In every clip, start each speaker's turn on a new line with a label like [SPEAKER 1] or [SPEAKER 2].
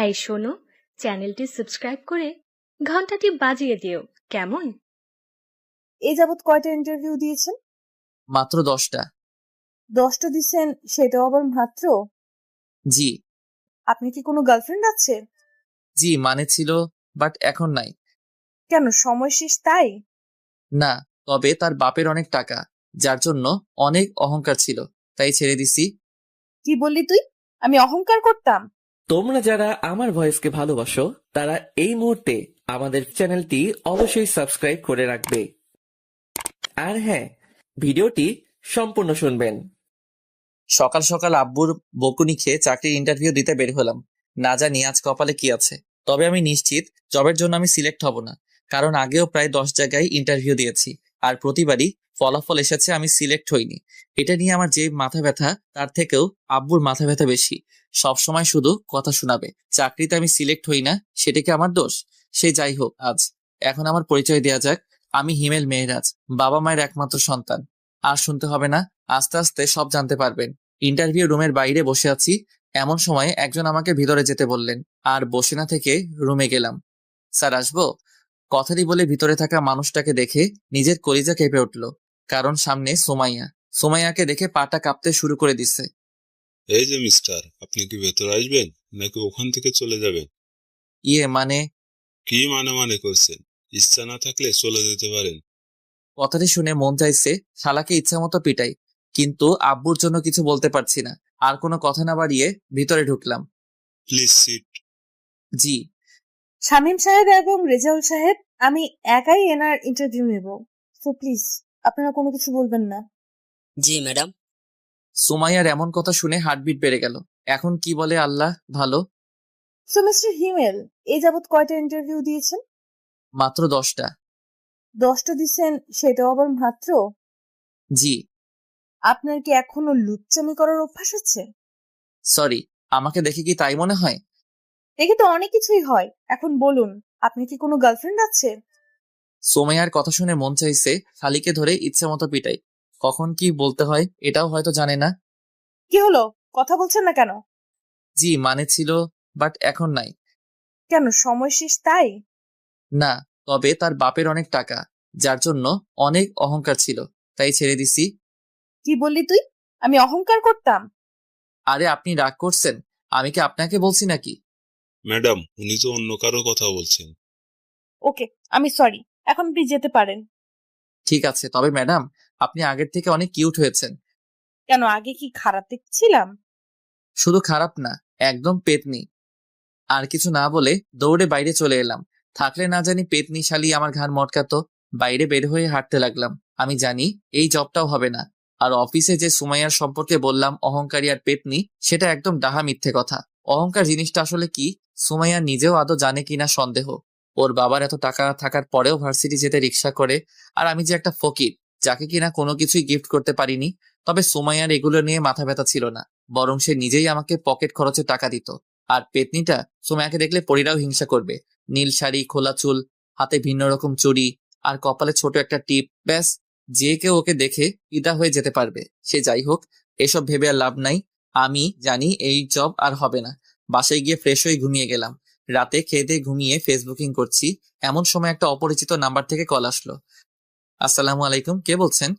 [SPEAKER 1] এই শোনো, চ্যানেলটি সাবস্ক্রাইব করে ঘন্টাটি বাজিয়ে দিও, কেমন?
[SPEAKER 2] এই যাবৎ কয়টা ইন্টারভিউ দিয়েছেন?
[SPEAKER 3] মাত্র 10টা।
[SPEAKER 2] 10টা দিচ্ছেন, সেটাও আবার মাত্র?
[SPEAKER 3] জি।
[SPEAKER 2] আপনি কি কোনো গার্লফ্রেন্ড আছে?
[SPEAKER 3] জি মানে ছিল, বাট এখন নাই।
[SPEAKER 2] কেন, সময় শেষ তাই?
[SPEAKER 3] না, তবে তার বাপের অনেক টাকা, যার জন্য অনেক অহংকার ছিল, তাই ছেড়ে দিছি।
[SPEAKER 2] কি বললি তুই? আমি অহংকার করতাম?
[SPEAKER 4] তোমরা যারা আমার ভয়েসকে ভালোবাসো তারা এই মুহূর্তে আমাদের চ্যানেলটি অবশ্যই সাবস্ক্রাইব করে রাখবে। আর হ্যাঁ, ভিডিওটি সম্পূর্ণ শুনবেন।
[SPEAKER 3] সকাল সকাল আব্বুর বকুনি খেয়ে চাকরির ইন্টারভিউ দিতে বের হলাম। না জানি আজ কপালে কি আছে, তবে আমি নিশ্চিত জবের জন্য আমি সিলেক্ট হব না, কারণ আগেও প্রায় 10 জায়গায় ইন্টারভিউ দিয়েছি, আর প্রতিবারই ফলাফল এসেছে আমি সিলেক্ট হইনি। এটা নিয়ে আমার যে মাথা ব্যথা, তার থেকেও আব্বুর মাথা ব্যথা বেশি। সব সময় শুধু কথা শোনাবে, চাকরিতে আমি সিলেক্ট হই না, সেটা কি আমার দোষ? সে যাই হোক, আজ এখন আমার পরিচয় দেওয়া যাক। আমি হিমেল মেহরাজ, বাবা মায়ের একমাত্র সন্তান। আর শুনতে হবে না, আস্তে আস্তে সব জানতে পারবেন। ইন্টারভিউ রুমের বাইরে বসে আছি, এমন সময় একজন আমাকে ভিতরে যেতে বললেন, আর বসে না থেকে রুমে গেলাম। স্যার আসবো? কথাটি বলে ভিতরে থাকা মানুষটাকে দেখে নিজের কলিজা কেঁপে উঠল, কারণ সামনে সুমাইয়া। সুমাইয়াকে দেখে পাটা কাঁপতে শুরু করে দিচ্ছে।
[SPEAKER 5] এই যে মিস্টার, আপনি কি ভেতরে আসবেন নাকি ওখান থেকে চলে যাবেন?
[SPEAKER 3] মানে?
[SPEAKER 5] কি মানে করছেন? ইচ্ছা না থাকলে চলে যেতে পারেন।
[SPEAKER 3] কথাটি শুনে মন চাইছে শালাকে ইচ্ছা মতো পিটাই, কিন্তু আব্বুর জন্য কিছু বলতে পারছি না। আর কোনো কথা না বাড়িয়ে ভিতরে ঢুকলাম।
[SPEAKER 5] Please sit.
[SPEAKER 3] জি।
[SPEAKER 2] শামীম সাহেব এবং রেজাউল সাহেব, আমি একাই এনার ইন্টারভিউ নেব, সো প্লিজ আপনারা কোনো কিছু বলবেন না।
[SPEAKER 6] জি ম্যাডাম।
[SPEAKER 3] সুমাইয়ার এমন কথা শুনে হার্টবিট বেড়ে গেল। এখন কি বলে আল্লাহ ভালো।
[SPEAKER 2] সো মিস্টার হিমেল, এই যাবৎ কয়টা ইন্টারভিউ দিয়েছেন?
[SPEAKER 3] মাত্র 10টা।
[SPEAKER 2] 10টা দিচ্ছেন, সেটাও আবার মাত্র?
[SPEAKER 3] জি।
[SPEAKER 2] আপনার কি এখনো লুচ্চামি করার অভ্যাস আছে?
[SPEAKER 3] সরি, আমাকে দেখে কি তাই মনে হয়?
[SPEAKER 2] দেখে তো অনেক কিছুই হয়। এখন বলুন, আপনি কি কোনো গার্লফ্রেন্ড আছে?
[SPEAKER 3] সোমাইয়ার কথা শুনে মন চাইছে শালিকে ধরে ইচ্ছে মতো পিটাই। কখন কি বলতে হয় এটাও হয়তো জানে না।
[SPEAKER 2] কি হলো, কথা বলছেন না কেন?
[SPEAKER 3] জি মানে ছিল, বাট এখন নাই।
[SPEAKER 2] কেন, সময় শেষ তাই?
[SPEAKER 3] না, তবে তার বাপের অনেক টাকা, যার জন্য অনেক অহংকার ছিল, তাই ছেড়ে দিছি।
[SPEAKER 2] কি বললি তুই? আমি অহংকার করতাম?
[SPEAKER 3] আরে আপনি রাগ করছেন? আমি কি আপনাকে বলছি নাকি?
[SPEAKER 5] ম্যাডাম, উনি তো অন্য কারো কথা বলছেন।
[SPEAKER 2] ওকে, আমি সরি, এখন আপনি যেতে পারেন।
[SPEAKER 3] ঠিক আছে, তবে ম্যাডাম আপনি আগের থেকে অনেক কিউট হয়েছেন।
[SPEAKER 2] কেন, আগে কি খারাপ দেখছিলাম?
[SPEAKER 3] শুধু খারাপ না, একদম পেতনি। আর কিছু না বলে দৌড়ে বাইরে চলে এলাম। থাকলে না জানি পেতনি শালি আমার ঘাড় মটকাতো। বাইরে বের হয়ে হাঁটতে লাগলাম। আমি জানি এই জবটাও হবে না। আর অফিসে যে সুমাইয়ার সম্পর্কে বললাম অহংকারী আর পেতনি, সেটা একদম ডাহা মিথ্যে কথা। অহংকার জিনিসটা আসলে কি সুমাইয়া নিজেও আদৌ জানে কিনা সন্দেহ। ওর বাবার এত টাকা থাকার পরেও ভার্সিটি যেতে রিক্সা করে, আর আমি যে একটা ফকির, যাকে কিনা কোনো কিছুই গিফট করতে পারিনি। তবে সুমাইয়ার এগুলো নিয়ে মাথা ব্যথা ছিল না, বরং সে নিজেই আমাকে পকেট খরচে টাকা দিত। আর পেতনিটা সুমাইয়াকে দেখলে পরীরাও হিংসা করবে। নীল শাড়ি, খোলা চুল, হাতে ভিন্ন রকম চুড়ি, আর কপালে ছোট একটা টিপ, ব্যাস, যে কেউ ওকে দেখে ফিদা হয়ে যেতে পারবে। সে যাই হোক, এসব ভেবে আর লাভ নাই। আমি জানি এই জব আর হবে না। বাসায় গিয়ে ফ্রেশ হয়ে ঘুমিয়ে গেলাম। রাতে খেয়ে দিয়ে ঘুমিয়ে ফেসবুকিং করছি, এমন সময় একটা অপরিচিত নাম্বার থেকে কল আসলো। আসসালামু আলাইকুম, কে বলছেন?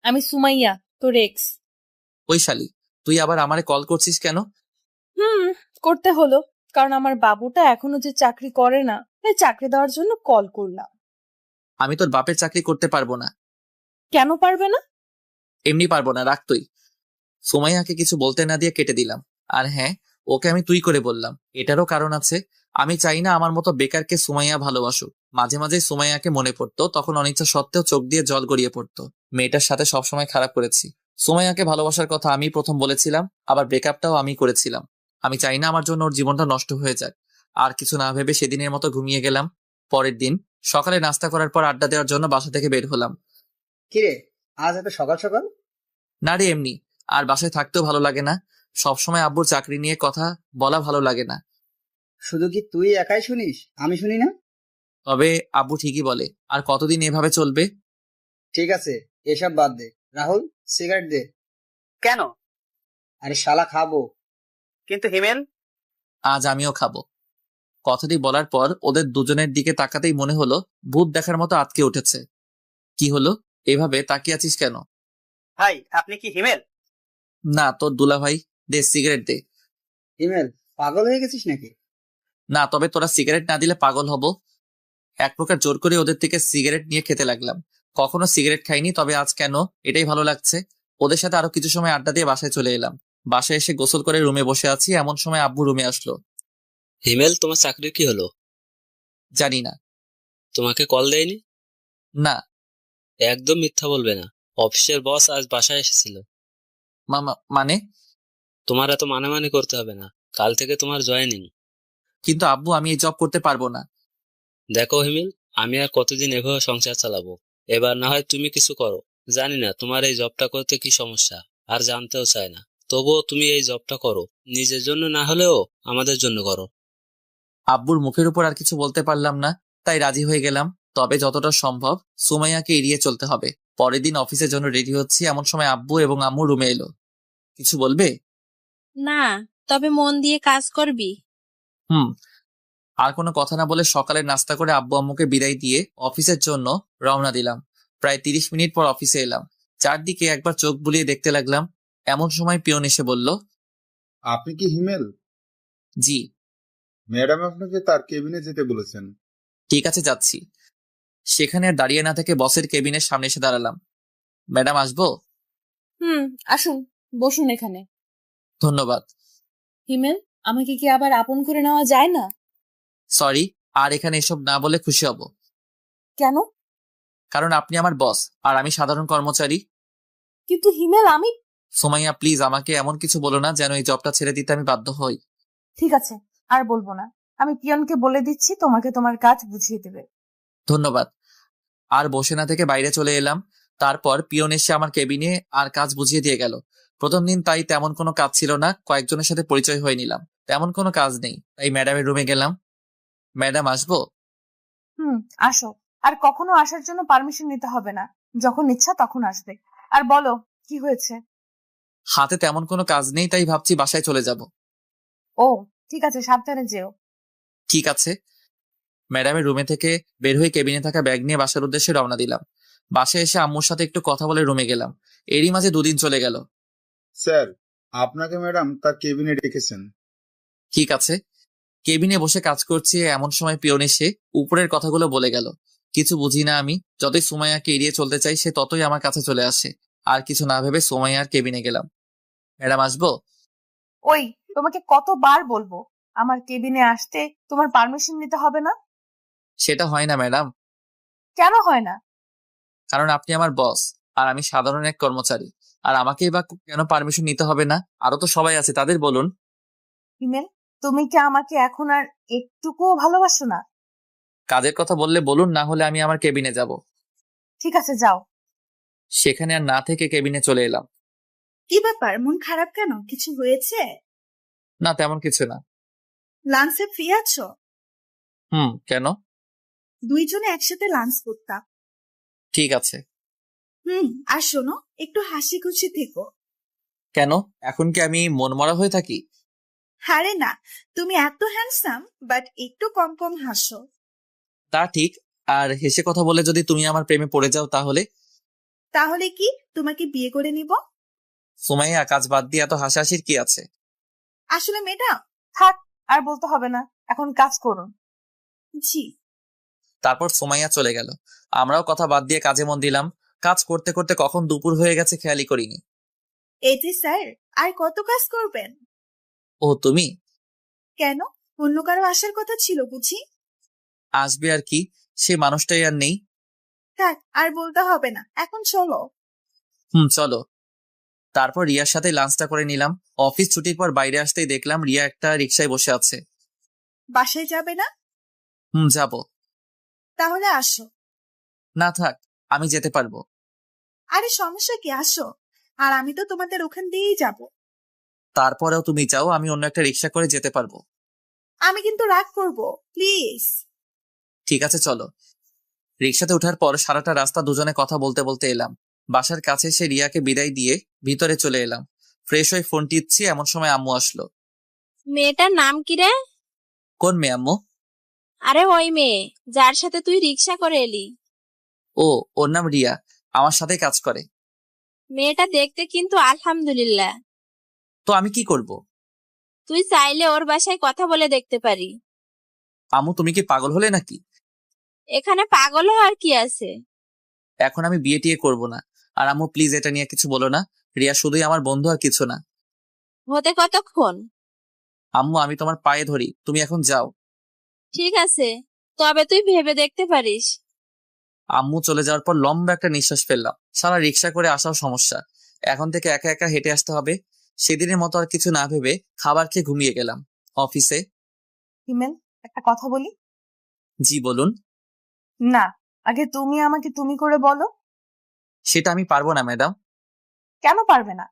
[SPEAKER 2] আমি সুমাইয়া, তোর এক্স।
[SPEAKER 3] ওই শালি, তুই আবার আমারে কল করছিস কেন?
[SPEAKER 2] করতে হলো, কারণ আমার বাবুটা এখনো যে চাকরি করে না, তাই চাকরি দেওয়ার জন্য কল করলাম।
[SPEAKER 3] আমি তোর বাপের চাকরি করতে পারবো না।
[SPEAKER 2] কেন পারবে না?
[SPEAKER 3] এমনি পারবো না, রাখ তুই। সুমাইয়াকে কিছু বলতে না দিয়ে কেটে দিলাম। আর হ্যাঁ, ওকে আমি তুই করে বললাম, এটারও কারণ আছে। আমি চাই না আমার মতো বেকারকে সুমাইয়া ভালোবাসুক। মাঝে মাঝে সুমাইয়াকে মনে পড়তো, তখন অনিচ্ছা সত্ত্বেও চোখ দিয়ে জল গড়িয়ে পড়তো। মেয়েটার সাথে সবসময় খারাপ করেছি। সুমাইয়াকে ভালোবাসার কথা আমি প্রথম বলেছিলাম, আবার ব্রেকআপটাও আমি করেছিলাম। আমি চাই না আমার জন্য ওর জীবনটা নষ্ট হয়ে যাক। আর কিছু না ভেবে সেদিনের মতো ঘুমিয়ে গেলাম। পরের দিন সকালে নাস্তা করার পর আড্ডা দেওয়ার জন্য বাসা থেকে বের হলাম।
[SPEAKER 7] কিরে, আজ এত সকাল সকাল?
[SPEAKER 3] না রে, এমনি। আর বাসায় থাকতেও ভালো লাগে না। সবসময় আব্বুর চাকরি নিয়ে কথা বলা ভালো লাগে না।
[SPEAKER 7] শুধু কি তুই একাই শুনিস, আমি শুনি না?
[SPEAKER 3] তবে আব্বু ঠিকই বলে, আর কতদিন এভাবে চলবে?
[SPEAKER 7] ঠিক আছে, এসব বাদ দে। রাহুল, সিগারেট দে।
[SPEAKER 6] কেন?
[SPEAKER 7] আরে শালা, খাবো।
[SPEAKER 6] কিন্তু হিমেল,
[SPEAKER 3] আজ আমিও খাবো। কথাটি বলার পর ওদের দুজনের দিকে তাকাতেই মনে হলো ভূত দেখার মতো আটকে উঠেছে। কি হলো, এভাবে তাকিয়ে আছিস কেন?
[SPEAKER 7] ভাই, আপনি কি হিমেল?
[SPEAKER 3] না, তোর দুলা ভাই। দে সিগারেট দে।
[SPEAKER 7] হিমেল, পাগল হয়ে গেছিস নাকি?
[SPEAKER 3] না, তবে তোরা সিগারেট না দিলে পাগল হব। এক প্রকার জোর করে ওদের থেকে সিগারেট নিয়ে খেতে লাগলাম। কখনো সিগারেট খাইনি, তবে আজ কেন এটাই ভালো লাগছে। ওদের সাথে আরো কিছু সময় আড্ডা দিয়ে বাসায় চলে এলাম। বাসায় এসে গোসল করে রুমে বসে আছি, এমন সময় আব্বু রুমে আসলো।
[SPEAKER 6] হিমেল, তোমার চাকরির কি হলো?
[SPEAKER 3] জানি না।
[SPEAKER 6] তোমাকে কল দেয়নি?
[SPEAKER 3] না।
[SPEAKER 6] একদম মিথ্যা বলবে না। অফিসের বস আজ বাসায় এসেছিল।
[SPEAKER 3] মানে?
[SPEAKER 6] তোমার এত মানে মানে করতে হবে না। কাল থেকে তোমার জয়েনিং।
[SPEAKER 3] কিন্তু আব্বু, আমি এই জব করতে পারবো না।
[SPEAKER 6] দেখো হিমেল, আমি আর কতদিন এভাবে সংসার চালাবো? এবার না হয় তুমি কিছু করো। জানি না তোমার এই জবটা করতে কি সমস্যা, আর জানতেও চাই না। তবুও তুমি এই জবটা করো। নিজের জন্য না হলেও আমাদের জন্য করো।
[SPEAKER 3] আব্বুর মুখের উপর আর কিছু বলতে পারলাম না, তাই রাজি হয়ে গেলাম। তবে যতটা সম্ভব সুমাইয়াকে এড়িয়ে চলতে হবে। পরের দিন অফিসের জন্য রেডি হচ্ছি, এমন সময় আব্বু এবং আম্মু রুমে এলো। কিছু বলবে?
[SPEAKER 8] না, তবে মন দিয়ে কাজ করবি।
[SPEAKER 3] হুম। আর কোনো কথা না বলে সকালে নাস্তা করে আব্বু আম্মুকে বিদায় দিয়ে অফিসের জন্য রওনা দিলাম। প্রায় 30 মিনিট পর অফিসে এলাম। চারদিকে একবার চোখ বুলিয়ে দেখতে লাগলাম। এমন সময় পিয়ন এসে বলল,
[SPEAKER 9] আপনি কি হিমেল?
[SPEAKER 3] জি।
[SPEAKER 9] ম্যাডাম আপনাকে তার কেবিনে যেতে বলেছেন।
[SPEAKER 3] ঠিক আছে, যাচ্ছি। সেখানে আর দাঁড়িয়ে না থেকে বসের কেবিনের সামনে এসে দাঁড়ালাম। ম্যাডাম, আসবো?
[SPEAKER 2] আসুন, বসুন এখানে।
[SPEAKER 3] ধন্যবাদ।
[SPEAKER 2] হিমেল, আমাকে কি আবার আপন করে নেওয়া যায় না?
[SPEAKER 3] সরি, আর এখানে এসব না বলে খুশি হব।
[SPEAKER 2] কেন?
[SPEAKER 3] কারণ আপনি আমার বস আর আমি সাধারণ কর্মচারী।
[SPEAKER 2] কিন্তু হিমেল, আমি...
[SPEAKER 3] সুমাইয়া, প্লিজ আমাকে এমন কিছু বলো না যেন এই জবটা ছেড়ে দিতে আমি বাধ্য হই।
[SPEAKER 2] ঠিক আছে, আর বলবো না। আমি পিয়নকে বলে দিচ্ছি, তোমাকে তোমার কাজ বুঝিয়ে দেবে।
[SPEAKER 3] ধন্যবাদ। আর বসে না থেকে বাইরে চলে এলাম। তারপর পিয়ন এসে আমার কেবিনে আর কাজ বুঝিয়ে দিয়ে গেল। প্রথম দিন তাই তেমন কোনো কাজ ছিল না, কয়েকজনের সাথে পরিচয় হয়ে নিলাম। তেমন কোনো কাজ নেই, তাই ম্যাডামের রুমে গেলাম। ম্যাডাম, আসবো?
[SPEAKER 2] আসো। আর কখনো আসার জন্য পারমিশন নিতে হবে না, যখন ইচ্ছা তখন আসবে। আর বলো, কি হয়েছে?
[SPEAKER 3] হাতে তেমন কোনো কাজ নেই, তাই ভাবছি বাসায় চলে যাব।
[SPEAKER 2] ও, ঠিক আছে, সাবধানে যেও।
[SPEAKER 3] ঠিক আছে। ম্যাডামের রুমে থেকে বের হয়ে কেবিনে থাকা ব্যাগ নিয়ে বাসার উদ্দেশ্যে রওনা দিলাম। বাসায় এসে আম্মুর সাথে একটু কথা বলে রুমে গেলাম। এরই মাঝে 2 দিন চলে গেল।
[SPEAKER 9] স্যার, আপনাকে ম্যাডাম তার কেবিনে ডেকেছেন।
[SPEAKER 3] ঠিক আছে। কেবিনে বসে কাজ করছি, এমন সময় পিয়ন এসে উপরের কথাগুলো বলে গেল। কিছু বুঝি না আমি। যতই সুমাইয়াকে এড়িয়ে চলতে চাই, সে ততই আমার কাছে চলে আসে। আর কিছু না ভেবে সুমাইয়ার কেবিনে গেলাম। ম্যাডাম, আসবো?
[SPEAKER 2] ওই, তোমাকে কতবার বলবো আমার কেবিনে আসতে তোমার পারমিশন নিতে হবে না?
[SPEAKER 3] সেটা হয় না ম্যাডাম।
[SPEAKER 2] কেন হয় না?
[SPEAKER 3] কারণ আপনি আমার বস আর আমি সাধারণ এক কর্মচারী। আর আমাকেই বা কেন পারমিশন নিতে হবে না? আরো তো সবাই আছে, তাদের বলুন।
[SPEAKER 2] হিমেল, তুমি কি আমাকে এখন আর একটুকুও ভালোবাসো না?
[SPEAKER 3] কাজের কথা বললে বলুন, না হলে আমি আমার কেবিনে যাব।
[SPEAKER 2] ঠিক আছে, যাও।
[SPEAKER 3] সেখানে আর না থেকে কেবিনে চলে এলাম।
[SPEAKER 10] কি ব্যাপার, মন খারাপ কেন? কিছু হয়েছে?
[SPEAKER 3] না, তেমন কিছু না।
[SPEAKER 10] লাঞ্চে ফ্রি আছো?
[SPEAKER 3] কেন?
[SPEAKER 10] দুইজনে একসাথে লাঞ্চ করতাম।
[SPEAKER 3] ঠিক আছে।
[SPEAKER 10] আর শোনো, একটু হাসি খুশি থেকো।
[SPEAKER 3] কেন, এখন কি আমি মনমরা হয়ে থাকি?
[SPEAKER 10] আরে না, তুমি এত হ্যান্ডসাম, বাট একটু কম কম হাসো।
[SPEAKER 3] তা ঠিক। আর হেসে কথা বলে যদি তুমি আমার প্রেমে পড়ে যাও তাহলে?
[SPEAKER 10] তাহলে কি তোমাকে বিয়ে করে নিব?
[SPEAKER 3] সুমাইয়া, কাজ বাদ দিয়ে এত হাসাহাসির কি আছে?
[SPEAKER 10] আসলে ম্যাডাম...
[SPEAKER 2] থাক, আর বলতে হবে না, এখন কাজ করুন।
[SPEAKER 10] জি।
[SPEAKER 3] তারপর সুমাইয়া চলে গেল। আমরাও কথা বাদ দিয়ে কাজে মন দিলাম। কাজ করতে করতে কখন দুপুর হয়ে গেছে খেয়ালই করিনি।
[SPEAKER 10] এই যে স্যার, আর কত কাজ করবেন?
[SPEAKER 3] ও, তুমি?
[SPEAKER 10] কেন, অন্য কারো আসার কথা ছিল বুঝি?
[SPEAKER 3] আসবে আর কি, সে মানুষটাই আর নেই।
[SPEAKER 10] থাক, আর বলতে হবে না, এখন চলো।
[SPEAKER 3] চলো। তারপর রিয়ার সাথে লাঞ্চটা করে নিলাম। অফিস ছুটির পর বাইরে আসতেই দেখলাম রিয়া একটা রিকশায় বসে আছে।
[SPEAKER 10] বাসায় যাবে না?
[SPEAKER 3] যাব।
[SPEAKER 10] তাহলে আসো।
[SPEAKER 3] না থাক, আমি যেতে পারবো।
[SPEAKER 10] আরে সমস্যা কি, আসো। আর আমি তো তোমাদের ওখান দিয়েই যাব।
[SPEAKER 3] তারপরেও তুমি চাও, আমি অন্য একটা রিকশা করে যেতে পারবো।
[SPEAKER 10] আমি কিন্তু রাগ করব, প্লিজ।
[SPEAKER 3] ঠিক আছে, চলো। রিকশাতে ওঠার পর সারাটা রাস্তা দুজনে কথা বলতে বলতে এলাম। বাসার কাছে এসে রিয়াকে বিদায় দিয়ে ভিতরে চলে এলাম। ফ্রেশ হয়ে ফোন টিপছি, এমন সময় আম্মু আসলো।
[SPEAKER 8] মেয়েটার নাম কি রে?
[SPEAKER 3] কোন মেয়ে আম্মু?
[SPEAKER 8] আরে ওই মেয়ে যার সাথে তুই রিক্সা করে এলি।
[SPEAKER 3] ও, ওর নাম রিয়া, আমার সাথে কাজ করে।
[SPEAKER 8] মেয়েটা দেখতে কিন্তু আলহামদুলিল্লাহ।
[SPEAKER 3] তো আমি কি করব?
[SPEAKER 8] তুই চাইলে ওর বাসায় কথা বলে দেখতে পারি।
[SPEAKER 3] আম্মু তুমি কি পাগল হলে নাকি?
[SPEAKER 8] এখানে পাগল হওয়ার কি আছে?
[SPEAKER 3] এখন আমি বিয়ে টিয়ে করবো না। আর আম্মু প্লিজ এটা নিয়ে কিছু বলো না। রিয়া শুধুই আমার বন্ধু আর কিছু না।
[SPEAKER 8] হতে কতক্ষণ?
[SPEAKER 3] আম্মু আমি তোমার পায়ে ধরি, তুমি এখন যাও।
[SPEAKER 8] ঠিক আছে, তবে তুই ভেবে দেখতে পারিস।
[SPEAKER 3] আম্মু চলে যাওয়ার পর লম্বা একটা নিঃশ্বাস ফেললাম। সারা রিক্সা করে আসাও সমস্যা, এখন থেকে একা একা হেঁটে আসতে হবে। সেদিনের মতো আর কিছু না ভেবে খাবার খেয়ে ঘুমিয়ে গেলাম। অফিসে।
[SPEAKER 2] হিমেল, একটা কথা বলি?
[SPEAKER 3] জি বলুন।
[SPEAKER 2] না, আগে তুমি আমাকে তুমি করে বলো।
[SPEAKER 3] সেটা আমি পারবো না ম্যাডাম।
[SPEAKER 2] কেন পারবে না?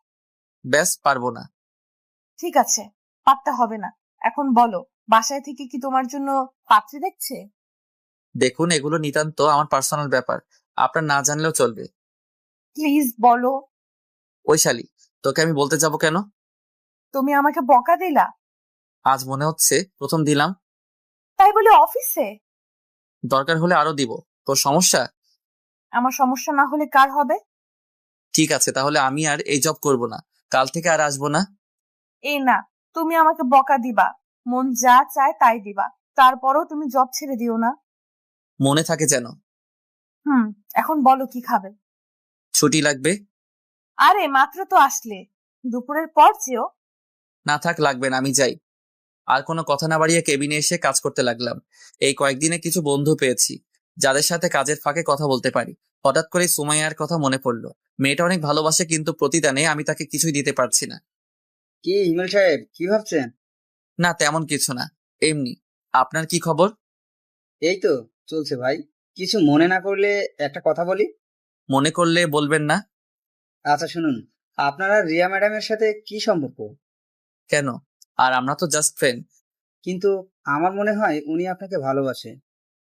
[SPEAKER 3] ব্যাস পারবো না।
[SPEAKER 2] ঠিক আছে, পারতে হবে না। এখন বলো, বাসায় থেকে কি তোমার জন্য পাত্রী দেখছে?
[SPEAKER 3] দেখুন এগুলো নিতান্ত আমার পার্সোনাল ব্যাপার, আপনার না জানলেও চলবে।
[SPEAKER 2] প্লিজ বলো।
[SPEAKER 3] ওই শালি, তোকে আমি বলতে যাব কেন?
[SPEAKER 2] তুমি আমাকে বকা দিলা,
[SPEAKER 3] আজ মনে হচ্ছে প্রথম দিলাম।
[SPEAKER 2] তাই বলে অফিসে?
[SPEAKER 3] দরকার হলে আরো দিব। তোর সমস্যা?
[SPEAKER 2] আমার সমস্যা না হলে কার হবে?
[SPEAKER 3] ঠিক আছে, তাহলে আমি আর এই জব করব না, কাল থেকে আর আসবো না।
[SPEAKER 2] এই না, তুমি আমাকে বকা দিবা, মন যা চায় তাই দিবা, তারপরও তুমি জব ছেড়ে দিও না।
[SPEAKER 3] মনে থাকে যেন।
[SPEAKER 2] এখন বলো কি খাবে?
[SPEAKER 3] ছুটি লাগবে।
[SPEAKER 2] আরে মাত্র তো আসলে, দুপুরের পর যেও।
[SPEAKER 3] না থাক, লাগবে না, আমি যাই। আর কোনো কথা না বাড়িয়ে কেবিনে এসে কাজ করতে লাগলাম। এই কয়েকদিনে কিছু বন্ধু পেয়েছি যাদের সাথে কাজের ফাঁকে কথা বলতে পারি। হঠাৎ করে সুমাইয়ার কথা মনে পড়লো। মেয়েটা অনেক ভালোবাসে, কিন্তু প্রতিদানে আমি তাকে কিছুই দিতে পারছি না।
[SPEAKER 7] কি হিমেল সাহেব, কি ভাবছেন?
[SPEAKER 3] না তেমন কিছু না, এমনি। আপনার কি খবর?
[SPEAKER 7] এই তো চলছে ভাই। কিছু মনে না করলে একটা কথা বলি?
[SPEAKER 3] মনে করলে বলবেন না।
[SPEAKER 7] আচ্ছা শুনুন, আপনারা রিয়া ম্যাডামের সাথে কি সম্পর্ক?
[SPEAKER 3] কেন? আর আমরা তো জাস্ট ফ্রেন্ড।
[SPEAKER 7] কিন্তু আমার মনে হয় উনি আপনাকে ভালোবাসে।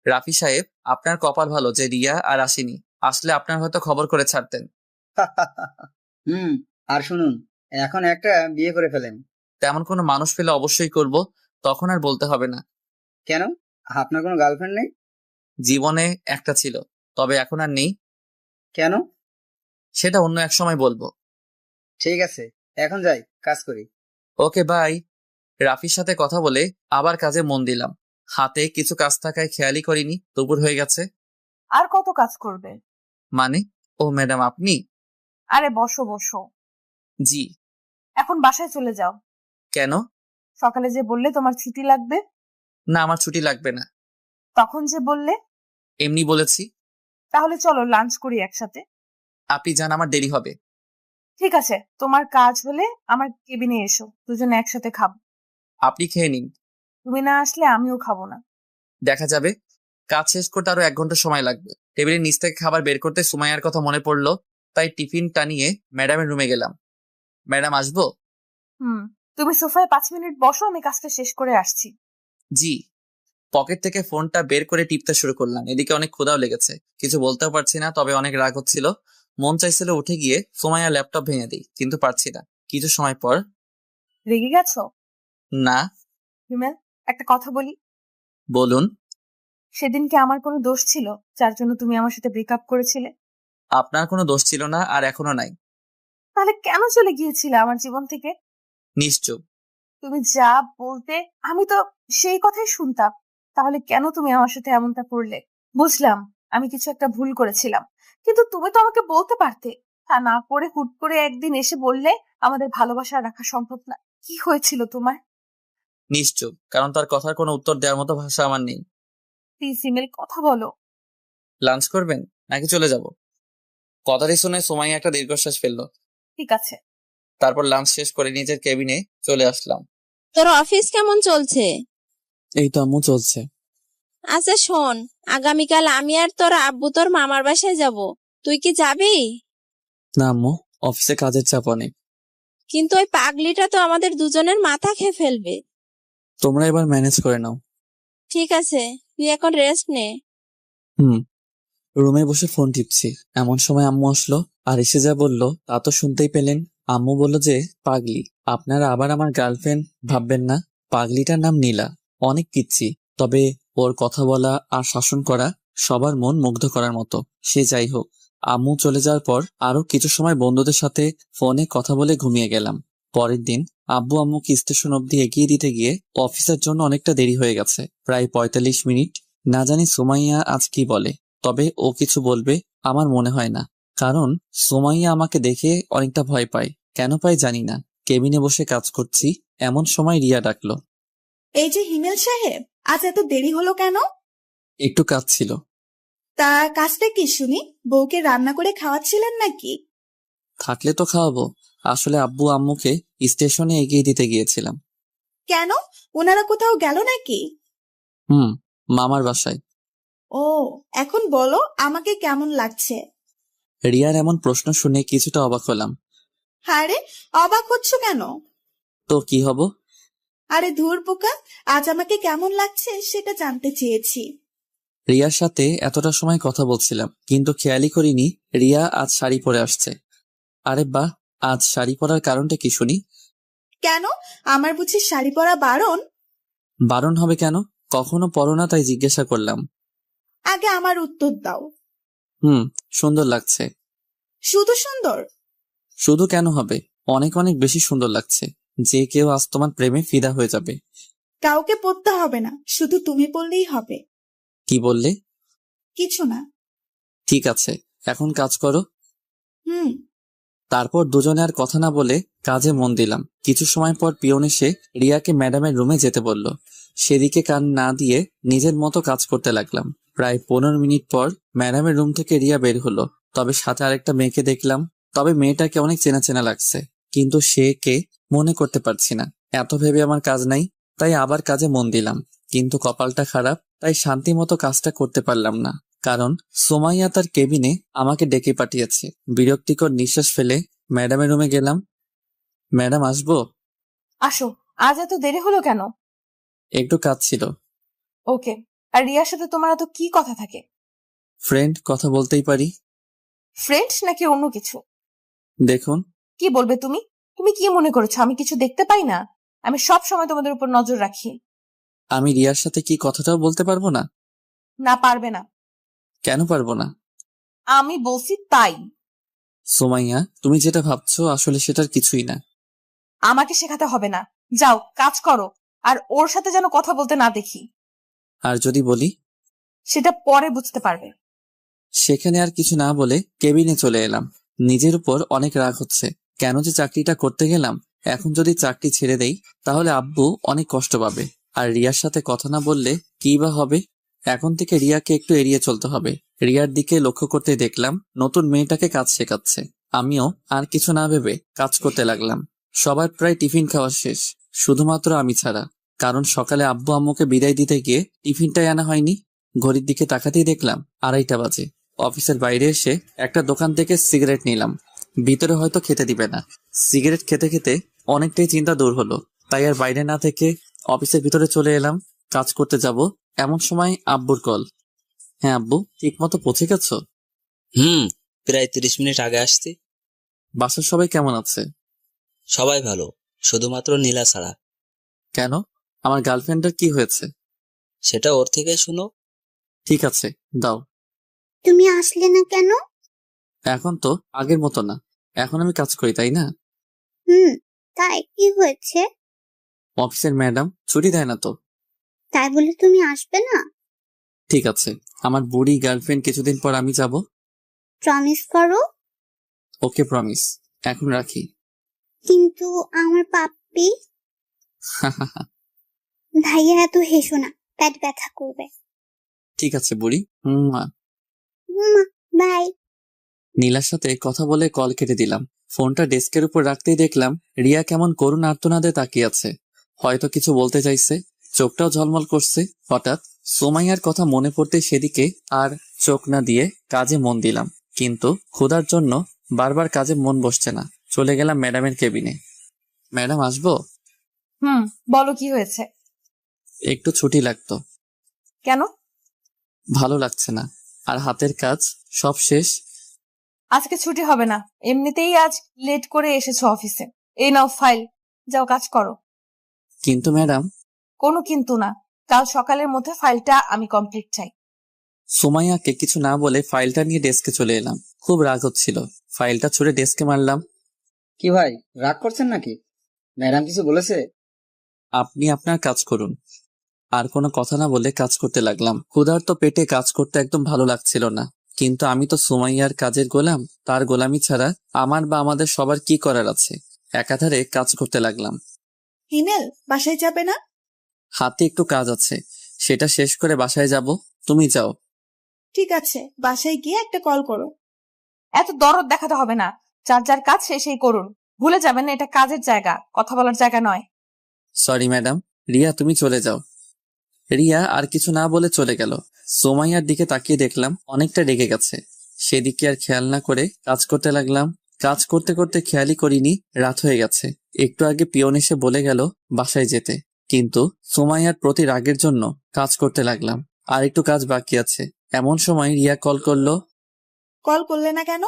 [SPEAKER 3] রাফি সাহেব, আপনার কপাল ভালো যে রিয়া আর আসেনি, আসলে আপনার হয়তো খবর করে ছাড়তেন।
[SPEAKER 7] আর শুনুন, এখন একটা বিয়ে করে ফেলেন।
[SPEAKER 3] তেমন কোনো মানুষ পেলে অবশ্যই করব, তখন আর বলতে হবে না।
[SPEAKER 7] কেন, আপনার কোনো গার্লফ্রেন্ড নেই?
[SPEAKER 3] জীবনে একটা ছিল, তবে এখন আর নেই।
[SPEAKER 7] কেন?
[SPEAKER 3] সেটা অন্য এক সময় বলবো।
[SPEAKER 7] ঠিক আছে, এখন যাই, কাজ করি।
[SPEAKER 3] Okay bye. রাফির সাথে কথা বলে আবার কাজে মন দিলাম। হাতে কিছু কাজ থাকায় খেয়ালই করিনি দুপুর হয়ে গেছে।
[SPEAKER 2] আর কত কাজ করবে?
[SPEAKER 3] মানে? ও ম্যাডাম আপনি?
[SPEAKER 2] আরে বসো বসো।
[SPEAKER 3] জি।
[SPEAKER 2] এখন বাসায় চলে যাও।
[SPEAKER 3] কেন?
[SPEAKER 2] সকালে যে বললে তোমার ছুটি লাগবে।
[SPEAKER 3] না আমার ছুটি লাগবে না।
[SPEAKER 2] তখন যে বললে।
[SPEAKER 3] এমনি বলেছি।
[SPEAKER 2] তাহলে চলো লাঞ্চ করি একসাথে।
[SPEAKER 3] আপনি যান, আমার দেরি হবে।
[SPEAKER 2] ঠিক আছে, তোমার কাজ হলে আমার কেবিনে এসো, দুজনে একসাথে খাবো।
[SPEAKER 3] আপনি খেয়ে নিন।
[SPEAKER 2] তুমি না আসলে আমিও খাবো না।
[SPEAKER 3] দেখা যাবে। কাজ শেষ করতে আরো 1 ঘন্টা সময় লাগবে। টেবিলের নিচ থেকে খাবার বের করতে সুমাইয়ার কথা মনে পড়লো, তাই টিফিনটা নিয়ে ম্যাডামের রুমে গেলাম। ম্যাডাম আসবো?
[SPEAKER 2] তুমি সোফায় 5 মিনিট বসো, আমি কাজটা শেষ করে আসছি।
[SPEAKER 3] জি। পকেট থেকে ফোনটা বের করে টিপতে শুরু করলাম। এদিকে অনেক ক্ষুধাও লেগেছে, কিছু বলতেও পারছি না, তবে অনেক রাগ হচ্ছিল। মন চাইছিল উঠে গিয়ে সুমাইয়ার ল্যাপটপ ভেঙে দিই, কিন্তু পারছি না। কিছু সময় পর।
[SPEAKER 2] রেগে গেছো?
[SPEAKER 3] না।
[SPEAKER 2] হিমেল, একটা কথা বলি?
[SPEAKER 3] বলুন।
[SPEAKER 2] সেদিন কি আমার কোনো দোষ ছিল যার জন্য তুমি আমার সাথে ব্রেকআপ করেছিলে?
[SPEAKER 3] আপনার কোনো দোষ ছিল না, আর এখনো নাই।
[SPEAKER 2] তাহলে কেন চলে গিয়েছিলে আমার জীবন থেকে?
[SPEAKER 3] নিশ্চুপ।
[SPEAKER 2] তুমি যা বলতে আমি তো সেই কথাই শুনতাম। তাহলে কেন তুমি আমার সাথে এমনটা করলে? বুঝলাম আমি কিছু একটা ভুল করেছিলাম, কিন্তু তুমি তো আমাকে বলতে পারতে। তা না করে হুট করে একদিন এসে বললে আমাদের ভালোবাসা রাখা সম্ভব না। কি হয়েছিল তোমার?
[SPEAKER 3] নিশ্চুপ, কারণ তার কথার কোনো উত্তর দেওয়ার মতো ভাষা আমার নেই।
[SPEAKER 2] প্লিজ ইমেল, কথা বলো।
[SPEAKER 3] লাঞ্চ করবেন নাকি চলে যাব? কথাটি শুনে সুমাইয়া একটা দীর্ঘশ্বাস ফেললো।
[SPEAKER 2] ঠিক আছে।
[SPEAKER 3] তারপর লাঞ্চ শেষ করে নিজের কেবিনে চলে আসলাম।
[SPEAKER 8] তোর অফিস কেমন চলছে?
[SPEAKER 3] এই তো আম্মু চলছে।
[SPEAKER 8] আচ্ছা শোন, আগামীকাল আমি আর তোর আব্বু তোর মামার বাসায় যাব, তুই কি যাবি?
[SPEAKER 3] না আম্মু, অফিসে কাজের চাপ অনেক।
[SPEAKER 8] কিন্তু ওই পাগলিটা তো আমাদের দুজনের মাথা খেয়ে ফেলবে।
[SPEAKER 3] তোমরা এবার ম্যানেজ করে নাও।
[SPEAKER 8] ঠিক আছে, তুই এখন রেস্ট নে।
[SPEAKER 3] রুমে বসে ফোন টিপছি, এমন সময় আম্মু আসলো। আর এসে যা বললো তা তো শুনতেই পেলেন। আম্মু বলল যে, পাগলি, আপনারা আবার আমার গার্লফ্রেন্ড ভাববেন না। পাগলিটার নাম নীলা, অনেক পিচ্ছি, তবে ওর কথা বলা আর শাসন করা সবার মন মুগ্ধ করার মতো। সে যাই হোক, আম্মু চলে যাওয়ার পর আরো কিছু সময় বন্ধুদের সাথে ফোনে কথা বলে ঘুমিয়ে গেলাম। পরের দিন আব্বু আম্মুকে স্টেশন অব্দি এগিয়ে দিতে গিয়ে অফিসের জন্য অনেকটা দেরি হয়ে গেছে, প্রায় ৪৫ মিনিট। না জানি সুমাইয়া আজ কি বলে, তবে ও কিছু বলবে আমার মনে হয় না, কারণ সুমাইয়া আমাকে দেখে অনেকটা ভয় পায়। কেন পায় জানি না। কেবিনে বসে কাজ করছি, এমন সময় রিয়া ডাকলো।
[SPEAKER 10] এই যে হিমেল সাহেব, আজ এত দেরি হলো কেন?
[SPEAKER 3] একটু কাজ ছিল।
[SPEAKER 10] তা কাজটা কি শুনি? বউকে রান্না করে খাওয়াচ্ছিলেন নাকি?
[SPEAKER 3] থাকলে তো খাওয়াবো, আসলে আব্বু আম্মুকে স্টেশনে এগিয়ে দিতে গিয়েছিলাম।
[SPEAKER 10] কেন, ওনারা কোথাও গেল নাকি?
[SPEAKER 3] মামার বাসায়।
[SPEAKER 10] ও, এখন বলো আমাকে কেমন লাগছে?
[SPEAKER 3] রিয়ার এমন প্রশ্ন শুনে কিছুটা অবাক হলাম।
[SPEAKER 10] আরে অবাক হচ্ছ কেন?
[SPEAKER 3] তো কি হব?
[SPEAKER 10] আরে ধুর বোকা, আজ আমাকে কেমন লাগছে সেটা জানতে চেয়েছি।
[SPEAKER 3] রিয়ার সাথে এতটা সময় কথা বলছিলাম, কিন্তু খেয়ালই করিনি রিয়া আজ শাড়ি পরে আসছে। আরে বাহ, আজ শাড়ি পরার কারণটা কি শুনি।
[SPEAKER 10] কেন, আমার বুঝি শাড়ি পরা বারণ?
[SPEAKER 3] বারণ হবে কেন? কখনো পরো না, তাই জিজ্ঞাসা করলাম।
[SPEAKER 10] আগে আমার উত্তর দাও।
[SPEAKER 3] সুন্দর লাগছে।
[SPEAKER 10] শুধু সুন্দর?
[SPEAKER 3] শুধু কেন হবে, অনেক অনেক বেশি সুন্দর লাগছে। যে কেউ আজ তোমার প্রেমে ফিদা হয়ে যাবে।
[SPEAKER 10] কাউকে পড়তে হবে না, শুধু তুমি বললেই হবে।
[SPEAKER 3] কি বললে?
[SPEAKER 10] কিছু না।
[SPEAKER 3] ঠিক আছে, এখন কাজ করো।
[SPEAKER 10] হুম।
[SPEAKER 3] তারপর দুজনে আর কথা না বলে কাজে মন দিলাম। কিছু সময় পর পিয়ন এসে রিয়াকে ম্যাডামের রুমে যেতে বলল। সেদিকে কান না দিয়ে নিজের মতো কাজ করতে লাগলাম। প্রায় 15 মিনিট পর ম্যাডামের রুম থেকে রিয়া বের হলো, তবে সাথে আরেকটা মেয়েকে দেখলাম। তবে মেয়েটাকে অনেক চেনা চেনা লাগছে, কিন্তু সে কে মনে করতে পারছি না। এত ভেবে আমার কাজ নাই, তাই আবার কাজে মন দিলাম। কিন্তু কপালটা খারাপ, তাই শান্তি মতো কাজটা করতে পারলাম না, কারণ সোমাইয়া তার কেবিনে আমাকে ডেকে পাঠিয়েছে। বিরক্তিকর নিঃশ্বাস ফেলে ম্যাডামের রুমে গেলাম। ম্যাডাম, আসবো?
[SPEAKER 2] আসো। আজ এত দেরি হলো কেন?
[SPEAKER 3] একটু কাজ ছিল।
[SPEAKER 2] ওকে। আর রিয়ার সাথে তোমার এত কি কথা থাকে?
[SPEAKER 3] ফ্রেন্ড, কথা বলতেই পারি।
[SPEAKER 2] ফ্রেন্ড নাকি অন্য কিছু?
[SPEAKER 3] দেখুন।
[SPEAKER 2] কি বলবে তুমি? তুমি কি মনে করেছো আমি কিছু দেখতে পাই না? আমি সব সময় তোমাদের উপর নজর রাখি।
[SPEAKER 3] আমি রিয়ার সাথে কি কথাটাও বলতে পারবো না?
[SPEAKER 2] না, পারবে না।
[SPEAKER 3] কেন পারবো না?
[SPEAKER 2] আমি বলছি তাই।
[SPEAKER 3] সোমাইয়া, তুমি যেটা ভাবছো আসলে সেটার কিছুই না।
[SPEAKER 2] আমাকে শেখাতে হবে না, যাও কাজ করো। আর ওর সাথে যেন কথা বলতে না দেখি।
[SPEAKER 3] আর যদি বলি?
[SPEAKER 2] সেটা পরে বুঝতে পারবে।
[SPEAKER 3] সেখানে আর কিছু না বলে কেবিনে চলে এলাম। নিজের উপর অনেক রাগ হচ্ছে, কেন যে চাকরিটা করতে গেলাম। এখন যদি চাকরি ছেড়ে দেই তাহলে আব্বু অনেক কষ্ট পাবে, আর রিয়ার সাথে কথা না বললে কি বা হবে। এখন থেকে রিয়াকে একটু এড়িয়ে চলতে হবে। রিয়ার দিকে লক্ষ্য করতে দেখলাম নতুন মেয়েটাকে কাজ শেখাচ্ছে। আমিও আর কিছু না ভেবে কাজ করতে লাগলাম। সবার প্রায় টিফিন খাওয়া শেষ, শুধুমাত্র আমি ছাড়া, কারণ সকালে আব্বু আম্মুকে বিদায় দিতে গিয়ে টিফিনটাই আনা হয়নি। ঘড়ির দিকে তাকাতেই দেখলাম 2:30 বাজে। অফিসের বাইরে এসে একটা দোকান থেকে সিগারেট নিলাম, ভিতরে হয়তো খেতে দিবে না। সিগারেট খেতে খেতে অনেকটাই চিন্তা দূর হলো, তাই আর বাইরে না থেকে অফিসের ভিতরে চলে এলাম। কাজ করতে যাব এমন সময় আব্বুর কল। হ্যাঁ আব্বু, ঠিক মতো পৌঁছে গেছো?
[SPEAKER 6] প্রায় 30 মিনিট আগে আসছি।
[SPEAKER 3] বাসার সবাই কেমন আছে?
[SPEAKER 6] সবাই ভালো, শুধুমাত্র নীলা ছাড়া।
[SPEAKER 3] কেন, আমার গার্লফ্রেন্ডের কি হয়েছে?
[SPEAKER 6] সেটা ওর থেকে শুনো।
[SPEAKER 3] ঠিক আছে, দাও।
[SPEAKER 11] তুমি আসলে না কেন?
[SPEAKER 3] এখন তো আগের মতো না, এখন আমি কাজ করি, তাই না?
[SPEAKER 11] তাই কি হয়েছে?
[SPEAKER 3] অফিসের ম্যাডাম ছুটি দেয় না তো।
[SPEAKER 11] তাই বলে তুমি আসবে না?
[SPEAKER 3] ঠিক আছে, আমার বুড়ি গার্লফ্রেন্ড কিছুদিন পর আমি যাব।
[SPEAKER 11] প্রমিস করো।
[SPEAKER 3] ওকে, প্রমিস। এখন রাখি।
[SPEAKER 11] কিন্তু আমার পাপ্পি। ভাইয়া এত হেসো না, পেট ব্যথা করবে।
[SPEAKER 3] ঠিক আছে বুড়ি।
[SPEAKER 11] বাই।
[SPEAKER 3] নীলার সাথে কথা বলে কল কেটে দিলাম। ফোনটা ডেস্কের উপর রাখতেই দেখলাম রিয়া কেমন করুণ আর্তনাদে তাকিয়ে আছে, হয়তো কিছু বলতে চাইছে। চোখটাও ঝলমল করছে। হঠাৎ সোমাইয়ার কথা মনে পড়তে সেদিকে আর চোখ না দিয়ে কাজে মন দিলাম, কিন্তু ক্ষুধার জন্য বারবার কাজে মন বসছে না। চলে গেলাম ম্যাডামের কেবিনে। ম্যাডাম, আসবো?
[SPEAKER 2] বলো কি হয়েছে?
[SPEAKER 3] একটু ছুটি লাগতো।
[SPEAKER 2] কেন?
[SPEAKER 3] ভালো লাগছে না, আর হাতের কাজ সব শেষ।
[SPEAKER 2] আজকে ছুটি হবে না, এমনিতেই আজ লেট করে এসেছো অফিসে। এই নাও ফাইল, যাও কাজ করো।
[SPEAKER 3] কিন্তু ম্যাডাম,
[SPEAKER 2] কোনো কিন্তু না, কাল সকালের মধ্যে ফাইলটা আমি কমপ্লিট চাই।
[SPEAKER 3] সুমাইয়াকে কিছু না বলে ফাইলটা নিয়ে ডেস্কে চলে এলাম। খুব রাগ হচ্ছিল, ফাইলটা ছুঁড়ে ডেস্কে মারলাম।
[SPEAKER 7] কি ভাই, রাগ করছেন নাকি? ম্যাডাম কিছু বলেছে?
[SPEAKER 3] আপনি আপনার কাজ করুন। আর কোনো কথা না বলে কাজ করতে লাগলাম। ক্ষুধার্ত পেটে কাজ করতে একদম ভালো লাগছিল না, কিন্তু আমি তো সুমাইয়ার কাজের গোলাম। তার গোলামি ছাড়া আমার বা আমাদের সবার কি করার আছে। একাধারে কাজ করতে লাগলাম।
[SPEAKER 10] হিমেল, বাসায় যাবে না?
[SPEAKER 3] হাতে একটু কাজ আছে, সেটা শেষ করে বাসায় যাব। তুমি যাও।
[SPEAKER 10] ঠিক আছে, বাসায় গিয়ে একটা কল করো।
[SPEAKER 2] এত দরদ দেখাতে হবে না, যার যার কাজ শেষেই করুন। ভুলে যাবেন না এটা কাজের জায়গা, কথা বলার জায়গা নয়।
[SPEAKER 3] Sorry madam. রিয়া, তুমি চলে যাও। রিয়া আর কিছু না বলে চলে গেল। সুমাইয়ার দিকে তাকিয়ে দেখলাম অনেকটা রেগে গেছে। সেদিকে আর খেয়াল না করে কাজ করতে লাগলাম। কাজ করতে করতে খেয়ালই করিনি রাত হয়ে গেছে। একটু আগে পিয়ন এসে বলে গেল বাসায় যেতে, কিন্তু সুমাইয়ার প্রতি রাগের জন্য কাজ করতে লাগলাম। আর একটু কাজ বাকি আছে। এমন সময় রিয়া কল করলো।
[SPEAKER 10] কল করলে না কেন?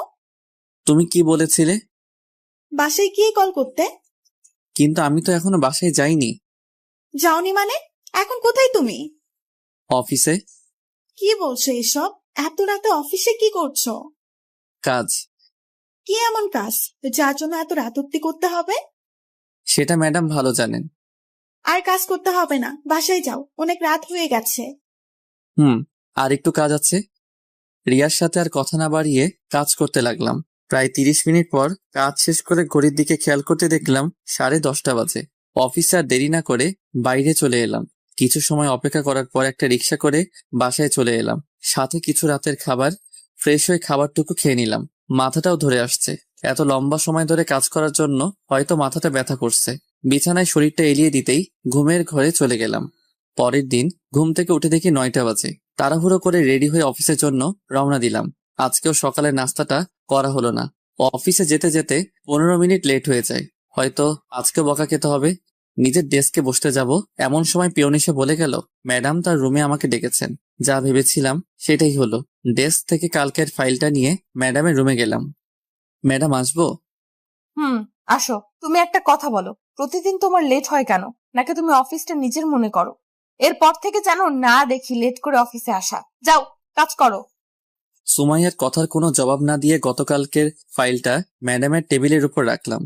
[SPEAKER 3] তুমি কি বলেছিলে?
[SPEAKER 10] বাসায় গিয়ে কল করতে।
[SPEAKER 3] কিন্তু আমি তো এখনো বাসায় যাইনি।
[SPEAKER 10] যাওনি মানে? এখন কোথায় তুমি?
[SPEAKER 3] অফিসে।
[SPEAKER 10] কি বলছো এসব? এত রাতে অফিসে কি করছো?
[SPEAKER 3] কাজ।
[SPEAKER 10] কি এমন কাজ যার জন্য এত রাত অব্দি করতে হবে?
[SPEAKER 3] সেটা ম্যাডাম ভালো জানেন।
[SPEAKER 10] আর কাজ করতে হবে না, বাসায় যাও, অনেক রাত হয়ে গেছে।
[SPEAKER 3] আর একটু কাজ আছে। রিয়ার সাথে আর কথা না বাড়িয়ে কাজ করতে লাগলাম। প্রায় 30 মিনিট পর কাজ শেষ করে ঘড়ির দিকে খেয়াল করতে দেখলাম 10:30 বাজে। অফিসে আর দেরি না করে বাইরে চলে এলাম। কিছু সময় অপেক্ষা করার পর একটা রিক্সা করে বাসায় চলে এলাম। সাথে কিছু রাতের খাবার। ফ্রেশ হয়ে খাবারটুকু খেয়ে নিলাম। মাথাটাও ধরে আসছে। এত লম্বা সময় ধরে কাজ করার জন্য হয়তো মাথাটা ব্যথা করছে। বিছানায় শরীরটা এলিয়ে দিতেই ঘুমের ঘরে চলে গেলাম। পরের দিন ঘুম থেকে উঠে দেখি 9টা বাজে। তাড়াহুড়ো করে রেডি হয়ে অফিসের জন্য রওনা দিলাম। আজকেও সকালের নাস্তাটা করা হলো না। অফিসে যেতে যেতে 15 মিনিট লেট হয়ে যায়। হয়তো আজকে বকা খেতে হবে। নিজের ডেস্কে বসতে যাব, এমন সময় পিয়ন এসে বলে গেল ম্যাডাম তার রুমে আমাকে ডেকেছেন। যা ভেবেছিলাম সেটাই হলো। ডেস্ক থেকে কালকের ফাইলটা নিয়ে ম্যাডামের রুমে গেলাম। ম্যাডাম আসবো?
[SPEAKER 2] আসো। তুমি একটা কথা বলো, প্রতিদিন তোমার লেট হয় কেন? নাকি তুমি অফিসটা নিজের মনে করো? এরপর থেকে যেন না দেখি লেট করে অফিসে আসা। যাও, কাজ করো।
[SPEAKER 3] সুমাইয়ার কথার কোনো জবাব না দিয়ে গতকালকের ফাইলটা ম্যাডামের টেবিলের উপর রাখলাম।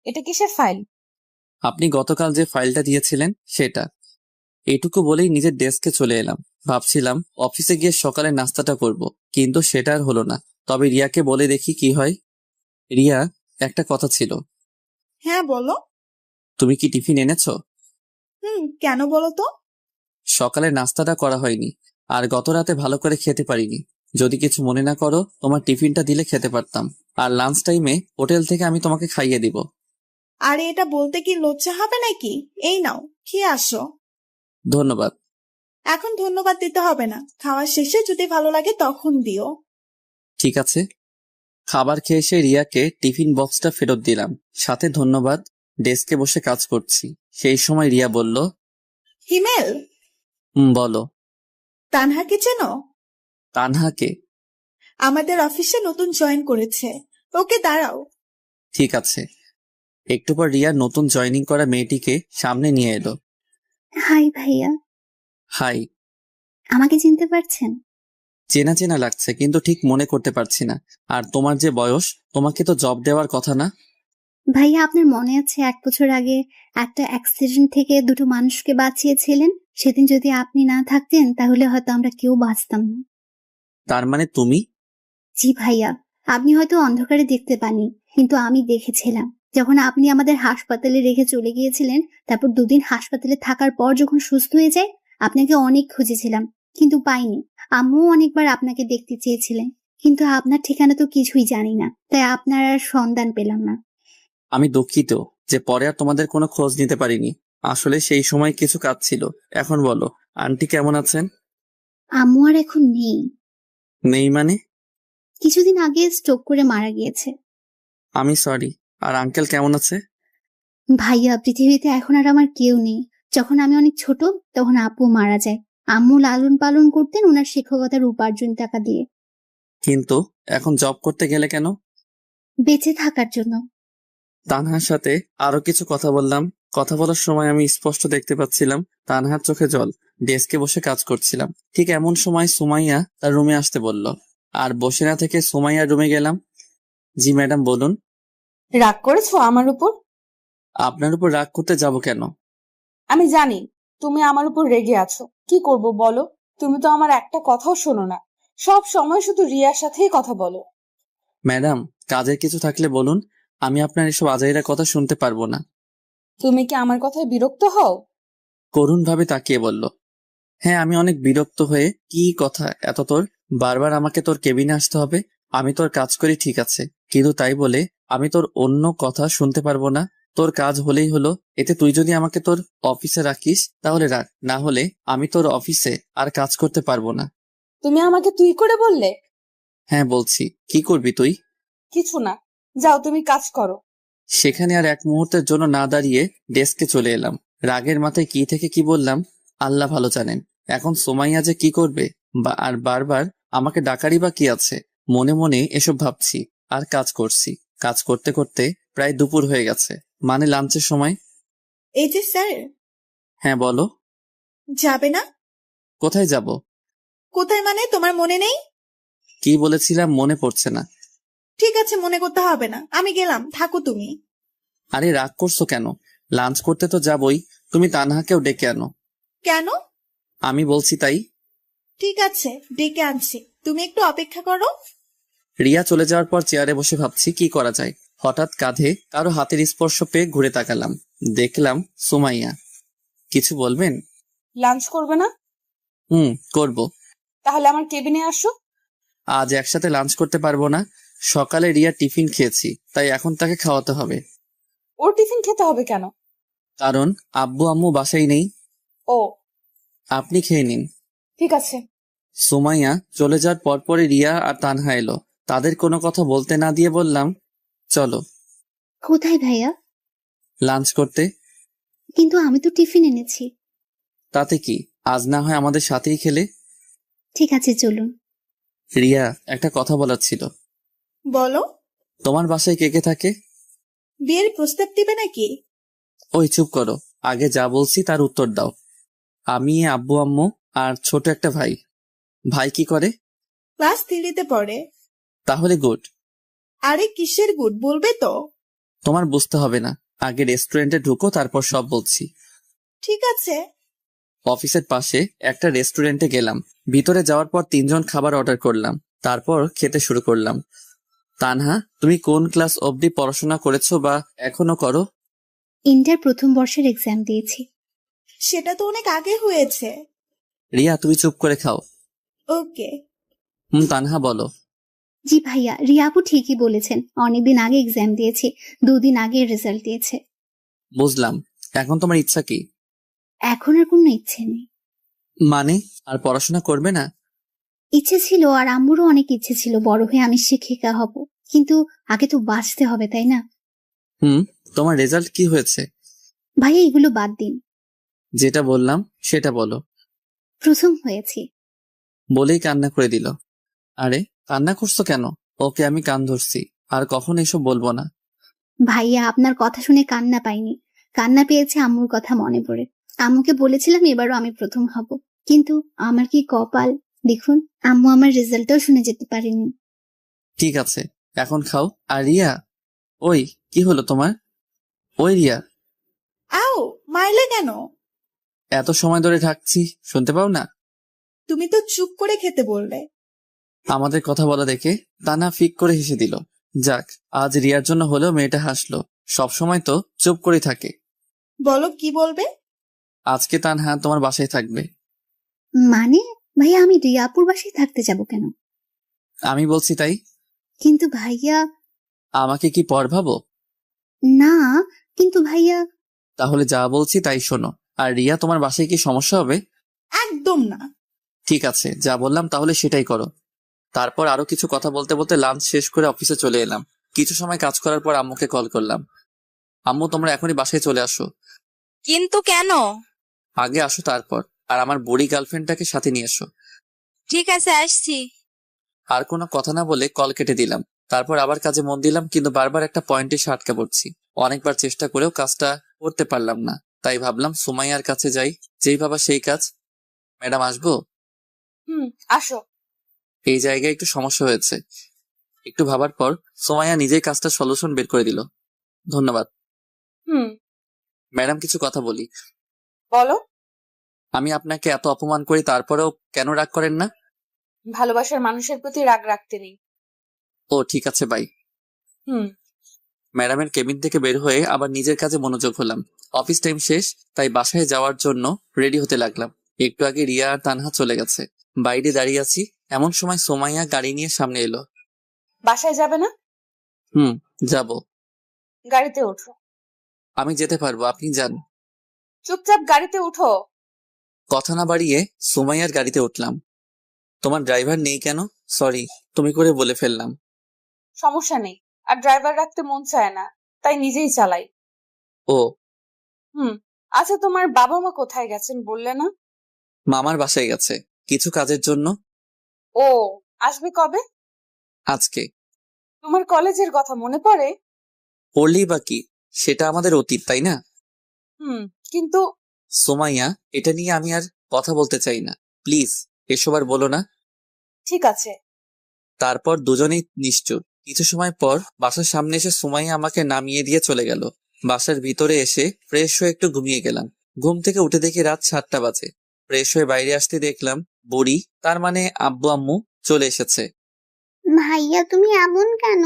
[SPEAKER 2] এটা কিসের ফাইল?
[SPEAKER 3] আপনি গতকাল যে ফাইলটা দিয়েছিলেন সেটা। এটুকু বলেই নিজের ডেস্কে চলে এলাম। ভাবছিলাম অফিসে গিয়ে সকালে নাস্তাটা করব, কিন্তু সেটা আর হলো না। তবে রিয়াকে বলে দেখি কি হয়। রিয়া, একটা কথা ছিল।
[SPEAKER 10] হ্যাঁ বলো।
[SPEAKER 3] তুমি কি টিফিন এনেছো?
[SPEAKER 10] কেন বলো তো?
[SPEAKER 3] সকালে নাস্তাটা করা হয়নি, আর গত রাতে ভালো করে খেতে পারিনি। যদি কিছু মনে না করো, তোমার টিফিনটা দিলে খেতে পারতাম। আর লাঞ্চ টাইমে হোটেল থেকে আমি তোমাকে খাইয়ে দিব।
[SPEAKER 10] আরে এটা বলতে কি লজ্জা হবে নাকি? এই নাও, খেয়ে আসো।
[SPEAKER 3] ধন্যবাদ।
[SPEAKER 10] এখন ধন্যবাদ দিতে হবে না, খাওয়ার শেষে যদি ভালো লাগে তখন দিও।
[SPEAKER 3] ঠিক আছে। খাবার খেয়ে এসে রিয়াকে টিফিন বক্সটা ফেরত দিলাম, সাথে ধন্যবাদ। ডেস্কে বসে কাজ করছি। সেই সময় রিয়া বলল,
[SPEAKER 10] হিমেল,
[SPEAKER 3] বলো।
[SPEAKER 10] তানহাকে চেনো?
[SPEAKER 3] তানহাকে?
[SPEAKER 10] আমাদের অফিসে নতুন জয়েন করেছে। ওকে দাঁড়াও।
[SPEAKER 3] ঠিক আছে। একটু পর রিয়া নতুন জয়েনিং করা মেয়েটিকে সামনে নিয়ে এলো।
[SPEAKER 11] হাই ভাইয়া।
[SPEAKER 3] হাই।
[SPEAKER 11] আমাকে চিনতে পারছেন?
[SPEAKER 3] চেনা চেনা লাগছে, কিন্তু ঠিক মনে করতে পারছি না। আর তোমার যে বয়স, তোমাকে তো জব দেওয়ার কথা না?
[SPEAKER 11] ভাইয়া, আপনার মনে আছে 1 বছর আগে একটা অ্যাক্সিডেন্ট থেকে 2টো মানুষকে বাঁচিয়েছিলেন? সেদিন যদি আপনি না থাকতেন তাহলে হয়তো আমরা কেউ বাঁচতাম না।
[SPEAKER 3] তার মানে তুমি?
[SPEAKER 11] জি ভাইয়া, আপনি হয়তো অন্ধকারে দেখতে পাননি, কিন্তু আমি দেখেছিলাম। যখন আপনি আমাদের হাসপাতালে রেখে চলে গিয়েছিলেন, তারপর 2 দিন হাসপাতালে থাকার পর যখন সুস্থ হয়ে যায়, আপনাকে অনেক খুঁজেছিলাম, কিন্তু পাইনি। আম্মুও অনেকবার আপনাকে দেখতে চেয়েছিলেন, কিন্তু আপনার ঠিকানা তো কিছুই জানি না, তাই আপনার আর সন্ধান পেলাম না।
[SPEAKER 3] আমি দুঃখিত যে পরে আর তোমাদের কোনো খোঁজ নিতে পারিনি। আসলে সেই সময় কিছু কাজ ছিল। এখন বলো, আন্টি কেমন আছেন?
[SPEAKER 11] আম্মু আর এখন নেই।
[SPEAKER 3] নেই মানে?
[SPEAKER 11] কিছুদিন আগে স্ট্রোক করে মারা গিয়েছে।
[SPEAKER 3] আমি সরি। আর আঙ্কেল কেমন আছে?
[SPEAKER 11] ভাইয়া, পৃথিবীতে এখন আর আমার কেউ নেই। যখন আমি অনেক ছোট তখন আব্বু মারা যায়। আম্মু লালন পালন করতেন ওনার শিক্ষকতার উপার্জন টাকা দিয়ে।
[SPEAKER 3] কিন্তু এখন জব করতে গেলে কেন?
[SPEAKER 11] বেঁচে থাকার জন্য।
[SPEAKER 3] তানহার সাথে আরো কিছু কথা বললাম। কথা বলার সময় আমি স্পষ্ট দেখতে পাচ্ছিলাম তানহার চোখে জল। ডেস্কে বসে কাজ করছিলাম, ঠিক এমন সময় সুমাইয়া তার রুমে আসতে বলল, আর বসে না থেকে সুমাইয়ার রুমে গেলাম। জি ম্যাডাম বলুন।
[SPEAKER 2] রাগ করেছো আমার উপর?
[SPEAKER 3] আপনার উপর রাগ করতে যাব কেন?
[SPEAKER 2] আমি জানি তুমি আমার উপর রেগে আছো। কি করব বলো? তুমি তো আমার একটা কথাও শোনো না, সব সময় শুধু রিয়ার সাথেই কথা বলো।
[SPEAKER 3] ম্যাডাম, কাজের কিছু থাকলে বলুন, আমি আপনার এসব আজাইরা কথা শুনতে পারবো না।
[SPEAKER 2] তুমি কি আমার কথায় বিরক্ত হও?
[SPEAKER 3] করুণ ভাবে তাকিয়ে বলল, হ্যাঁ আমি অনেক বিরক্ত হয়ে। কি কথা এত তোর? বারবার আমাকে তোর কেবিনে আসতে হবে? আমি তোর কাজ করি ঠিক আছে, কিন্তু তাই বলে আমি তোর অন্য কথা শুনতে পারবো না? তোর কাজ হলেই হলো, এতে তুই যদি আমাকে তোর অফিসে রাখিস তাহলে রাখ, না হলে আমি তোর অফিসে আর কাজ করতে পারবো না।
[SPEAKER 2] তুমি আমাকে তুই করে বললে?
[SPEAKER 3] হ্যাঁ বলছি, কি করবি তুই?
[SPEAKER 2] কিছু না, যাও তুমি কাজ করো।
[SPEAKER 3] সেখানে আর এক মুহূর্তের জন্য না দাঁড়িয়ে ডেস্কে চলে এলাম। রাগের মাথায় কি থেকে কি বললাম আল্লাহ ভালো জানেন। এখন সোমাইয়া যে কি করবে, আর বারবার আমাকে ডাকারই বা কি আছে? মনে মনে এসব ভাবছি আর কাজ করছি। কাজ করতে করতে প্রায় দুপুর হয়ে গেছে, মানে লাঞ্চের সময়।
[SPEAKER 10] এই যে স্যার,
[SPEAKER 3] হ্যাঁ বলো।
[SPEAKER 10] যাবে না?
[SPEAKER 3] কোথায় যাব?
[SPEAKER 10] কোথায় মানে তোমার মনে নেই?
[SPEAKER 3] কি বলেছিলাম মনে পড়ছে না।
[SPEAKER 10] ঠিক আছে, মনে করতে হবে না, আমি গেলাম, থাকো তুমি।
[SPEAKER 3] আরে রাগ করছো কেন? লাঞ্চ করতে তো যাবই, তুমি তানহাকেও ডেকে আনো।
[SPEAKER 10] কেন?
[SPEAKER 3] আমি বলছি তাই।
[SPEAKER 10] ঠিক আছে, ডেকে আনছি, তুমি একটু অপেক্ষা করো।
[SPEAKER 3] রিয়া চলে যাওয়ার পর চেয়ারে বসে ভাবছি কি করা যায়। হঠাৎ কাঁধে কারো হাতের স্পর্শ পেয়ে ঘুরে তাকালাম, দেখলাম সুমাইয়া। কিছু বলবেন?
[SPEAKER 2] লাঞ্চ করবে না?
[SPEAKER 3] করব।
[SPEAKER 2] তাহলে আমার কেবিনে আসো।
[SPEAKER 3] আজ একসাথে লাঞ্চ করতে পারবো না। সকালে রিয়া টিফিন খেয়েছি, তাই এখন তাকে খাওয়াতে হবে।
[SPEAKER 2] ওর টিফিন খেতে হবে কেন?
[SPEAKER 3] কারণ আব্বু আম্মু বাসায় নেই।
[SPEAKER 2] ও,
[SPEAKER 3] আপনি খেয়ে নিন।
[SPEAKER 2] ঠিক আছে।
[SPEAKER 3] সুমাইয়া চলে যাওয়ার পরপরই রিয়া আর তানহা এলো। তাদের কোনো কথা বলতে না দিয়ে বললাম, চলো।
[SPEAKER 11] কোথায় ভাইয়া?
[SPEAKER 3] লাঞ্চ করতে।
[SPEAKER 11] কিন্তু আমি তো টিফিন এনেছি।
[SPEAKER 3] তাতে কি, আজ না হয় আমাদের সাথেই খেলে।
[SPEAKER 11] ঠিক আছে চলুন।
[SPEAKER 3] রিয়া, একটা কথা বলার ছিল।
[SPEAKER 10] বলো।
[SPEAKER 3] তোমার বাসায় কে কে থাকে?
[SPEAKER 10] বিয়ের প্রস্তাব দিবে নাকি?
[SPEAKER 3] ওই চুপ করো, আগে যা বলছি তার উত্তর দাও। আমি, আব্বু আম্মু আর ছোট একটা ভাই। ভাই কি করে?
[SPEAKER 10] ক্লাস 3-তে পড়ে।
[SPEAKER 3] তাহলে গুড।
[SPEAKER 10] আরে কিসের গুড, বলবে তো?
[SPEAKER 3] তোমার বুঝতে হবে না, আগে রেস্টুরেন্টে ঢুকো, তারপর সব বলছি।
[SPEAKER 10] ঠিক আছে।
[SPEAKER 3] অফিসের পাশে একটা রেস্টুরেন্টে গেলাম। ভিতরে যাওয়ার পর 3জন খাবার অর্ডার করলাম, তারপর খেতে শুরু করলাম। তানহা, তুমি কোন ক্লাস অবধি পড়াশোনা করেছো বা এখনো করো?
[SPEAKER 11] ইন্টার প্রথম বর্ষের এক্সাম দিয়েছি।
[SPEAKER 10] সেটা তো অনেক আগে হয়েছে।
[SPEAKER 3] রিয়া, তুমি চুপ করে খাও।
[SPEAKER 10] ওকে।
[SPEAKER 3] তানহা বলো।
[SPEAKER 11] জি ভাইয়া, রিয়া আপু ঠিকই বলেছেন, অনেকদিন আগে এক্সাম দিয়েছি, 2 দিন আগে রেজাল্ট দিয়েছে।
[SPEAKER 3] বুঝলাম। এখন তোমার ইচ্ছা কি?
[SPEAKER 11] এখন আর কোনো ইচ্ছে নেই।
[SPEAKER 3] মানে আর পড়াশোনা করবে না?
[SPEAKER 11] ইচ্ছে ছিল, আর আম্মুরও অনেক ইচ্ছে ছিল বড় হয়ে আমি শিক্ষিকা হব, কিন্তু আগে তো বাঁচতে হবে তাই না?
[SPEAKER 3] তোমার রেজাল্ট কি হয়েছে?
[SPEAKER 11] ভাইয়া এগুলো বাদ দিন,
[SPEAKER 3] যেটা বললাম সেটা বলো।
[SPEAKER 11] প্রথম হয়েছি।
[SPEAKER 3] বলেই কান্না করে দিল। আরে কান্না করছো কেন? ওকে আমি কান ধরছি, আর কখন এসব বলবো না।
[SPEAKER 11] ভাইয়া আপনার কথা শুনে কান্না পাইনি, কান্না পেয়েছে আম্মুর কথা মনে পড়ে। আম্মুকে বলেছিলাম এবারও আমি প্রথম হব, কিন্তু আমার কি কপাল। দেখুন, আম্মু আমার রেজাল্টটাও শুনে যেতে পারেনি।
[SPEAKER 3] ঠিক আছে, এখন খাও। আর রিয়া, ওই কি হলো তোমার? ওই রিয়া,
[SPEAKER 10] আও, মাইলে কেন?
[SPEAKER 3] এত সময় ধরে ঢাকছি, শুনতে পাও না?
[SPEAKER 10] তুমি তো চুপ করে খেতে বললে।
[SPEAKER 3] আমাদের কথা বলা দেখে তানা ফিক করে হেসে দিল। যাক, আজ রিয়ার জন্য হলেও মেয়েটা হাসলো। সবসময় তো চুপ করে থাকে।
[SPEAKER 10] বলো কি বলবে?
[SPEAKER 3] আজকে তানহা তোমার বাসায় থাকবে।
[SPEAKER 11] মানে ভাইয়া, আমি রিয়াপুর বাসায় থাকতে যাব কেন?
[SPEAKER 3] আমি বলছি তাই।
[SPEAKER 11] কিন্তু ভাইয়া।
[SPEAKER 3] আমাকে কি পর ভাবো?
[SPEAKER 11] না, কিন্তু ভাইয়া।
[SPEAKER 3] তাহলে যা বলছি তাই শোনো। আর রিয়া, তোমার বাসায় কি সমস্যা হবে?
[SPEAKER 10] একদম না।
[SPEAKER 3] ঠিক আছে, যা বললাম তাহলে সেটাই করো। তারপর আরো কিছু কথা বলতে বলতে লাঞ্চ শেষ করে অফিসে চলে এলাম। কিছু সময় কাজ করার পর আম্মুকে কল করলাম। আম্মু, তোমরা এখনই বাসায় চলে আসো।
[SPEAKER 8] কিন্তু কেন?
[SPEAKER 3] আগে আসো, তারপর। আর আমার বুড়ি গার্লফ্রেন্ডটাকে সাথে নিয়ে এসো।
[SPEAKER 8] ঠিক আছে, আসছি।
[SPEAKER 3] আর কোনো কথা না বলে কল কেটে দিলাম। তারপর আবার কাজে মন দিলাম, কিন্তু বারবার একটা পয়েন্টে এসে আটকা পড়ছি। অনেকবার চেষ্টা করেও কাজটা করতে পারলাম না, তাই ভাবলাম সুমাইয়ার কাছে যাই, যেই ভাবা সেই কাজ। ম্যাডাম আসবো?
[SPEAKER 2] আসো।
[SPEAKER 3] এই জায়গায় একটু সমস্যা হয়েছে। একটু ভাবার পর সুমাইয়া নিজেই কাজটা সলিউশন বের করে দিল। ধন্যবাদ। ম্যাডাম, কিছু কথা বলি।
[SPEAKER 2] বলো।
[SPEAKER 3] আমি আপনাকে এত অপমান করি, তারপরেও কেন রাগ করেন না?
[SPEAKER 2] ভালোবাসার মানুষের প্রতি রাগ রাখতে নেই।
[SPEAKER 3] ও ঠিক আছে, বাই। ম্যাডামের কেবিন থেকে বের হয়ে আবার নিজের কাজে মনোযোগ হলাম। অফিস টাইম শেষ, তাই বাসায় যাওয়ার জন্য রেডি হতে লাগলাম। একটু আগে রিয়া আর তানহা চলে গেছে। বাইরে দাঁড়িয়ে আছি, এমন সময় সুমাইয়া গাড়ি নিয়ে সামনে এলো।
[SPEAKER 2] বাসায় যাবে না?
[SPEAKER 3] যাব।
[SPEAKER 2] গাড়িতে ওঠো।
[SPEAKER 3] আমি যেতে পারবো, আপনি যান।
[SPEAKER 2] চুপচাপ গাড়িতে উঠো।
[SPEAKER 3] কথা না বাড়িয়ে সুমাইয়ার গাড়িতে উঠলাম। তোমার ড্রাইভার নেই কেন? সরি, তুমি করে বলে ফেললাম।
[SPEAKER 2] সমস্যা নেই, আর ড্রাইভার রাখতে মন চায় না, তাই নিজেই চালাই।
[SPEAKER 3] ও
[SPEAKER 2] আচ্ছা, তোমার বাবা মা কোথায় গেছেন বললে না?
[SPEAKER 3] মামার বাসায় গেছে কিছু কাজের জন্য।
[SPEAKER 2] ও আসবে কবে?
[SPEAKER 3] আজকে।
[SPEAKER 2] তোমার কলেজের কথা মনে পড়ে?
[SPEAKER 3] পড়লেই বা কি, সেটা আমাদের অতীত, তাই না?
[SPEAKER 2] কিন্তু
[SPEAKER 3] সুমাইয়া, এটা নিয়ে আমি আর কথা বলতে চাই না, প্লিজ এসব আর বলো না।
[SPEAKER 2] ঠিক আছে।
[SPEAKER 3] তারপর দুজনেই নিশ্চুপ। কিছু সময় পর বাসার সামনে এসে সুমাইয়া আমাকে নামিয়ে দিয়ে চলে গেল। বাসার ভিতরে এসে ফ্রেশ হয়ে একটু ঘুমিয়ে গেলাম। ঘুম থেকে উঠে দেখি রাত 7টা বাজে। ফ্রেশ হয়ে বাইরে আসতে দেখলাম বুড়ি, তার মানে আব্বু আম্মু চলে এসেছে।
[SPEAKER 11] ভাইয়া তুমি এমন কেন?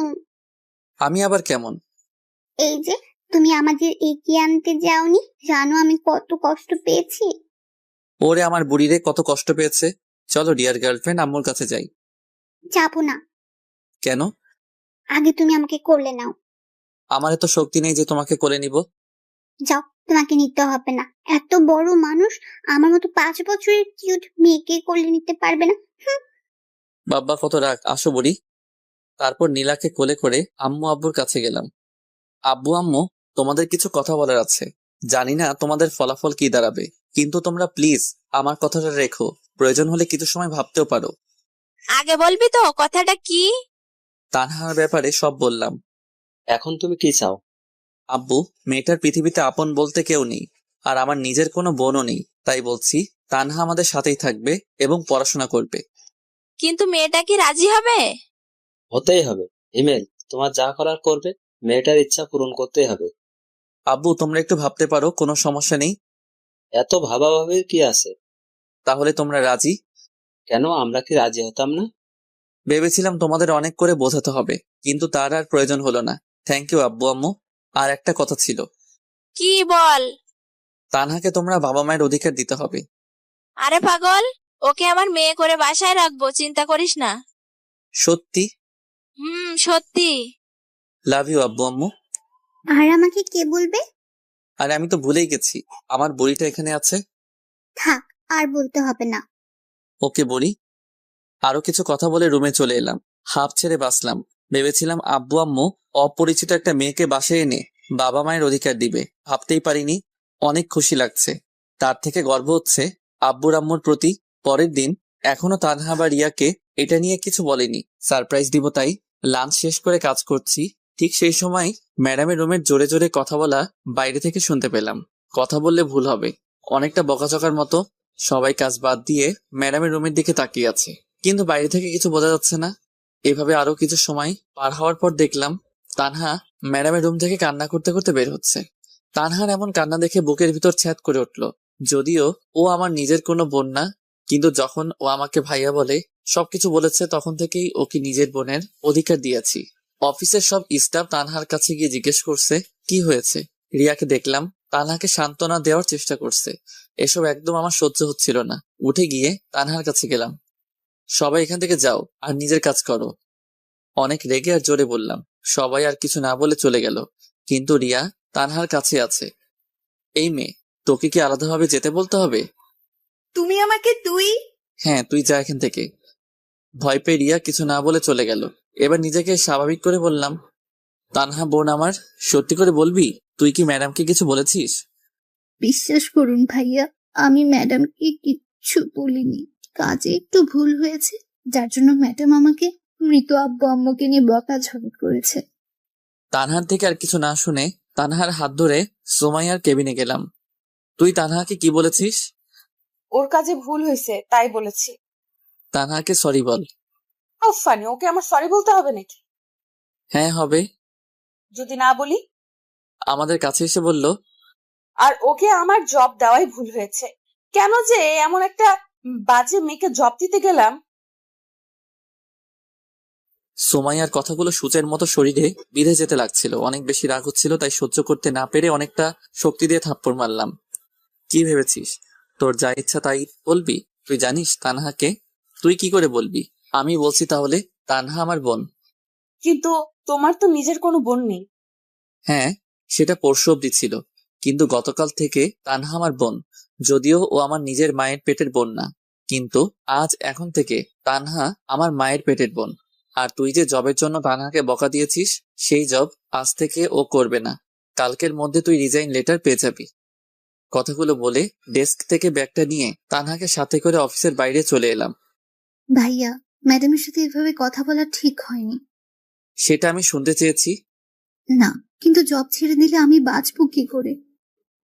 [SPEAKER 3] আমি আবার কেমন?
[SPEAKER 11] এই যে তুমি আমাদের এগিয়ে আনতে যাওনি, জানো আমি কত কষ্ট পেয়েছি।
[SPEAKER 3] ওরে আমার বুড়িরে, কত কষ্ট পেয়েছে। চলো ডিয়ার গার্লফ্রেন্ড, আম্মুর কাছে যাই।
[SPEAKER 11] যাবো না।
[SPEAKER 3] কেন?
[SPEAKER 11] আগে তুমি আমাকে কোলে নাও।
[SPEAKER 3] আমার এত শক্তি নেই যে তোমাকে কোলে নিব।
[SPEAKER 11] যাও, তোমাকে নিতে হবে না। এত বড় মানুষ আমার মতো 5 বছরের কিউট মেয়েকে কোলে নিতে পারবে না।
[SPEAKER 3] বাব্বা কত রাগ, আসো বুড়ি। তারপর নীলাকে কোলে করে আম্মু আব্বুর কাছে গেলাম। আব্বু আম্মু, তোমাদের কিছু কথা বলার আছে। জানি না তোমাদের ফলাফল কি দাঁড়াবে, কিন্তু তোমরা প্লিজ আমার কথাটা রেখো। প্রয়োজন হলে কিছু সময় ভাবতেও পারো।
[SPEAKER 8] আগে বলবি তো কথাটা কি?
[SPEAKER 3] তানহার ব্যাপারে সব বললাম।
[SPEAKER 6] এখন তুমি কি চাও?
[SPEAKER 3] আব্বু, মেয়েটার পৃথিবীতে আপন বলতে কেউ নেই, আর আমার নিজের কোনো বোনও নেই, তাই বলছি তানহা আমাদের সাথেই থাকবে এবং পড়াশোনা করবে।
[SPEAKER 8] কিন্তু মেয়েটা কি রাজি হবে?
[SPEAKER 6] হতেই হবে। হিমেল, তোমার যা করার করবে, মেয়েটার ইচ্ছা পূরণ করতেই হবে।
[SPEAKER 3] আব্বু, তোমরা একটু ভাবতে পারো, কোনো সমস্যা নেই।
[SPEAKER 6] এত ভাবাভাবির কি আছে?
[SPEAKER 3] তাহলে তোমরা রাজি?
[SPEAKER 6] কেন, আমরা কি রাজি হতাম না?
[SPEAKER 3] ভেবেছিলাম তোমাদের অনেক করে বোঝাতে হবে, কিন্তু তার আর প্রয়োজন হলো না। থ্যাংক ইউ আব্বু আম্মু। আর একটা কথা ছিল।
[SPEAKER 8] কি বল?
[SPEAKER 3] তানহাকে তোমরা বাবা মায়ের অধিকার দিতে হবে।
[SPEAKER 8] আরে পাগল, ওকে আমার মেয়ে করে বাসায় রাখবো, চিন্তা করিস না।
[SPEAKER 3] সত্যি?
[SPEAKER 8] সত্যি।
[SPEAKER 3] লাভ ইউ আব্বু আম্মু।
[SPEAKER 11] আর আমাকে কে বলবে?
[SPEAKER 3] আরে আমি তো ভুলেই গেছি, আমার বুড়িটা এখানে আছে।
[SPEAKER 11] থাক, আর বলতে হবে না।
[SPEAKER 3] ওকে বুড়ি। আরো কিছু কথা বলে রুমে চলে এলাম। হাফ ছেড়ে বাঁচলাম। ভেবেছিলাম আব্বু আম্মু অপরিচিত একটা মেয়েকে বাসায় এনে বাবা মায়ের অধিকার দিবে, ভাবতেই পারিনি। অনেক খুশি লাগছে, তার থেকে গর্ব হচ্ছে আব্বুর আম্মুর প্রতি। পরের দিন এখনো তানহা বা রিয়াকে এটা নিয়ে কিছু বলেনি, সারপ্রাইজ দিব তাই। লাঞ্চ শেষ করে কাজ করছি, ঠিক সেই সময় ম্যাডামের রুমের জোরে জোরে কথা বলা বাইরে থেকে শুনতে পেলাম। কথা বললে ভুল হবে, অনেকটা বকাচকার মতো। সবাই কাজ বাদ দিয়ে ম্যাডামের রুমের দিকে তাকিয়ে আছে, কিন্তু বাইরে থেকে কিছু বোঝা যাচ্ছে না। এভাবে আরো কিছু সময় পার হওয়ার পর দেখলাম তানহা ম্যাডামের রুম থেকে কান্না করতে করতে বের হচ্ছে। তানহার এমন কান্না দেখে বুকের ভিতর ছ্যাদ করে উঠল। যদিও ও আমার নিজের কোনো বোন না, কিন্তু যখন ও আমাকে ভাইয়া বলে, সবকিছু বলেছে, তখন থেকেই ওকে নিজের বোনের অধিকার দিয়েছি। অফিসের সব স্টাফ তানহার কাছে গিয়ে জিজ্ঞেস করছে কি হয়েছে। রিয়াকে দেখলাম তানহাকে সান্ত্বনা দেওয়ার চেষ্টা করছে। এসব একদম আমার সহ্য হচ্ছিল না। উঠে গিয়ে তানহার কাছে গেলাম। সবাই এখান থেকে যাও আর নিজের কাজ করো। অনেক রেগে আর জোরে বললাম। সবাই আর কিছু না বলে চলে গেল, কিন্তু রিয়া তানহার কাছে আছে। এই মেয়ে, তোকে কি আলাদাভাবে যেতে বলতে হবে?
[SPEAKER 10] তুমি আমাকে তুই?
[SPEAKER 3] হ্যাঁ, তুই যা এখান থেকে। ভয় পেয়ে রিয়া কিছু না বলে চলে গেল। এবার নিজেকে স্বাভাবিক করে বললাম, তানহা বোন আমার, সত্যি করে বলবি তুই কি ম্যাডামকে কিছু বলেছিস?
[SPEAKER 11] বিশ্বাস করুন ভাইয়া, আমি ম্যাডামকে কিচ্ছু বলিনি। কাজে একটু ভুল হয়েছে, যার জন্য ম্যাডাম আমাকে মৃত আব্বু আম্মুকে নিয়ে বকাঝকা করেছে।
[SPEAKER 3] তানহার থেকে আর কিছু না শুনে তানহার হাত ধরে সুমাইয়ার কেবিনে গেলাম। তুই তানহাকে কি বলেছিস?
[SPEAKER 2] ওর কাজে ভুল হয়েছে তাই বলেছি।
[SPEAKER 3] তানহাকে সরি বল।
[SPEAKER 2] ফানি, ওকে আমার সরি বলতে হবে নাকি?
[SPEAKER 3] হ্যাঁ হবে।
[SPEAKER 2] যদি না বলি?
[SPEAKER 3] আমাদের কাছে এসে বলল,
[SPEAKER 2] আর ওকে আমার জব দেওয়াই ভুল হয়েছে। কেন যে এমন একটা বাজে মেয়েকে জব দিতে গেলাম।
[SPEAKER 3] সুমাইয়ার কথাগুলো সূচের মতো শরীরে বিঁধে যেতে লাগছিল। অনেক বেশি রাগ হচ্ছিল, তাই সহ্য করতে না পেরে অনেকটা শক্তি দিয়ে থাপ্পড় মারলাম। কি ভেবেছিস তোর যা ইচ্ছা তাই বলবি? তুই জানিস তানহাকে? তুই কি করে বলবি? আমি বলছি তাহলে, তানহা আমার বোন।
[SPEAKER 2] কিন্তু তোমার তো নিজের কোনো বোন নেই।
[SPEAKER 3] হ্যাঁ, সেটা পরশু অব্দি ছিল, কিন্তু গতকাল থেকে তানহা আমার বোন। যদিও ও আমার নিজের মায়ের পেটের বোন না, কিন্তু এখন থেকে তানহা আমার মায়ের পেটের বোন। আর তুই যে জবের জন্য তানহাকে বকা দিয়েছিস, সেই জব আজ থেকে ও করবে না। কালকের মধ্যে তুই রিজাইন লেটার পেয়ে যাবি। কথাগুলো বলে ডেস্ক থেকে ব্যাগটা নিয়ে তানহাকে সাথে করে অফিসের বাইরে চলে এলাম।
[SPEAKER 11] ভাইয়া, ম্যাডামের সাথে এভাবে কথা বলা ঠিক হয়নি।
[SPEAKER 3] সেটা আমি শুনতে চেয়েছি।
[SPEAKER 11] না, কিন্তু জব ছেড়ে দিলে আমি বাঁচবো কি করে?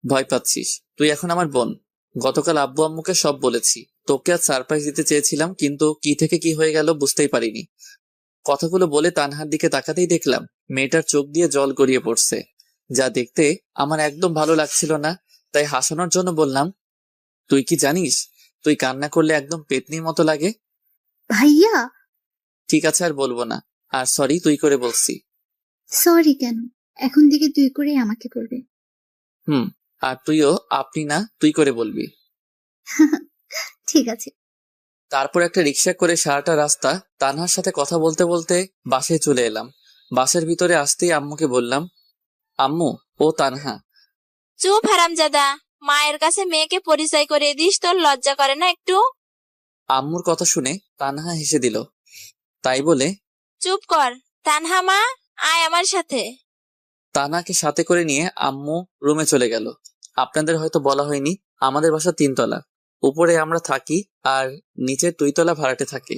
[SPEAKER 3] ভয় পাচ্ছিস? তুই এখন আমার বোন। গতকাল আব্বু আম্মুকে সব বলেছি। তোকে আজ সারপ্রাইজ দিতে চেয়েছিলাম, কিন্তু কি থেকে কি হয়ে গেল বুঝতেই পারিনি। কথাগুলো বলে তানহার দিকে তাকাতেই দেখলাম মেয়েটার চোখ দিয়ে জল গড়িয়ে পড়ছে, যা দেখতে আমার একদম ভালো লাগছিল না। তাই হাসানোর জন্য বললাম, তুই কি জানিস তুই কান্না করলে একদম পেতনির মতো লাগে।
[SPEAKER 11] ভাইয়া।
[SPEAKER 3] ঠিক আছে, আর বলবো না। আর সরি তুই করে বলছি।
[SPEAKER 11] সরি কেন? এখন থেকে তুই করে আমাকে করবে।
[SPEAKER 3] আর তুইও আপনি না তুই করে বলবি।
[SPEAKER 11] ঠিক আছে।
[SPEAKER 3] তারপর একটা রিক্সা করে সারাটা রাস্তা তানহার সাথে কথা বলতে বলতে বাসায় চলে এলাম। বাসের ভিতরে আসতেই আম্মুকে বললাম, আম্মু, ও তানহা।
[SPEAKER 8] চুপ হারামজাদা, মায়ের কাছে মেয়েকে পরিচয় করিয়ে দিস, তোর লজ্জা করে না একটু?
[SPEAKER 3] আম্মুর কথা শুনে তানহা হেসে দিল। তাই বলে,
[SPEAKER 8] চুপ কর। তানহা মা, আয় আমার সাথে।
[SPEAKER 3] তানহাকে সাথে করে নিয়ে আম্মু রুমে চলে গেল। আপনাদের হয়তো বলা হয়নি, আমাদের বাসা 3 তলা। উপরে আমরা থাকি আর নিচে 2 তলা ভাড়াটে থাকি।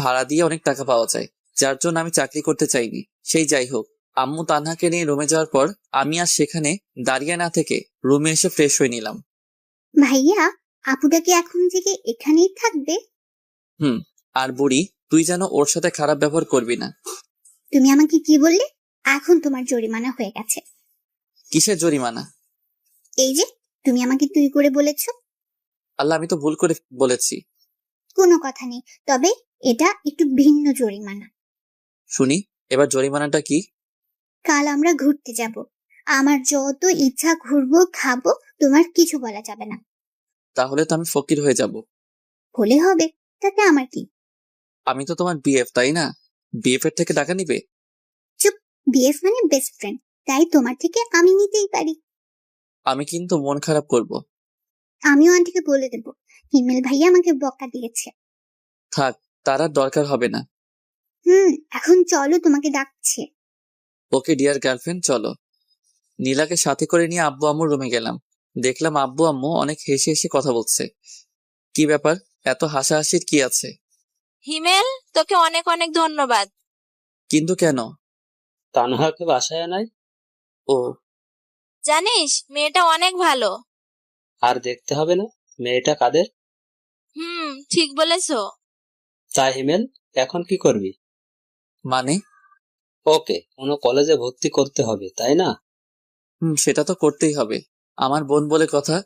[SPEAKER 3] ভাড়া দিয়ে অনেক টাকা পাওয়া যায়, যার জন্য আমি চাকরি করতে চাইনি। সেই যাই হোক, আম্মু তানহাকে নিয়ে রুমে যাওয়ার পর আমি আর সেখানে দাঁড়িয়ে না থেকে রুমে এসে ফ্রেশ হয়ে নিলাম।
[SPEAKER 11] ভাইয়া, আপুটা কি এখন থেকে এখানেই থাকবে?
[SPEAKER 3] আর বুড়ি, তুই যেন ওর সাথে খারাপ ব্যবহার করবি না।
[SPEAKER 11] তুমি আমাকে কি বললে? এখন তোমার জরিমানা হয়ে গেছে।
[SPEAKER 3] কিসের জরিমানা?
[SPEAKER 11] এই যে তুমি আমাকে তুই করে বলেছো।
[SPEAKER 3] আল্লাহ, আমি তো ভুল করে বলেছি।
[SPEAKER 11] কোনো কথা নেই, তবে এটা একটু ভিন্ন জরিমানা।
[SPEAKER 3] শুনি, এবার জরিমানাটা কি?
[SPEAKER 11] কাল আমরা ঘুরতে যাব। আমার যত ইচ্ছা ঘুরবো, খাবো, তোমার কিছু বলা যাবে না।
[SPEAKER 3] তাহলে তো আমি ফকির হয়ে যাব।
[SPEAKER 11] হলে হবে, তাতে আমার কি?
[SPEAKER 3] আমি তো তোমার বিএফ, তাই না? বিএফ এর থেকে টাকা নিবে?
[SPEAKER 11] চুপ। বিএফ মানে বেস্ট ফ্রেন্ড, তাই তোমার থেকে আমি নিতেই পারি।
[SPEAKER 3] আমি কিন্তু মন খারাপ করব।
[SPEAKER 11] আমিও আন্টিকে বলে দেব হিমেল ভাইয়া আমাকে বকা দিয়েছে।
[SPEAKER 3] থাক, তার আর দরকার হবে না।
[SPEAKER 11] এখন চলো, তোমাকে ডাকছে।
[SPEAKER 3] ওকে ডিয়ার গার্লফ্রেন্ড, চলো। নীলাকে সাথে করে নিয়ে আব্বু আম্মুর রুমে গেলাম। দেখলাম আব্বু আম্মু অনেক হেসে হেসে কথা বলছে। কি ব্যাপার, এত হাসাহাসির কি আছে?
[SPEAKER 8] হিমেল, তোকে অনেক অনেক ধন্যবাদ।
[SPEAKER 3] কিন্তু কেন?
[SPEAKER 6] তানহাকে বাসায় আনাই।
[SPEAKER 3] ও,
[SPEAKER 8] জানিস মেয়েটা অনেক ভালো।
[SPEAKER 6] আর দেখতে হবে না মেয়েটা কাদের।
[SPEAKER 8] ঠিক বলেছো।
[SPEAKER 6] তাই হিমেল, এখন কি করবি?
[SPEAKER 3] মানে?
[SPEAKER 6] ওকে কোনো কলেজে ভর্তি করতে হবে, তাই না?
[SPEAKER 3] সেটা তো করতেই হবে, আমার বোন বলে কথা।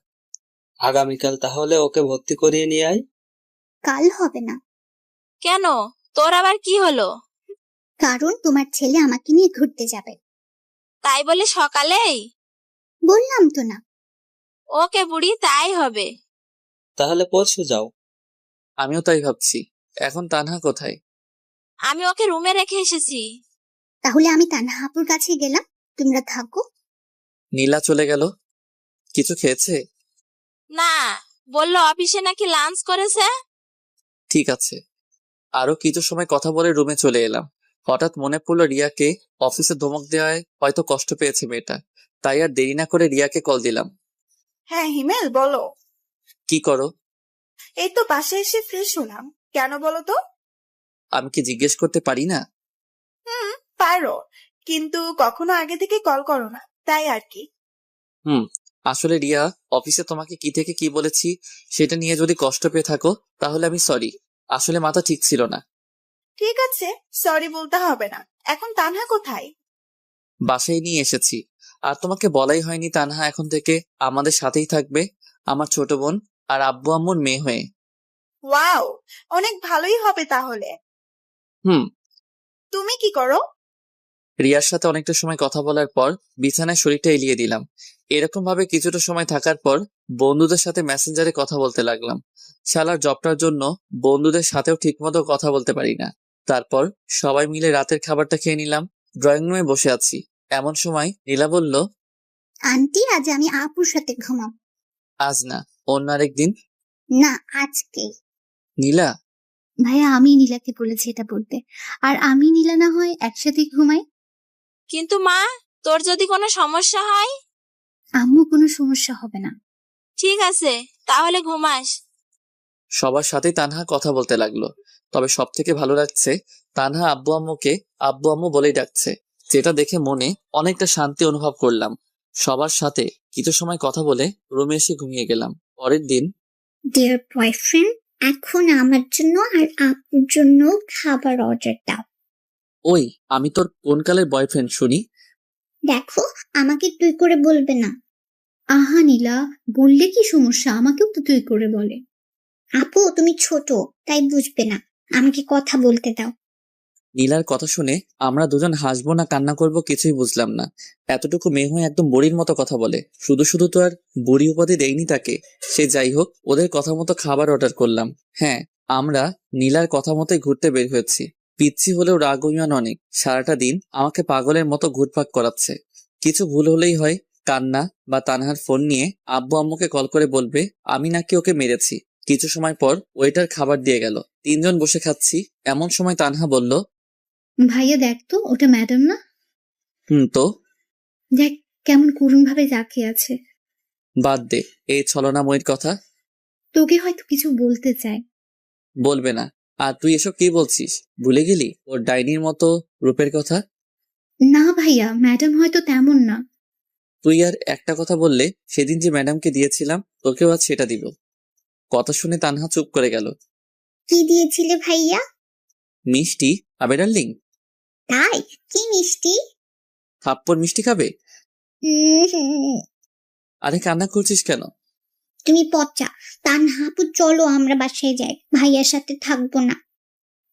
[SPEAKER 6] আগামীকাল তাহলে ওকে ভর্তি করিয়ে নিয়ে আয়।
[SPEAKER 11] কাল হবে না।
[SPEAKER 8] কেন, তোর আবার কি হলো?
[SPEAKER 11] কারণ তোমার ছেলে আমাকে নিয়ে ঘুরতে যাবে।
[SPEAKER 8] তাই বলে সকালেই?
[SPEAKER 11] বললাম তো না।
[SPEAKER 8] ওকে বুড়ি, তাই হবে।
[SPEAKER 6] তাহলে পরশু যাও।
[SPEAKER 3] আমিও তাই ভাবছি। এখন তানহা কোথায়?
[SPEAKER 8] আমি ওকে রুমে রেখে এসেছি।
[SPEAKER 11] তাহলে আমি তানহা আপুর কাছে গেলাম, তোমরা থাকো।
[SPEAKER 3] নীলা চলে গেল। কিছু খেয়েছে?
[SPEAKER 8] না, বললো অফিসে নাকি লাঞ্চ করেছে।
[SPEAKER 3] ঠিক আছে। আরো কিছু সময় কথা বলে রুমে চলে এলাম। হঠাৎ মনে পড়লো রিয়াকে অফিসে ধমক দেওয়ায় হয়তো কষ্ট পেয়েছে মেয়েটা। তাই আর দেরি না করে রিয়াকে কল দিলাম।
[SPEAKER 10] হ্যাঁ হিমেল, বলো।
[SPEAKER 3] কি করো?
[SPEAKER 10] এই তো বাসায় এসে ফ্রেশ হলাম। কেন বলো তো?
[SPEAKER 3] আমি কি জিজ্ঞেস করতে পারি না?
[SPEAKER 10] পারো, কিন্তু কখনো আগে থেকে কল করো না। তাই আর কি।
[SPEAKER 3] আসলে রিয়া, অফিসে তোমাকে কি থেকে কি বলেছি সেটা নিয়ে যদি কষ্ট পেয়ে থাকো তাহলে আমি সরি। আসলে মাথা ঠিক ছিল না।
[SPEAKER 10] ঠিক আছে, সরি বলতে হবে না। এখন তানহা কোথায়?
[SPEAKER 3] বাসায় নিয়ে এসেছি। আর তোমাকে বলাই হয়নি তানহা এখন থেকে আমাদের সাথেই থাকবে, আমার ছোট বোন আর আব্বু আম্মুর মেয়ে হয়ে।
[SPEAKER 10] ওয়াও, অনেক ভালোই হবে তাহলে।
[SPEAKER 3] হুম।
[SPEAKER 10] তুমি কি করো?
[SPEAKER 3] রিয়ার সাথে অনেকটা সময় কথা বলার পর বিছানায় শরীরটা এলিয়ে দিলাম। এরকম ভাবে কিছুটা সময় থাকার পর বন্ধুদের সাথে মেসেঞ্জারে কথা বলতে লাগলাম। শালার জবটার জন্য বন্ধুদের সাথেও ঠিকমতো কথা বলতে পারি না। তারপর সবাই মিলে রাতের খাবারটা খেয়ে নিলাম। ড্রয়িং রুমে বসে আছি, এমন সময় নীলা বলল,
[SPEAKER 11] আন্টি আজ আমি আপুর সাথে ঘুমাবো।
[SPEAKER 3] আজ না, অন্য আরেকদিন।
[SPEAKER 11] না, আজকে।
[SPEAKER 3] নীলা,
[SPEAKER 11] ভাইয়া আমি নীলাকে বলেছি এটা বলতে, আর আমি নীলা না হয় একসাথে ঘুমাই।
[SPEAKER 8] কিন্তু মা, তোর যদি কোনো সমস্যা হয়?
[SPEAKER 11] আম্মু কোনো সমস্যা হবে না।
[SPEAKER 8] ঠিক আছে, তাহলে ঘুমাস।
[SPEAKER 3] সবার সাথেই তানহা কথা বলতে লাগলো। তবে সব থেকে ভালো লাগছে তানহা আব্বু আম্মুকে আব্বু আম্মু বলেই ডাকছে, যেটা দেখে মনে অনেকটা শান্তি অনুভব করলাম। সবার সাথে কিছু সময় কথা বলে রুমে এসে ঘুমিয়ে গেলাম। পরের দিন,
[SPEAKER 11] ডিয়ার বয়ফ্রেন্ড, এখন আমার জন্য আর আপুর জন্য খাবার অর্ডার দাও।
[SPEAKER 3] ওই আমি তোর কোন কালের বয়ফ্রেন্ড শুনি?
[SPEAKER 11] দেখো, আমাকে তুই করে বলবে না। আহা নীলা, বললে কি সমস্যা? আমাকেও তো তুই করে বলে। আপু তুমি ছোট, তাই বুঝবে না, আমাকে কথা বলতে দাও।
[SPEAKER 3] নীলার কথা শুনে আমরা দুজন হাসবো না কান্না করব কিছুই বুঝলাম না। এতটুকু মেয়ে হয়ে একদম বুড়ির মতো কথা বলে। শুধু শুধু তো আর বুড়ি উপাধি দেয়নি তাকে। সে যাই হোক, ওদের কথা মতো খাবার অর্ডার করলাম। হ্যাঁ, আমরা নীলার কথা মতোই ঘুরতে বের হয়েছি। পিচ্ছি হলেও রাগ অভিমান অনেক। সারাটা দিন আমাকে পাগলের মতো ঘুরপাক করাচ্ছে। কিছু ভুল হলেই হয় কান্না বা তানহার ফোন নিয়ে আব্বু আম্মুকে কল করে বলবে আমি নাকি ওকে মেরেছি। কিছু সময় পর ওয়েটার খাবার দিয়ে গেল। তিনজন বসে খাচ্ছি, এমন সময় তানহা বলল,
[SPEAKER 11] ভাইয়া দেখ তো, ওটা ম্যাডাম না?
[SPEAKER 3] তো
[SPEAKER 11] দেখ কেমন করুণ ভাবে তাকিয়ে আছে।
[SPEAKER 3] বাদ দে এই ছলনাময়ীর কথা।
[SPEAKER 11] তোকে হয়তো কিছু বলতে চায়।
[SPEAKER 3] বলবে না। আর তুই এসব কি বলছিস? ভুলে গেলি ওর ডাইনির মতো রূপের কথা?
[SPEAKER 11] না ভাইয়া, ম্যাডাম হয়তো তেমন না।
[SPEAKER 3] তুই আর একটা কথা বললে সেদিন যে ম্যাডামকে দিয়েছিলাম তোকেও আজ সেটা দিব। কথা শুনে তানহা চুপ করে গেল।
[SPEAKER 11] কি দিয়েছিলে ভাইয়া?
[SPEAKER 3] মিষ্টি আবে ডার্লিং।
[SPEAKER 11] তাই? কি মিষ্টি?
[SPEAKER 3] থাপ্পড় মিষ্টি খাবে? আরে কান্না করছিস কেন?
[SPEAKER 11] তুমি পচা। তানহা আপু চলো আমরা বাসায় যাই, ভাইয়ার সাথে থাকবো না।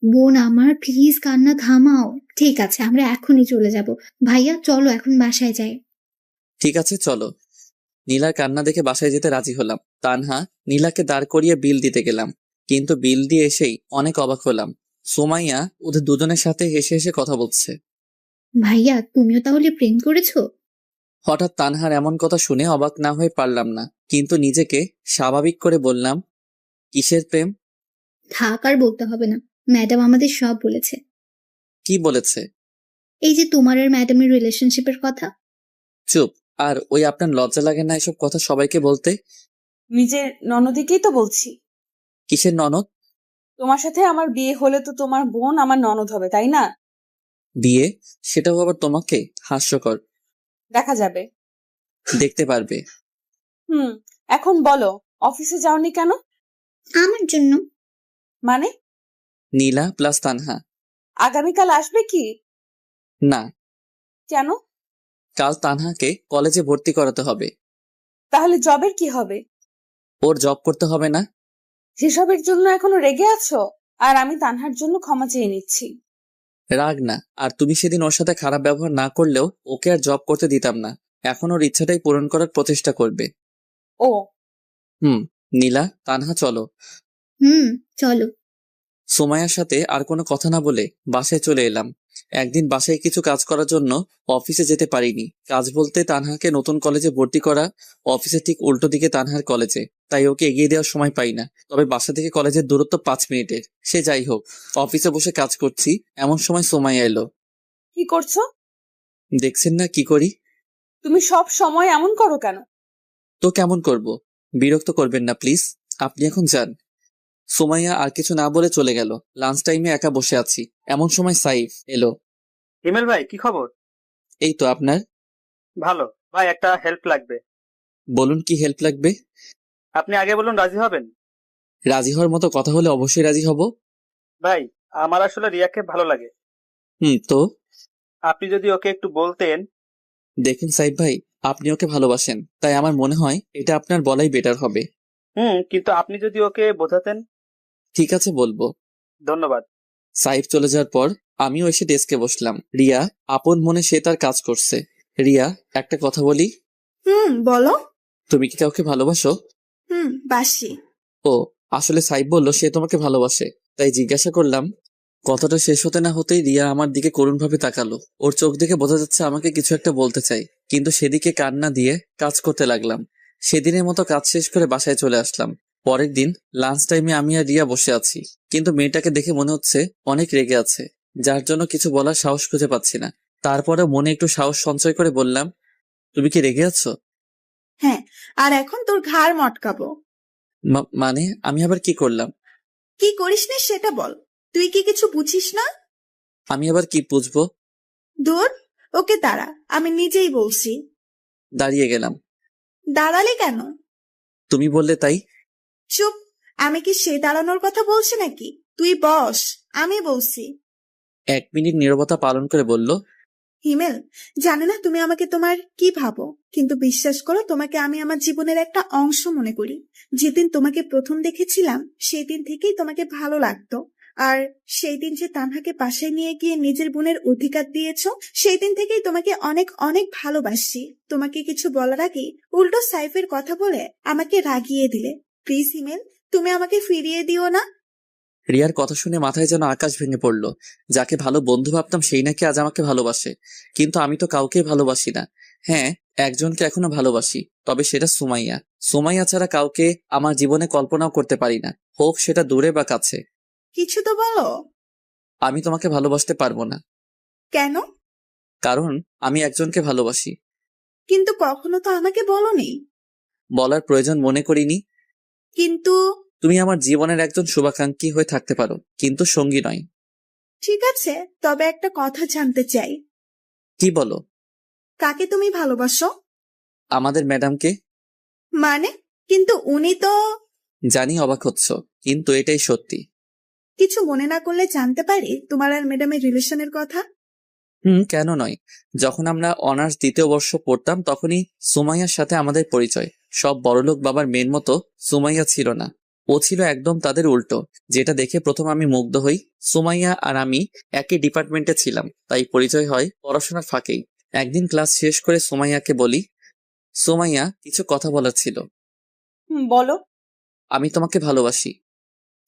[SPEAKER 11] বোন আমার, প্লিজ কান্না থামাও। ঠিক আছে, আমরা এখনই চলে যাব। ভাইয়া চলো এখন বাসায় যাই।
[SPEAKER 3] ঠিক আছে চলো। নীলার কান্না দেখে বাসায় যেতে রাজি হলাম। তানহা নীলাকে দাঁড় করিয়ে বিল দিতে গেলাম, কিন্তু বিল দিয়ে এসেই অনেক অবাক হলাম। সুমাইয়া ওদের দুজনের সাথে হেসে হেসে কথা বলছে।
[SPEAKER 11] ভাইয়া তুমিও তাহলে প্রেম করেছো?
[SPEAKER 3] হঠাৎ তানহার এমন কথা শুনে অবাক না হয়ে পারলাম না, কিন্তু নিজেকে স্বাভাবিক করে বললাম, কিসের প্রেম?
[SPEAKER 11] থাক আর বলতে হবে না, ম্যাডাম আমাদের সব বলেছে।
[SPEAKER 3] কি বলেছে?
[SPEAKER 11] এই যে তোমার আর ম্যাডামের রিলেশনশিপের কথা।
[SPEAKER 3] চুপ। আর ওই আপনার লজ্জা লাগে না এসব কথা সবাইকে বলতে?
[SPEAKER 2] নিজের ননদিকেই তো বলছি।
[SPEAKER 3] কিসের ননদ?
[SPEAKER 2] তোমার সাথে আমার বিয়ে হলে তো তোমার বোন আমার ননদ হবে, তাই না?
[SPEAKER 3] বিয়ে? সেটাও আবার তোমাকে? হাস্যকর।
[SPEAKER 2] দেখা যাবে।
[SPEAKER 3] দেখতে পারবে।
[SPEAKER 2] এখন বলো, অফিসে যাওনি কেন?
[SPEAKER 11] আমার জন্য।
[SPEAKER 2] মানে?
[SPEAKER 3] নীলা প্লাস তানহা।
[SPEAKER 2] আগামীকাল আসবে কি?
[SPEAKER 3] না।
[SPEAKER 2] কেন?
[SPEAKER 3] কাল তানহাকে কলেজে ভর্তি করাতে হবে।
[SPEAKER 2] তাহলে জবের কি হবে?
[SPEAKER 3] ওর জব করতে হবে না?
[SPEAKER 2] সেসবের জন্য এখনো রেগে আছো? আর আমি তানহার জন্য ক্ষমা চেয়ে নিচ্ছি।
[SPEAKER 3] রাগ না। আর তুমি সেদিন ওর সাথে খারাপ ব্যবহার না করলেও ওকে আর জব করতে দিতাম না। এখন ওর ইচ্ছাটাই পূরণ করার প্রচেষ্টা করবে।
[SPEAKER 2] ও
[SPEAKER 3] নীলা, তানহা চলো।
[SPEAKER 11] চলো।
[SPEAKER 3] সুমাইয়ার সাথে আর কোনো কথা না বলে বাসায় চলে এলাম। একদিন বাসায় কিছু কাজ করার জন্য অফিসে যেতে পারিনি। কাজ বলতে তানহাকে নতুন কলেজে ভর্তি করা। অফিসের ঠিক উল্টো দিকে তানহার কলেজে, তাই ওকে এগিয়ে দেওয়ার সময় পাই না। তবে বাসা থেকে কলেজের দূরত্ব 5 মিনিটের। সে যাই হোক, অফিসে বসে কাজ করছি, এমন সময় সুমাইয়া এলো।
[SPEAKER 2] কি করছো?
[SPEAKER 3] দেখছেন না কি করি?
[SPEAKER 2] তুমি সব সময় এমন করো কেন?
[SPEAKER 3] তো কেমন করব? বিরক্ত করবেন না প্লিজ, আপনি এখন যান। সুমাইয়া আর কিছু না বলে চলে গেল। লাঞ্চ টাইমে একা বসে আছি, এমন সময় সাইফ এলো।
[SPEAKER 12] হিমেল ভাই, কি খবর?
[SPEAKER 3] এই তো আপনার।
[SPEAKER 12] ভালো। ভাই একটা হেল্প লাগবে।
[SPEAKER 3] বলুন কি হেল্প লাগবে?
[SPEAKER 12] আপনি আগে বলুন রাজি হবেন?
[SPEAKER 3] রাজি হওয়ার মতো কথা হলে অবশ্যই রাজি হব।
[SPEAKER 12] ভাই আমার আসলে রিয়াকে ভালো লাগে।
[SPEAKER 3] তো
[SPEAKER 12] আপনি যদি ওকে একটু বলতেন।
[SPEAKER 3] দেখুন সাইব ভাই, আপনি ওকে ভালোবাসেন, তাই আমার মনে হয় এটা আপনার বলাই বেটার হবে।
[SPEAKER 12] কিন্তু আপনি যদি ওকে বোঝাতেন।
[SPEAKER 3] ঠিক আছে, বলবো।
[SPEAKER 12] ধন্যবাদ।
[SPEAKER 3] সাইব চলে যাওয়ার পর আমিও এসে ডেস্কে বসলাম। রিয়া আপন মনে সে তার কাজ করছে। রিয়া, একটা কথা বলি।
[SPEAKER 10] বলো।
[SPEAKER 3] তুমি কি কাউকে ভালোবাসো?
[SPEAKER 10] বাসি।
[SPEAKER 3] ও, আসলে সাইব বলল সে তোমাকে ভালোবাসে, তাই জিজ্ঞাসা করলাম। কথাটা শেষ হতে না হতেই রিয়া আমার দিকে করুণভাবে তাকালো। ওর চোখ দেখে বোঝা যাচ্ছে আমাকে কিছু একটা বলতে চাই, কিন্তু সেদিকে কান না দিয়ে কাজ করতে লাগলাম। সেদিনের মতো কাজ শেষ করে বাসায় চলে আসলাম। পরের দিন লাঞ্চ টাইমে আমি আর রিয়া বসে আছি, কিন্তু মেয়েটাকে দেখে মনে হচ্ছে অনেক রেগে আছে, যার জন্য কিছু বলার সাহস খুঁজে পাচ্ছি না। তারপরে মনে একটু সাহস সঞ্চয় করে বললাম, তুমি কি রেগে আছো?
[SPEAKER 10] হ্যাঁ, আর এখন তোর ঘাড় মটকাবো।
[SPEAKER 3] মানে আমি আবার কি করলাম?
[SPEAKER 10] কি করিস না সেটা বল। তুই কি কিছু বুঝিস না?
[SPEAKER 3] আমি আবার কি বুঝবো?
[SPEAKER 10] দূর, ওকে দাঁড়া, আমি নিজেই বলছি।
[SPEAKER 3] দাঁড়িয়ে গেলাম।
[SPEAKER 10] দাঁড়ালে কেন?
[SPEAKER 3] তুমি বললে তাই।
[SPEAKER 10] চুপ, আমি কি সে দাঁড়ানোর কথা বলছি নাকি? তুই বস, আমি বলছি।
[SPEAKER 3] 1 মিনিট নীরবতা পালন করে বলল,
[SPEAKER 10] হিমেল, জানি না তুমি আমাকে তোমার কি ভাবো, কিন্তু বিশ্বাস করো, তোমাকে আমি আমার জীবনের একটা অংশ মনে করি। যেদিন তোমাকে প্রথম দেখেছিলাম সেই দিন থেকেই তোমাকে ভালো লাগতো। আর সেই দিন যে তানহাকে বাসায় নিয়ে গিয়ে নিজের বোনের অধিকার দিয়েছো, সেই দিন থেকেই তোমাকে অনেক অনেক ভালোবাসি। তোমাকে কিছু বলার আগে উল্টো সাইফের কথা বলে আমাকে রাগিয়ে দিলে। প্লিজ হিমেল, তুমি আমাকে ফিরিয়ে দিও না।
[SPEAKER 3] রিয়ার কথা শুনে মাথায় যেন আকাশ ভেঙে পড়লো। যাকে ভালো বন্ধু ভাবতাম সেই নাকি আজ আমাকে ভালোবাসে, কিন্তু আমি তো কাউকেই ভালোবাসি না। হ্যাঁ, একজনকে এখনো ভালোবাসি, তবে সেটা সুমাইয়া। সুমাইয়া ছাড়া কাউকে আমার জীবনে কল্পনাও করতে পারি না, হোক সেটা দূরে বা কাছে।
[SPEAKER 10] কিছু তো বলো।
[SPEAKER 3] আমি তোমাকে ভালোবাসতে পারবো না।
[SPEAKER 10] কেন?
[SPEAKER 3] কারণ আমি একজনকে ভালোবাসি।
[SPEAKER 10] কিন্তু কখনো তো আমাকে বলোনি।
[SPEAKER 3] বলার প্রয়োজন মনে করিনি।
[SPEAKER 10] কিন্তু
[SPEAKER 3] তুমি আমার জীবনের একজন শুভাকাঙ্ক্ষী হয়ে থাকতে পারো, কিন্তু সঙ্গী নয়।
[SPEAKER 10] ঠিক আছে, তবে একটা কথা জানতে চাই।
[SPEAKER 3] কি বলো?
[SPEAKER 10] কাকে তুমি ভালোবাসো?
[SPEAKER 3] আমাদের ম্যাডামকে।
[SPEAKER 10] মানে? কিন্তু উনি তো।
[SPEAKER 3] জানি অবাক হচ্ছ, কিন্তু এটাই সত্যি।
[SPEAKER 10] কিছু মনে না করলে জানতে পারি তোমার আর ম্যাডামের রিলেশনের কথা?
[SPEAKER 3] কেন নয়। যখন আমরা অনার্স 2য় বর্ষ পড়তাম তখনই সুমাইয়ার সাথে আমাদের পরিচয়। সব বড়লোক বাবার মেয়ের মতো সুমাইয়া ছিল না, ও ছিল একদম তাদের উল্টো, যেটা দেখে প্রথম আমি মুগ্ধ হই। সুমাইয়া আর আমি একই ডিপার্টমেন্টে ছিলাম, তাই পরিচয় হয় পড়াশোনার ফাঁকেই। একদিন ক্লাস শেষ করে সুমাইয়াকে বলি, সুমাইয়া, কিছু কথা বলার ছিল।
[SPEAKER 2] বলো।
[SPEAKER 3] আমি তোমাকে ভালোবাসি।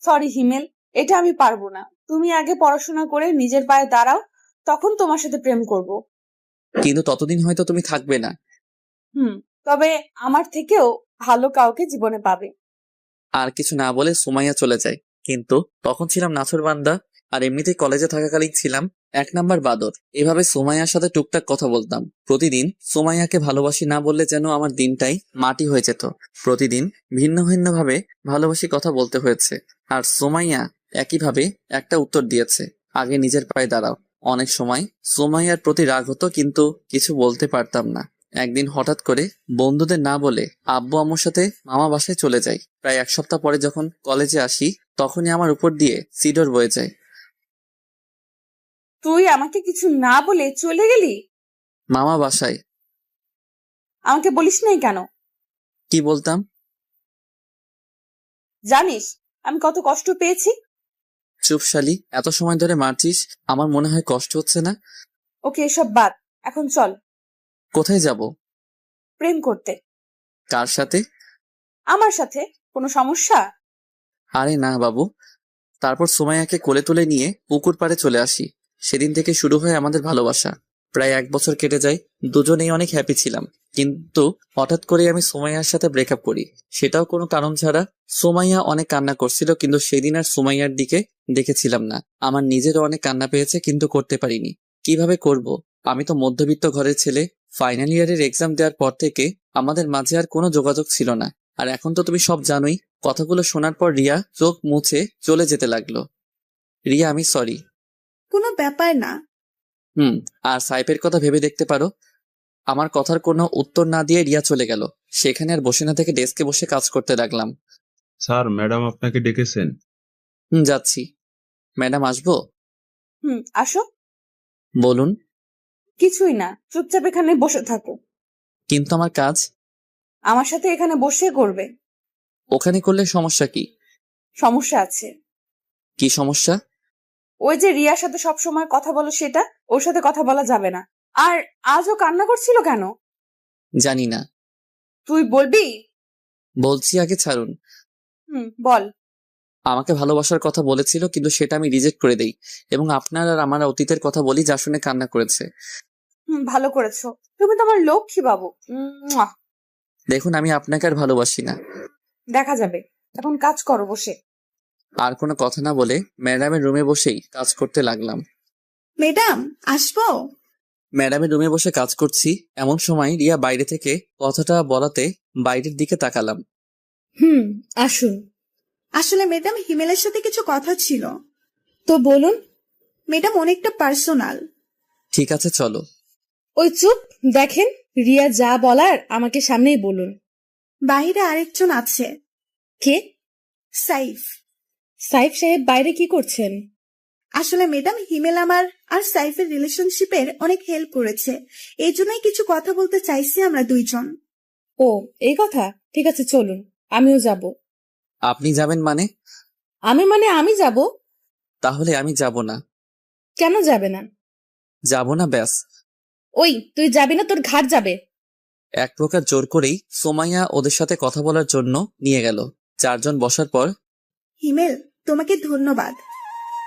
[SPEAKER 2] সরি হিমেল, এটা আমি পারবো না। তুমি আগে পড়াশোনা করে নিজের পায়ে দাঁড়াও, তখন তোমার সাথে প্রেম করব।
[SPEAKER 3] কিন্তু ততদিন হয়তো তুমি থাকবে না।
[SPEAKER 2] তবে আমার থেকেও ভালো কাউকে জীবনে পাবে।
[SPEAKER 3] আর কিছু না বলে সুমাইয়া চলে যায়। কিন্তু তখন ছিলাম নাছোড়বান্দা, আর এমনিতেই কলেজে থাকাকালীন ছিলাম 1 নাম্বার বাদর। এভাবে সুমাইয়ার সাথে টুকটাক কথা বলতাম প্রতিদিন। সুমাইয়াকে ভালোবাসি না বললে যেন আমার দিনটাই মাটি হয়ে যেত। প্রতিদিন ভিন্ন ভিন্ন ভাবে ভালোবাসি কথা বলতে হয়েছে, আর সুমাইয়া একইভাবে একটা উত্তর দিয়েছে, আগে নিজের পায়ে দাঁড়াও। অনেক সময় সুমাইয়ার প্রতি রাগ হতো, কিন্তু কিছু বলতে পারতাম না। একদিন হঠাৎ করে বন্ধুদের না বলে আব্বু আম্মুর সাথে মামা বাসায় চলে যাই। প্রায় 1 সপ্তাহ পরে যখন কলেজে আসি তখনই আমার উপর দিয়ে সিডর বয়ে যায়।
[SPEAKER 2] তুই আমাকে কিছু না বলে চলে গেলি?
[SPEAKER 3] মামা বাসায়।
[SPEAKER 2] আমাকে বলিস নাই কেন?
[SPEAKER 3] কি বলতাম?
[SPEAKER 2] জানিস আমি কত কষ্ট পেয়েছি?
[SPEAKER 3] চুপ শালি, এত সময় ধরে মারছিস, আমার মনে হয় কষ্ট হচ্ছে না।
[SPEAKER 2] ওকে, এসব বাদ, এখন চল।
[SPEAKER 3] কোথায় যাব?
[SPEAKER 2] প্রেম করতে।
[SPEAKER 3] কার সাথে?
[SPEAKER 2] আমার সাথে। কোনো সমস্যা?
[SPEAKER 3] আরে না বাবু। তারপর সুমাইয়াকে কোলে তুলে নিয়ে পুকুর পাড়ে চলে আসি। সেদিন থেকে শুরু হয় আমাদের ভালোবাসা। প্রায় 1 বছর কেটে যায়, দুজনেই অনেক হ্যাপি ছিলাম। কিন্তু হঠাৎ করে আমি সুমাইয়ার সাথে ব্রেকআপ করি, সেটাও কোনো কারণ ছাড়া। সুমাইয়া অনেক কান্না করছিল, কিন্তু সেদিন আর সুমাইয়ার দিকে দেখেছিলাম না। আমার নিজেরও অনেক কান্না পেয়েছে, কিন্তু করতে পারিনি। কিভাবে করব? আমি তো মধ্যবিত্ত ঘরের ছেলে। ফাইনাল ইয়ারের এক্সাম দেওয়ার পর থেকে আমাদের মাঝে আর কোনো যোগাযোগ ছিল না। আর এখন তো তুমি সব জানোই। কথাগুলো শোনার পর রিয়া চোখ মুছে চলে যেতে লাগলো। রিয়া, আমি সরি।
[SPEAKER 10] কোনো ব্যাপার না।
[SPEAKER 3] আর সাইফের কথা ভেবে দেখতে পারো। আমার কথার কোনো উত্তর না দিয়ে রিয়া চলে গেল। সেখানে আর বসে না থেকে ডেস্কে বসে কাজ করতে লাগলাম।
[SPEAKER 5] স্যার, ম্যাডাম আপনাকে ডেকেছেন।
[SPEAKER 3] যাচ্ছি। ম্যাডাম আসবো?
[SPEAKER 2] আসো।
[SPEAKER 3] বলুন।
[SPEAKER 2] কিছুই না, চুপচাপ এখানে বসে থাকো।
[SPEAKER 3] কিন্তু আমার কাজ
[SPEAKER 2] আমার সাথে এখানে বসে করবে।
[SPEAKER 3] ওখানে করলে সমস্যা কি?
[SPEAKER 2] সমস্যা আছে।
[SPEAKER 3] কি সমস্যা?
[SPEAKER 2] ওই যে রিয়ার সাথে সব সময় কথা বলো, সেটা ওর সাথে কথা বলা যাবে না। আর আজও কান্না করছিল কেন?
[SPEAKER 3] জানি না।
[SPEAKER 2] তুই বলবি?
[SPEAKER 3] বলছি, আগে ছাড়ুন।
[SPEAKER 2] বল।
[SPEAKER 3] আমাকে ভালোবাসার কথা বলেছিল, কিন্তু সেটা আমি রিজেক্ট করে দেই এবং আপনার আর আমার অতীতের কথা বলি, যা শুনে কান্না করেছে।
[SPEAKER 2] ভালো করেছো, তুমি তো আমার লক্ষ্মী বাবু।
[SPEAKER 3] দেখুন, আমি আপনাকে আর ভালোবাসি না।
[SPEAKER 2] দেখা যাবে, এখন কাজ করো বসে।
[SPEAKER 3] আর কোনো কথা না বলে ম্যাডামের রুমে বসেই কাজ করতে লাগলাম।
[SPEAKER 10] ম্যাডাম, আসবো?
[SPEAKER 3] ম্যাডামের রুমে বসে কাজ করছি, এমন সময় রিয়া বাইরে থেকে কথাটা বলাতে বাইরের দিকে তাকালাম।
[SPEAKER 1] আসুন।
[SPEAKER 10] আসলে ম্যাডাম, হিমেলের সাথে কিছু কথা ছিল।
[SPEAKER 1] তো বলুন।
[SPEAKER 10] ম্যাডাম, অনেকটা পার্সোনাল।
[SPEAKER 3] ঠিক আছে, চলো।
[SPEAKER 1] ওই চুপ, দেখেন, রিয়া যা বলার আমাকে সামনেই বলুন।
[SPEAKER 10] বাইরে আরেকজন আছে।
[SPEAKER 1] কে?
[SPEAKER 10] সাইফ।
[SPEAKER 1] সাইফ সাহেব বাইরে কি করছেন?
[SPEAKER 10] আসলে ম্যাডাম, হিমেল আমার আর সাইফের রিলেশনশিপের অনেক হেল্প করেছে, এই জন্যই কিছু কথা বলতে চাইছি আমরা দুইজন।
[SPEAKER 1] ও, এই কথা? ঠিক আছে, চলুন, আমিও যাব।
[SPEAKER 3] আপনি যাবেন মানে?
[SPEAKER 1] আমি যাব।
[SPEAKER 3] তাহলে আমি যাব না।
[SPEAKER 1] কেন যাবে না?
[SPEAKER 3] যাব না, ব্যাস।
[SPEAKER 1] ওই, তুই যাবি না, তোর ঘাট যাবে।
[SPEAKER 3] এক প্রকার জোর করেই সোমাইয়া ওদের সাথে কথা বলার জন্য নিয়ে গেল। চারজন বসার পর,
[SPEAKER 10] হিমেল, তোমাকে ধন্যবাদ।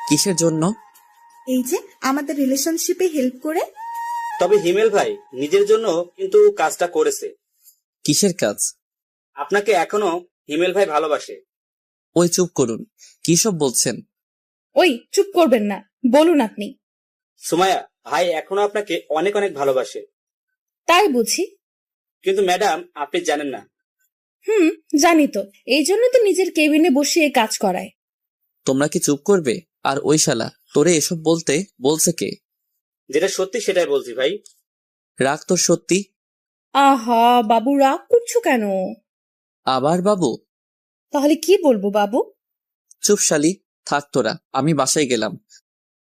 [SPEAKER 3] কিসের জন্য?
[SPEAKER 10] এই যে আমাদের রিলেশনশিপে হেল্প করে।
[SPEAKER 12] তবে হিমেল ভাই নিজের জন্য কিন্তু কাজটা করেছে।
[SPEAKER 3] কিসের কাজ?
[SPEAKER 12] আপনাকে এখনো হিমেল ভাই ভালোবাসে।
[SPEAKER 3] ওই চুপ করুন, কি সব বলছেন?
[SPEAKER 1] ওই চুপ করবেন না, বলুন আপনি।
[SPEAKER 12] সুমাইয়া, ভাই এখনো আপনাকে অনেক অনেক ভালোবাসে।
[SPEAKER 1] তাই বুঝি?
[SPEAKER 12] কিন্তু ম্যাডাম, আপনি জানেন না।
[SPEAKER 1] জানি তো, এই জন্য তো নিজের কেবিনে বসিয়ে কাজ করায়।
[SPEAKER 3] তোমরা কি চুপ করবে? আর ওই শালা তোরে এসব বলতে বলছে কে?
[SPEAKER 12] যেটা সত্যি সেটাই বলছি ভাই।
[SPEAKER 3] রাগ তোর সত্যি?
[SPEAKER 1] আহা বাবু, রাগ করছো কেন?
[SPEAKER 3] আবার বাবু?
[SPEAKER 1] তাহলে কি বলবো বাবু?
[SPEAKER 3] চুপ শালি, থাক তোরা, আমি বাসায় গেলাম।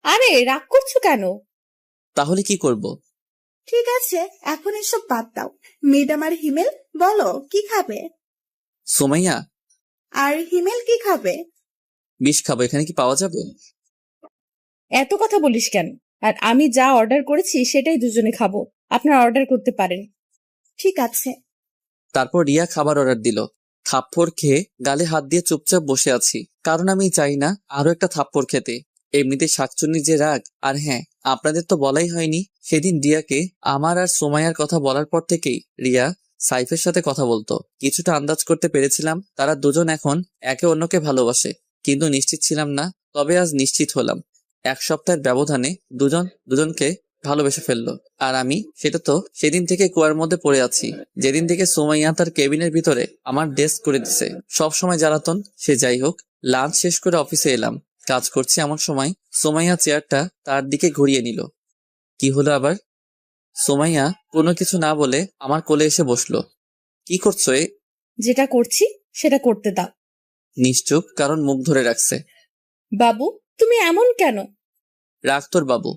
[SPEAKER 1] আরে রাগ করছো কেন?
[SPEAKER 3] তাহলে কি করব?
[SPEAKER 10] ঠিক আছে, এখন এসব বাদ দাও। ম্যাডাম আর হিমেল, বলো কি খাবে?
[SPEAKER 3] সোমাইয়া,
[SPEAKER 10] আর হিমেল কি খাবে?
[SPEAKER 3] বিষ খাবো, এখানে কি পাওয়া যাবে?
[SPEAKER 1] এত কথা বলিস কেন? আর আমি যা অর্ডার করেছি সেটাই দুজনে খাবো, আপনারা অর্ডার করতে পারেন।
[SPEAKER 10] ঠিক আছে।
[SPEAKER 3] তারপর রিয়া খাবার অর্ডার দিল। থাপ্পড় খেয়ে গালে হাত দিয়ে চুপচাপ বসে আছি, কারণ আমি চাই না আরো একটা থাপ্পড় খেতে। এমনিতে শাকচুন্নির যে রাগ। আর হ্যাঁ, আপনাদের তো বলাই হয়নি, সেদিন রিয়াকে আমার আর সোমাইয়ার কথা বলার পর থেকেই রিয়া সাইফের সাথে কথা বলতো। কিছুটা আন্দাজ করতে পেরেছিলাম তারা দুজন এখন একে অন্যকে ভালোবাসে, কিন্তু নিশ্চিত ছিলাম না। তবে আজ নিশ্চিত হলাম। এক সপ্তাহের ব্যবধানে দুজন দুজনকে ভালোবেসে ফেললো। আর আমি সেটা তো সেদিন থেকে কুয়ার মধ্যে পড়ে আছি, যেদিন থেকে সোমাইয়া তার কেবিনের ভিতরে আমার ডেস্ক করে দিছে। সব সময় জ্বালাতন, সে যাই হোক। লাঞ্চ শেষ করে অফিসে এলাম, কাজ করছি এমন সময় সোমাইয়া চেয়ারটা তার দিকে ঘুরিয়ে নিল। কি হলো আবার? সোমাইয়া কোনো কিছু না বলে আমার কোলে এসে বসলো। কি করছো?
[SPEAKER 1] যেটা করছি সেটা করতে দাও।
[SPEAKER 3] নিশ্চুপ, কারণ মুখ ধরে রাখছে।
[SPEAKER 1] বাবু, তুমি এমন কেন?
[SPEAKER 3] রাখ তোর বাবু।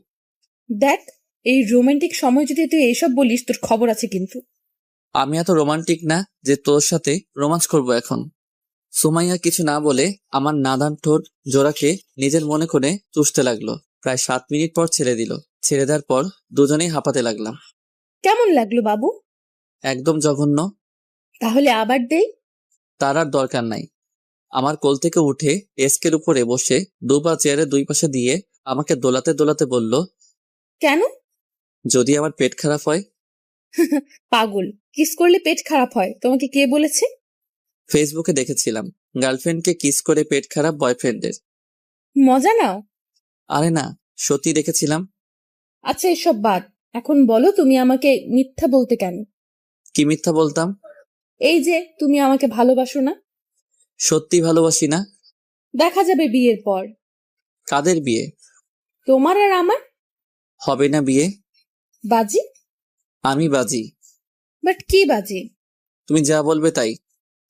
[SPEAKER 1] দেখ, এই রোমান্টিক সময় যদি তুই এইসব বলিস, তোর খবর আছে কিন্তু।
[SPEAKER 3] আমি এত রোমান্টিক না যে তোর সাথে রোমান্স করব এখন। সুমাইয়া কিছু না বলে আমার নাদান ঠোঁট জোড়াকে নিজের মনে করে চুষতে লাগলো। প্রায় 7 মিনিট পর ছেড়ে দিল। ছেড়ে দেওয়ার পর দুজনেই হাঁপাতে লাগলাম।
[SPEAKER 1] কেমন লাগলো বাবু?
[SPEAKER 3] একদম জঘন্য।
[SPEAKER 1] তাহলে আবার দেই?
[SPEAKER 3] তার আর দরকার নাই। আমার কোল থেকে উঠে ডেস্কের উপরে বসে দুপা চেয়ারের দুই পাশে দিয়ে আমাকে দোলাতে দোলাতে বলল,
[SPEAKER 1] কেন?
[SPEAKER 3] যদি আমার পেট খারাপ হয়।
[SPEAKER 1] পাগল, কিস করলে পেট খারাপ হয় তোমাকে কে বলেছে?
[SPEAKER 3] ফেসবুকে দেখেছিলাম গার্লফ্রেন্ডকে কিস করে পেট খারাপ বয়ফ্রেন্ডের।
[SPEAKER 1] মজা নাও।
[SPEAKER 3] আরে না, সত্যি দেখেছিলাম।
[SPEAKER 1] আচ্ছা, এসব বাদ। এখন বলো, তুমি আমাকে মিথ্যা বলতে কেন?
[SPEAKER 3] কি মিথ্যা বলতাম?
[SPEAKER 1] এই যে তুমি আমাকে ভালোবাসো না।
[SPEAKER 3] সত্যি ভালোবাসি না।
[SPEAKER 1] দেখা যাবে বিয়ের পর।
[SPEAKER 3] কাদের বিয়ে?
[SPEAKER 1] তোমার আর আমার।
[SPEAKER 3] হবে না বিয়ে।
[SPEAKER 1] বাজি?
[SPEAKER 3] আমি বাজি।
[SPEAKER 1] বাট কি বাজি?
[SPEAKER 3] তুমি যা বলবে তাই।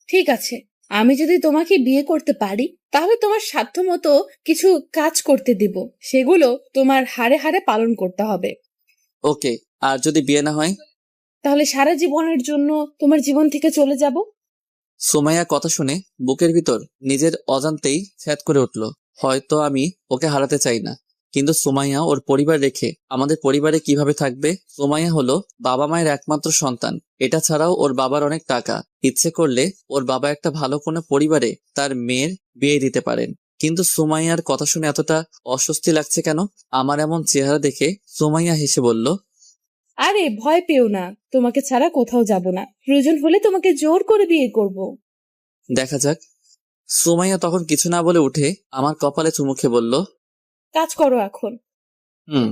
[SPEAKER 1] ঠিক আছে, আমি যদি তোমাকে বিয়ে করতে পারি তাহলে তোমার সাধ্য মতো কিছু কাজ করতে দিব, সেগুলো তোমার হাড়ে হাড়ে পালন করতে হবে।
[SPEAKER 3] ওকে, আর যদি বিয়ে না হয়?
[SPEAKER 1] তাহলে সারা জীবনের জন্য তোমার জীবন থেকে চলে যাব।
[SPEAKER 3] সুমাইয়া কথা শুনে বুকের ভিতর নিজের অজান্তেই ছ্যাদ করে উঠল। হয়তো আমি ওকে হারাতে চাই না, কিন্তু সুমাইয়া ওর পরিবার রেখে আমাদের পরিবারে কিভাবে থাকবে? সুমাইয়া হলো বাবা মায়ের একমাত্র সন্তান। এটা ছাড়াও ওর বাবার অনেক টাকা। ইচ্ছে করলে ওর বাবা একটা ভালো কোনো পরিবারে তার মেয়ের বিয়ে দিতে পারেন। কিন্তু সুমাইয়ার কথা শুনে এতটা অস্বস্তি লাগছে কেন? আমার এমন চেহারা দেখে সুমাইয়া হেসে বলল,
[SPEAKER 1] আরে ভয় পেও না, তোমাকে ছাড়া কোথাও যাব না। প্রয়োজন হলে তোমাকে জোর করে বিয়ে করব।
[SPEAKER 3] দেখা যাক। সুমাইয়া তখন কিছু না বলে উঠে আমার কপালে চুমু খেয়ে বলল,
[SPEAKER 1] কাজ করো এখন।
[SPEAKER 3] হুম।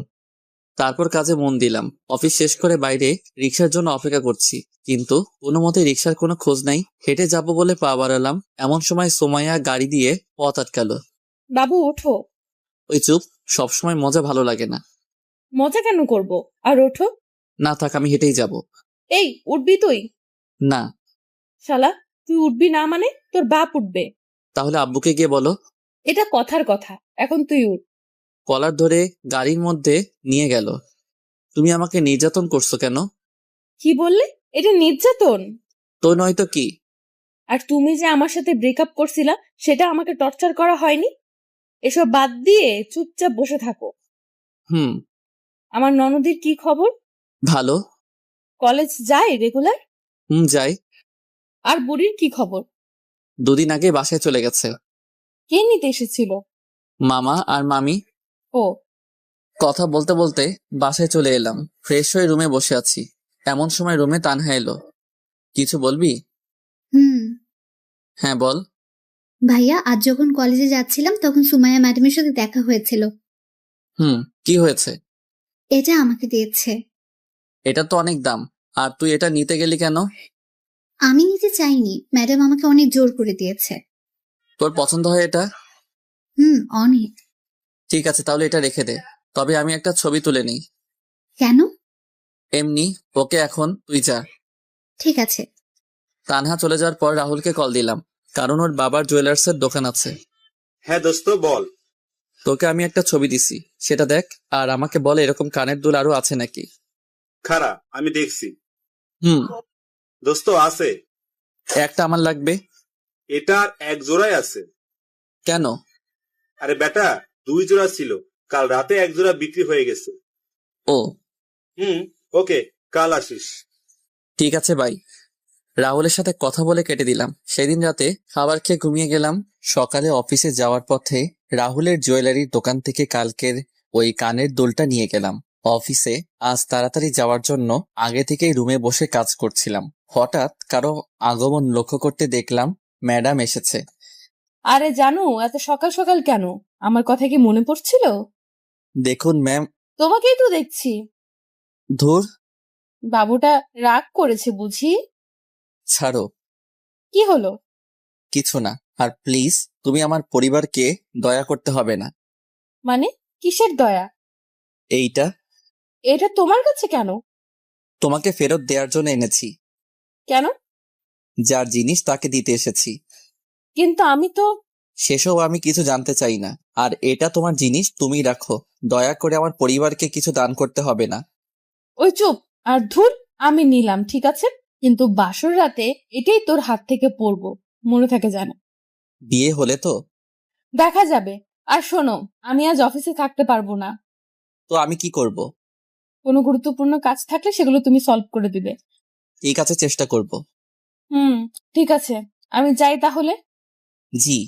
[SPEAKER 3] তারপর কাজে মন দিলাম। অফিস শেষ করে বাইরে রিক্সার জন্য অপেক্ষা করছি, কিন্তু কোনো মতে রিক্সার কোনো খোঁজ নাই। হেঁটে যাব বলে পা বাড়ালাম, এমন সময় সুমাইয়া গাড়ি দিয়ে পথ আটকালো।
[SPEAKER 1] বাবু ওঠো।
[SPEAKER 3] ওই চুপ, সবসময় মজা ভালো লাগে না।
[SPEAKER 1] মজা কেন করব? আর ওঠো।
[SPEAKER 3] না থাক, আমি হেঁটেই যাব।
[SPEAKER 1] এই উঠবি তুই?
[SPEAKER 3] না।
[SPEAKER 1] শালা, তুই উঠবি না মানে তোর বাপ উঠবে।
[SPEAKER 3] তাহলে আব্বুকে গিয়ে বলো।
[SPEAKER 1] এটা কথার কথা, এখন তুই উঠ।
[SPEAKER 3] কলার ধরে গাড়ির মধ্যে নিয়ে গেল। তুমি আমাকে নির্যাতন করছো কেন?
[SPEAKER 1] কি বললে? এটা নির্যাতন?
[SPEAKER 3] তো নয়তো কি?
[SPEAKER 1] আর তুমি যে আমার সাথে ব্রেকআপ করছিলা, সেটা আমাকে টর্চার করা হয়নি? এসব বাদ দিয়ে চুপচাপ বসে থাকো।
[SPEAKER 3] হুম।
[SPEAKER 1] আমার ননদির কি খবর?
[SPEAKER 3] ভালো।
[SPEAKER 1] কলেজ যায় রেগুলার?
[SPEAKER 3] যাই।
[SPEAKER 1] আর বুড়ির কি খবর?
[SPEAKER 3] দুদিন আগে বাসায় চলে গেছে।
[SPEAKER 1] কে নিতে এসেছিল?
[SPEAKER 3] মামা আর মামি।
[SPEAKER 1] ও।
[SPEAKER 3] কথা বলতে বলতে বাসায় চলে এলাম। ফ্রেশ হয়ে রুমে বসে আছি, এমন সময় রুমে তানহা এলো। কিছু বলবি?
[SPEAKER 11] হুম।
[SPEAKER 3] হ্যাঁ বল।
[SPEAKER 11] ভাইয়া, আজ যখন কলেজে যাচ্ছিলাম তখন সুমাইয়া ম্যাডামের সাথে দেখা হয়েছিল।
[SPEAKER 3] কি হয়েছে?
[SPEAKER 11] এটা আমাকে দিয়েছে।
[SPEAKER 3] এটা তো অনেক দাম, আর তুই এটা নিতে গেলি কেন?
[SPEAKER 11] আমি নিতে চাইনি, ম্যাডাম আমাকে অনেক জোর করে দিয়েছে।
[SPEAKER 3] তোর পছন্দ হয় এটা?
[SPEAKER 11] অনেক।
[SPEAKER 3] ঠিক আছে, তাহলে এটা রেখে দে। তবে আমি একটা ছবি তুলে নিই।
[SPEAKER 11] কেন?
[SPEAKER 3] এমনি। ওকে, এখন তুই যা।
[SPEAKER 11] ঠিক আছে।
[SPEAKER 3] তানহা চলে যাওয়ার পর রাহুলকে কল দিলাম, কারণ ওর বাবার জুয়েলার্সের দোকান আছে।
[SPEAKER 12] হ্যাঁ দোস্ত বল।
[SPEAKER 3] তোকে আমি একটা ছবি দিছি, সেটা দেখ, আর আমাকে বলে এরকম কানের দুল আরো আছে নাকি।
[SPEAKER 12] খারা, আমি দেখছি।
[SPEAKER 3] হুম।
[SPEAKER 12] দোস্ত আছে।
[SPEAKER 3] একটা আমার লাগবে।
[SPEAKER 12] এটার এক জোড়াই আছে।
[SPEAKER 3] কেন?
[SPEAKER 12] আরে বেটা, 2 জোড়া ছিল, কাল রাতে 1 জোড়া বিক্রি হয়ে গেছে।
[SPEAKER 3] ও।
[SPEAKER 12] ওকে, কাল আসিস।
[SPEAKER 3] ঠিক আছে ভাই। রাহুলের সাথে কথা বলে কেটে দিলাম। সেদিন রাতে খাবার খেয়ে ঘুমিয়ে গেলাম। সকালে অফিসে যাওয়ার পথে রাহুলের জুয়েলারির দোকান থেকে কালকের ওই কানের দুলটা নিয়ে গেলাম। অফিসে আজ তাড়াতাড়ি যাওয়ার জন্য আগে থেকেই রুমে বসে কাজ করছিলাম। হঠাৎ কারো আগমন লক্ষ্য করতে দেখলাম ম্যাডাম এসেছে।
[SPEAKER 1] আরে জানু, এত সকাল সকাল কেন? আমার কথা কি মনে পড়ছিল?
[SPEAKER 3] দেখুন ম্যাম।
[SPEAKER 1] তোমাকেই তো দেখছি।
[SPEAKER 3] ধুর।
[SPEAKER 1] বাবুটা রাগ করেছে বুঝি?
[SPEAKER 3] ছাড়ো।
[SPEAKER 1] কি হলো?
[SPEAKER 3] কিছু না। আর প্লিজ, তুমি আমার পরিবারকে দয়া করতে হবে না।
[SPEAKER 1] মানে কিসের দয়া?
[SPEAKER 3] এইটা।
[SPEAKER 1] এটা তোমার কাছে কেন?
[SPEAKER 3] তোমাকে ফেরত দেওয়ার জন্য এনেছি।
[SPEAKER 1] কেন?
[SPEAKER 3] যার জিনিস তাকে দিতে এসেছি।
[SPEAKER 1] কিন্তু আমি তো।
[SPEAKER 3] সেসব আমি কিছু জানতে চাই না। আর এটা তোমার জিনিস, তুমি রাখো। দয়া করে আমার পরিবারকে কিছু দান করতে হবে না।
[SPEAKER 1] ওই চুপ। আর ধুর, আমি নিলাম ঠিক আছে, কিন্তু বাসর রাতে এটাই তোর হাত থেকে পড়বো, মনে থাকে জানা।
[SPEAKER 3] বিয়ে হলে তো
[SPEAKER 1] দেখা যাবে। আর শোনো, আমি আজ অফিসে থাকতে পারবো না।
[SPEAKER 3] তো আমি কি করব?
[SPEAKER 1] কোনো গুরুত্বপূর্ণ কাজ থাকলে সেগুলো তুমি সলভ করে দিবে।
[SPEAKER 3] ঠিক আছে, চেষ্টা করব।
[SPEAKER 1] ঠিক আছে, আমি যাই তাহলে।
[SPEAKER 3] জি।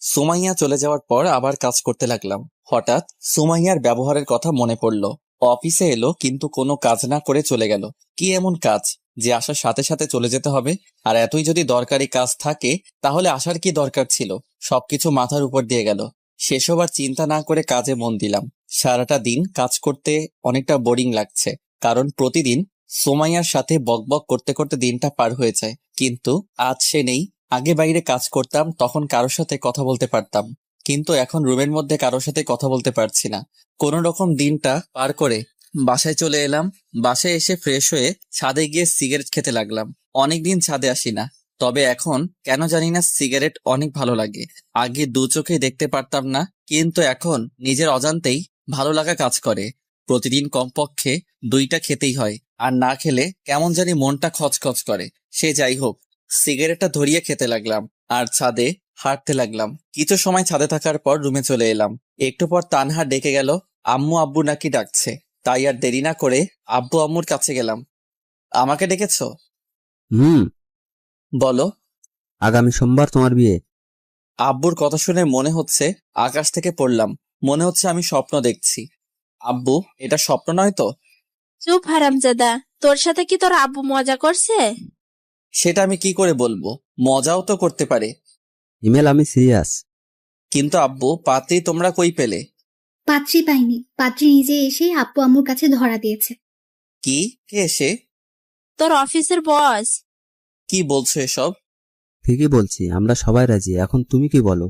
[SPEAKER 3] সুমাইয়া চলে যাওয়ার পর আবার কাজ করতে লাগলাম। হঠাৎ সুমাইয়ার ব্যবহারের কথা মনে পড়ল। অফিসে এলো কিন্তু কোনো কাজ না করে চলে গেল। কি এমন কাজ যে আসার সাথে সাথে চলে যেতে হবে? আর এতই যদি দরকারি কাজ থাকে তাহলে আসার কি দরকার ছিল? সবকিছু মাথার উপর দিয়ে গেল। সেসব আর চিন্তা না করে কাজে মন দিলাম। সারাটা দিন কাজ করতে অনেকটা বোরিং লাগছে, কারণ প্রতিদিন সুমাইয়ার সাথে বকবক করতে করতে দিনটা পার হয়ে যায়। কিন্তু আজ সে নেই। আগে বাইরে কাজ করতাম, তখন কারোর সাথে কথা বলতে পারতাম, কিন্তু এখন রুমের মধ্যে কারোর সাথে কথা বলতে পারছি না। কোন রকম দিনটা পার করে বাসায় চলে এলাম। বাসায় এসে ফ্রেশ হয়ে ছাদে গিয়ে সিগারেট খেতে লাগলাম। অনেকদিন ছাদে আসি না, তবে এখন কেন জানি না সিগারেট অনেক ভালো লাগে। আগে দু চোখে দেখতে পারতাম না, কিন্তু এখন নিজের অজান্তেই ভালো লাগা কাজ করে। প্রতিদিন কমপক্ষে 2টা খেতেই হয়, আর না খেলে কেমন জানি মনটা খচখচ করে। সে যাই হোক, সিগারেটটা ধরিয়ে খেতে লাগলাম আর ছাদে হাঁটতে লাগলাম। কিছু সময় ছাদে থাকার পর রুমে চলে এলাম। একটু পর তানহা ডেকে গেল, আম্মু আব্বু নাকি ডাকছে। তাই আর দেরি না করে আব্বু আম্মুর কাছে গেলাম। আমাকে ডেকেছো? বলো।
[SPEAKER 13] আগামী সোমবার তোমার বিয়ে।
[SPEAKER 3] আব্বুর কথা শুনে মনে হচ্ছে আকাশ থেকে পড়লাম। মনে হচ্ছে আমি স্বপ্ন দেখছি। আব্বু, এটা স্বপ্ন নয় তো?
[SPEAKER 8] চুপ হারামজাদা, তোর সাথে কি তোর আব্বু মজা করছে?
[SPEAKER 3] সেটা আমি কি করে বলবো? মজাও তো করতে পারে।
[SPEAKER 13] ইমেল, আমি সিরিয়াস।
[SPEAKER 3] কিন্তু আব্বু, পাত্রী তোমরা কই পেলে?
[SPEAKER 11] পাত্রী পাইনি, পাত্রী নিজে এসে আব্বু আম্মুর কাছে ধরা দিয়েছে।
[SPEAKER 3] কি? কে এসে?
[SPEAKER 8] তোর অফিসের বস।
[SPEAKER 3] কি বলছো এসব?
[SPEAKER 13] ঠিকই বলছি, আমরা সবাই রাজি, এখন তুমি কি বলো?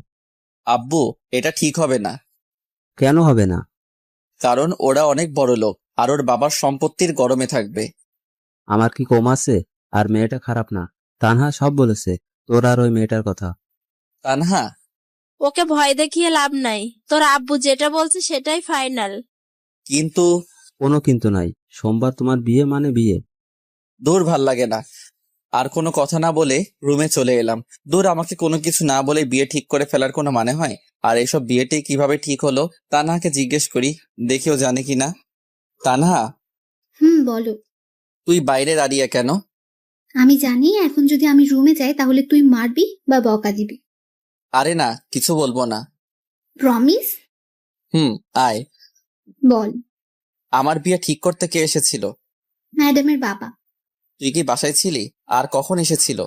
[SPEAKER 3] আব্বু, এটা ঠিক হবে না।
[SPEAKER 13] কেন হবে না?
[SPEAKER 3] কারণ ওরা অনেক বড় লোক, আর ওর বাবার সম্পত্তির গরমে থাকবে।
[SPEAKER 13] আমার কি কম আছে? আর মেয়েটা খারাপ না। তানহা সব বলেছে তোর আর ওই মেয়েটার কথা।
[SPEAKER 3] তানহা,
[SPEAKER 8] ওকে ভয় দেখিয়ে লাভ নাই, তোর আব্বু যেটা বলছে সেটাই ফাইনাল।
[SPEAKER 3] কিন্তু
[SPEAKER 13] কোনো কিন্তু নাই, সোমবার তোমার বিয়ে মানে বিয়ে।
[SPEAKER 3] দূর, ভাল লাগে না। আর কোনো কথা না বলে রুমে চলে এলাম। দূর, আমাকে কোনো কিছু না বলে বিয়ে ঠিক করে ফেলার কোনো মানে হয়? আর এসব বিয়েটি কিভাবে ঠিক হলো তানহাকে জিজ্ঞেস করি, দেখেও জানে কিনা। তানহা,
[SPEAKER 11] বলো।
[SPEAKER 3] তুই বাইরে দাঁড়িয়ে কেন?
[SPEAKER 11] আমি জানি এখন যদি আমি রুমে যাই তাহলে তুই মারবি বা বকা দিবি।
[SPEAKER 3] আরে না, কিছু বলবো না।
[SPEAKER 11] প্রমিস?
[SPEAKER 3] আয়।
[SPEAKER 11] বল।
[SPEAKER 3] আমার বিয়ে ঠিক করতে কে এসেছিল?
[SPEAKER 11] ম্যাডামের বাবা।
[SPEAKER 3] তুই কি বাসায় ছিলি? আর কখন এসেছিল?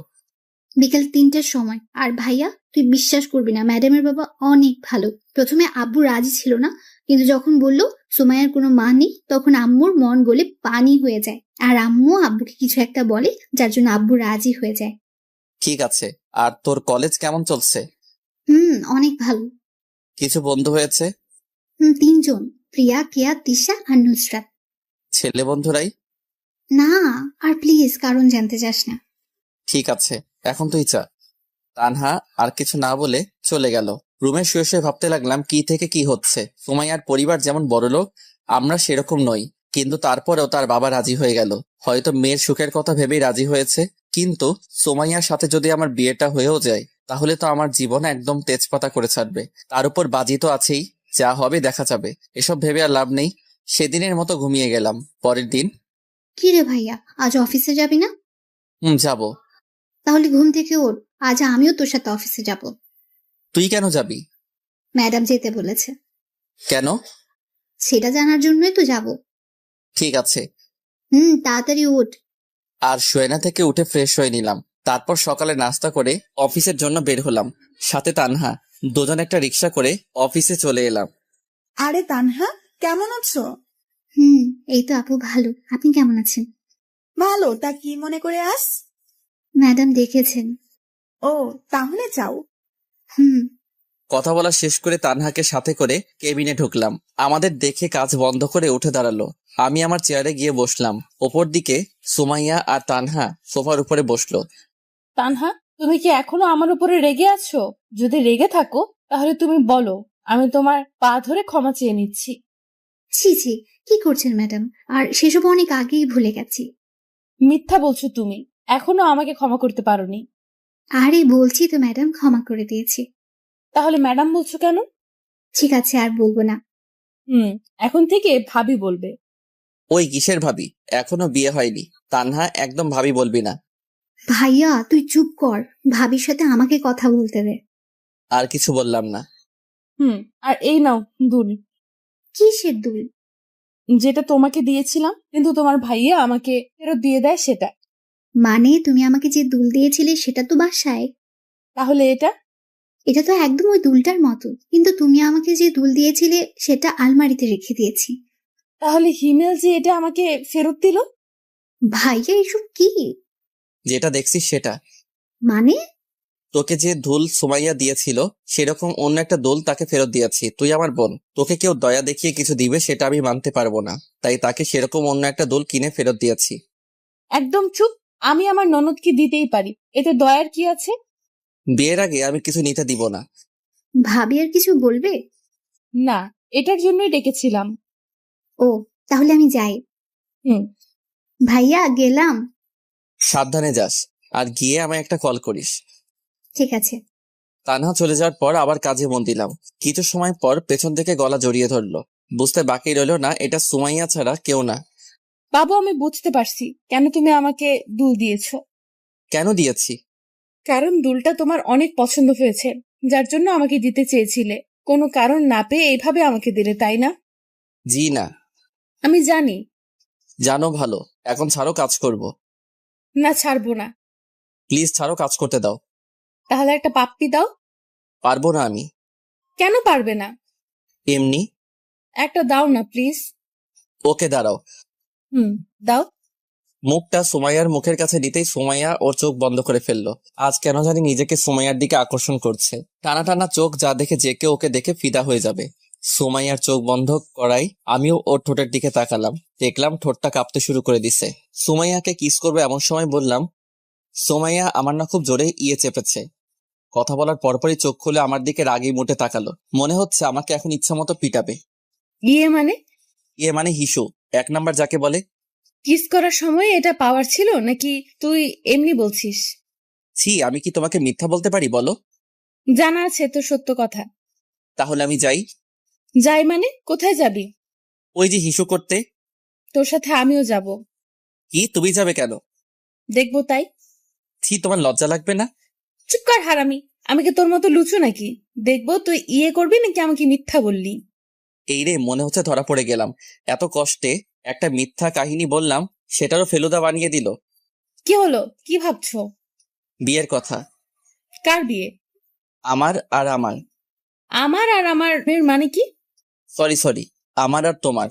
[SPEAKER 11] বিকেল 3টার সময়। আর ভাইয়া, তুই বিশ্বাস করবি না, ম্যাডামের বাবা অনেক ভালো। প্রথমে আব্বু রাজি ছিল না, কিন্তু যখন বলল সুমাইয়ার কোনো মা নেই, তখন আম্মুর মন গলে পানি হয়ে যায়। আর আম্মু আব্বুকে কিছু একটা বলে, যার জন্য আব্বু রাজি হয়ে যায়।
[SPEAKER 3] ঠিক আছে। আর তোর কলেজ কেমন চলছে?
[SPEAKER 11] অনেক ভালো।
[SPEAKER 3] কিছু বন্ধু হয়েছে?
[SPEAKER 11] 3জন, প্রিয়া, কেয়া, তিশা আর নুসরাত।
[SPEAKER 3] ছেলে বন্ধুরাই?
[SPEAKER 11] না, আর প্লিজ কারণ জানতে চাস না।
[SPEAKER 3] ঠিক আছে, এখন তুই চা। তানহা আর কিছু না বলে চলে গেল। রুমে শুয়ে শুয়ে ভাবতে লাগলাম কি থেকে কি হচ্ছে। সুমাইয়ার পরিবার যেমন বড়লোক, আমরা সেরকম নই, কিন্তু তারপরেও তার বাবা রাজি হয়ে গেল। হয়তো মেয়ের সুখের কথা ভেবেই রাজি হয়েছে। কিন্তু সুমাইয়ার সাথে যদি আমার বিয়েটা হয়েও যায়, তাহলে তো আমার জীবন একদম তেজপাতা করে ছাড়বে। তার উপর বাজি তো আছেই, যা হবে দেখা যাবে। এসব ভেবে আর লাভ নেই। সেদিনের মতো ঘুমিয়ে গেলাম। পরের দিন।
[SPEAKER 11] কি রে ভাইয়া, আজ অফিসে যাবি না?
[SPEAKER 3] যাব।
[SPEAKER 11] তাহলে ঘুম থেকে ওঠ, আজ আমিও তোর সাথে অফিসে যাব।
[SPEAKER 3] তুই কেন যাবি?
[SPEAKER 11] ম্যাডাম যেতে বলেছে।
[SPEAKER 3] কেন?
[SPEAKER 11] সেটা জানার জন্যই তো যাব।
[SPEAKER 3] ঠিক আছে।
[SPEAKER 11] তাড়াতাড়ি ওঠ।
[SPEAKER 3] আর শোয়না থেকে উঠে ফ্রেশ হয়ে নিলাম। তারপর সকালে নাস্তা করে অফিসের জন্য বের হলাম। সাথে তানহা। দুজন একটা রিক্সা করে অফিসে চলে এলাম।
[SPEAKER 10] আরে তানহা, কেমন আছো?
[SPEAKER 11] এই তো আপু ভালো, আপনি কেমন আছেন?
[SPEAKER 10] ভালো। তা কি মনে করে আস?
[SPEAKER 11] ম্যাডাম দেখেছেন।
[SPEAKER 10] ও, তাহলে যাও।
[SPEAKER 3] কথা বলা শেষ করে তানহাকে সাথে করে কেবিনে ঢুকলাম। আমাদের দেখে কাজ বন্ধ করে উঠে দাঁড়ালো। আমি আমার চেয়ারে গিয়ে বসলাম। ওপর দিকে সুমাইয়া আর তানহা সোফার উপরে বসলো।
[SPEAKER 1] তানহা, তুমি কি এখনো আমার উপরে রেগে আছো? যদি রেগে থাকো তাহলে তুমি বলো, আমি তোমার পা ধরে ক্ষমা চেয়ে নিচ্ছি।
[SPEAKER 11] ছি ছি, কি করছেন ম্যাডাম? আর সেসব অনেক আগেই ভুলে গেছি।
[SPEAKER 1] মিথ্যা বলছো তুমি, এখনো আমাকে ক্ষমা করতে পারোনি।
[SPEAKER 11] আরে বলছি তো ম্যাডাম, ক্ষমা করে দিয়েছি।
[SPEAKER 1] তাহলে ম্যাডাম বলছো কেন?
[SPEAKER 11] ঠিক আছে, আর বলবো না।
[SPEAKER 1] এখন থেকে ভাবি বলবে।
[SPEAKER 3] ওই কিসের ভাবি? এখনো বিয়ে হয়নি। তানহা, একদম ভাবি বলবি না।
[SPEAKER 11] ভাইয়া তুই চুপ কর, ভাবির সাথে আমাকে কথা বলতে দে।
[SPEAKER 3] আর কিছু বললাম না।
[SPEAKER 1] আর এই নাও দুল।
[SPEAKER 11] কিসের দুল?
[SPEAKER 1] যেটা তোমাকে দিয়েছিলাম, কিন্তু তোমার ভাইয়া আমাকে ফেরত দিয়ে দেয় সেটা।
[SPEAKER 11] মানে তুমি আমাকে যে দুল দিয়েছিলে সেটা তো বাসায়।
[SPEAKER 1] তাহলে
[SPEAKER 11] এটা তো একদম ওই দুলটার মতো, কিন্তু তুমি আমাকে যে দুল দিয়েছিলে সেটা আলমারিতে রেখে দিয়েছি।
[SPEAKER 1] তাহলে হিমেল যে এটা আমাকে ফেরত দিল?
[SPEAKER 11] ভাইয়া এসব কি?
[SPEAKER 3] যেটা দেখছিস সেটা।
[SPEAKER 11] মানে?
[SPEAKER 14] তোকে যে দুল সুমাইয়া দিয়েছিল সেরকম অন্য একটা দুল তাকে ফেরত দিয়েছি। তুই আমার বোন, তোকে কেউ দয়া দেখিয়ে কিছু দিবে সেটা আমি মানতে পারবো না, তাই তাকে সেরকম অন্য একটা দুল কিনে ফেরত দিয়েছি।
[SPEAKER 1] একদম চুপ। আমি আমার ননদকে দিতেই পারি, এতে দয়ার কি আছে?
[SPEAKER 14] বিয়ের আগে আমি কিছু নিতে দিব না।
[SPEAKER 11] ভাবি আর কিছু বলবে?
[SPEAKER 1] না, এটার জন্যই ডেকেছিলাম।
[SPEAKER 11] ও, তাহলে আমি যাই।
[SPEAKER 1] হুম।
[SPEAKER 11] ভাইয়া গেলাম।
[SPEAKER 14] সাবধানে যাস, আর গিয়ে আমায় একটা কল করিস।
[SPEAKER 11] ঠিক আছে।
[SPEAKER 14] তানহা চলে যাওয়ার পর আবার কাজে মন দিলাম। কিছু সময় পর পেছন থেকে গলা জড়িয়ে ধরলো। বুঝতে বাকি রইল না এটা সুমাইয়া ছাড়া কেউ না।
[SPEAKER 1] বাবু, আমি বুঝতে পারছি কেন তুমি আমাকে দুল দিয়েছো।
[SPEAKER 14] কেন দিয়েছি?
[SPEAKER 1] কারণ দুলটা তোমার অনেক পছন্দ হয়েছে, যার জন্য আমাকে দিতে চেয়েছিলে। কোনো কারণ না পেয়ে এইভাবে আমাকে দিলে, তাই না?
[SPEAKER 14] জি না।
[SPEAKER 1] আমি জানি।
[SPEAKER 14] জানো ভালো, এখন ছাড়ো, কাজ করব।
[SPEAKER 1] না, ছাড়বো না।
[SPEAKER 14] প্লিজ ছাড়ো, কাজ করতে দাও।
[SPEAKER 1] তাহলে একটা পাপ্পি দাও।
[SPEAKER 14] পারবো না আমি।
[SPEAKER 1] কেন পারবে না?
[SPEAKER 14] এমনি।
[SPEAKER 1] একটা দাও না প্লিজ।
[SPEAKER 14] ওকে দাঁড়াও।
[SPEAKER 1] দাও।
[SPEAKER 14] মুখটা সুমাইয়ার মুখের কাছে নিতেই সুমাইয়া ওর চোখ বন্ধ করে ফেললো। আজ কেন জানি নিজেকে সুমাইয়ার দিকে আকর্ষণ করছে। টানা টানা চোখ যা দেখে যে কেউ ওকে দেখে ফিদা হয়ে যাবে। সুমাইয়ার চোখ বন্ধ করাই আমিও ওর ঠোঁটের দিকে তাকালাম। দেখলাম ঠোঁটটা কাঁপতে শুরু করে দিছে। সুমাইয়াকে কিস করবে এমন সময় বললাম, সুমাইয়া আমার না খুব জোরে চেপেছে। কথা বলার পরপরই চোখ খুলে আমার দিকে রাগি মুটে তাকালো। মনে হচ্ছে আমাকে এখন ইচ্ছা মতো পিটাবে। মানে হিসু, 1 নাম্বার যাকে বলে।
[SPEAKER 1] কিস করার সময় এটা পাওয়ার ছিল নাকি তুই এমনি বলছিস?
[SPEAKER 14] ছি, আমি কি তোমাকে মিথ্যা বলতে পারি বলো?
[SPEAKER 1] জানা আছে তো সত্য কথা।
[SPEAKER 14] তাহলে আমি যাই।
[SPEAKER 1] যাই মানে? কোথায় যাবি?
[SPEAKER 14] ওই যে হিসু করতে।
[SPEAKER 1] তোর সাথে আমিও যাব।
[SPEAKER 14] কি, তুমি যাবে কেন?
[SPEAKER 1] দেখবো তাই।
[SPEAKER 14] ছি, তোমার লজ্জা লাগবে না?
[SPEAKER 1] চুপ কর হারামি। আমি কি তোর মতো লুচু নাকি? দেখবো তুই করবি নাকি আমাকে মিথ্যা বললি।
[SPEAKER 14] এই রে, মনে হচ্ছে ধরা পড়ে গেলাম। এত কষ্টে একটা মিথ্যা কাহিনী বললাম, সেটারও ফেলুদা বানিয়ে দিল।
[SPEAKER 1] কি হলো? কি ভাবছো?
[SPEAKER 14] বিয়ের কথা।
[SPEAKER 1] কার বিয়ে?
[SPEAKER 14] আমার আর আমার।
[SPEAKER 1] আমার আর আমার মানে কি?
[SPEAKER 14] সরি, আমার আর তোমার।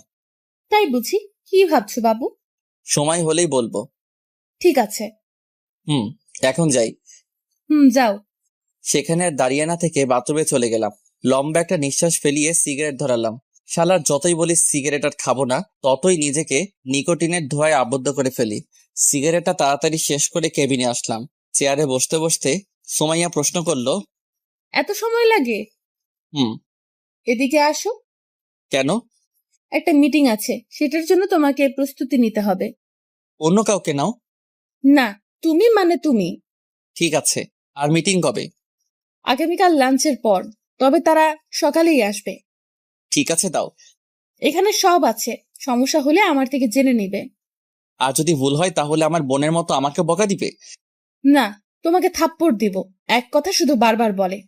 [SPEAKER 1] তাই বুঝি। কি ভাবছো বাবু?
[SPEAKER 14] সময় হলেই বলবো।
[SPEAKER 1] ঠিক আছে।
[SPEAKER 14] এখন যাই।
[SPEAKER 1] যাও।
[SPEAKER 14] সেখানে আর দাঁড়িয়ে না থেকে বাথরুমে চলে গেলাম। লম্বা একটা নিঃশ্বাস ফেলিয়ে সিগারেট ধরালাম। শালার যতই বলি সিগারেট আর খাবো না, ততই নিজেকে নিকোটিনের ধোঁয়ায় আবদ্ধ করে ফেলি। সিগারেটটা তাড়াতাড়ি শেষ করে কেবিনে আসলাম। চেয়ারে বসতে বসতে সুমাইয়া প্রশ্ন করলো,
[SPEAKER 1] এত সময় লাগে? এদিকে আসো।
[SPEAKER 14] কেন?
[SPEAKER 1] একটা মিটিং আছে, সেটার জন্য তোমাকে প্রস্তুতি নিতে হবে।
[SPEAKER 14] অন্য কাউকে নাও।
[SPEAKER 1] না, তুমি মানে তুমি।
[SPEAKER 14] ঠিক আছে, আর মিটিং কবে?
[SPEAKER 1] আগামীকাল লাঞ্চের পর, তবে তারা সকালেই আসবে।
[SPEAKER 14] ঠিক আছে, দাও।
[SPEAKER 1] এখানে সব আছে, সমস্যা হলে আমার থেকে জেনে নিবে।
[SPEAKER 14] আর যদি ভুল হয় তাহলে আমার বোনের মতো আমাকে বকা দিবে?
[SPEAKER 1] না, তোমাকে থাপ্পড় দিব। এক কথা শুধু বারবার বলে।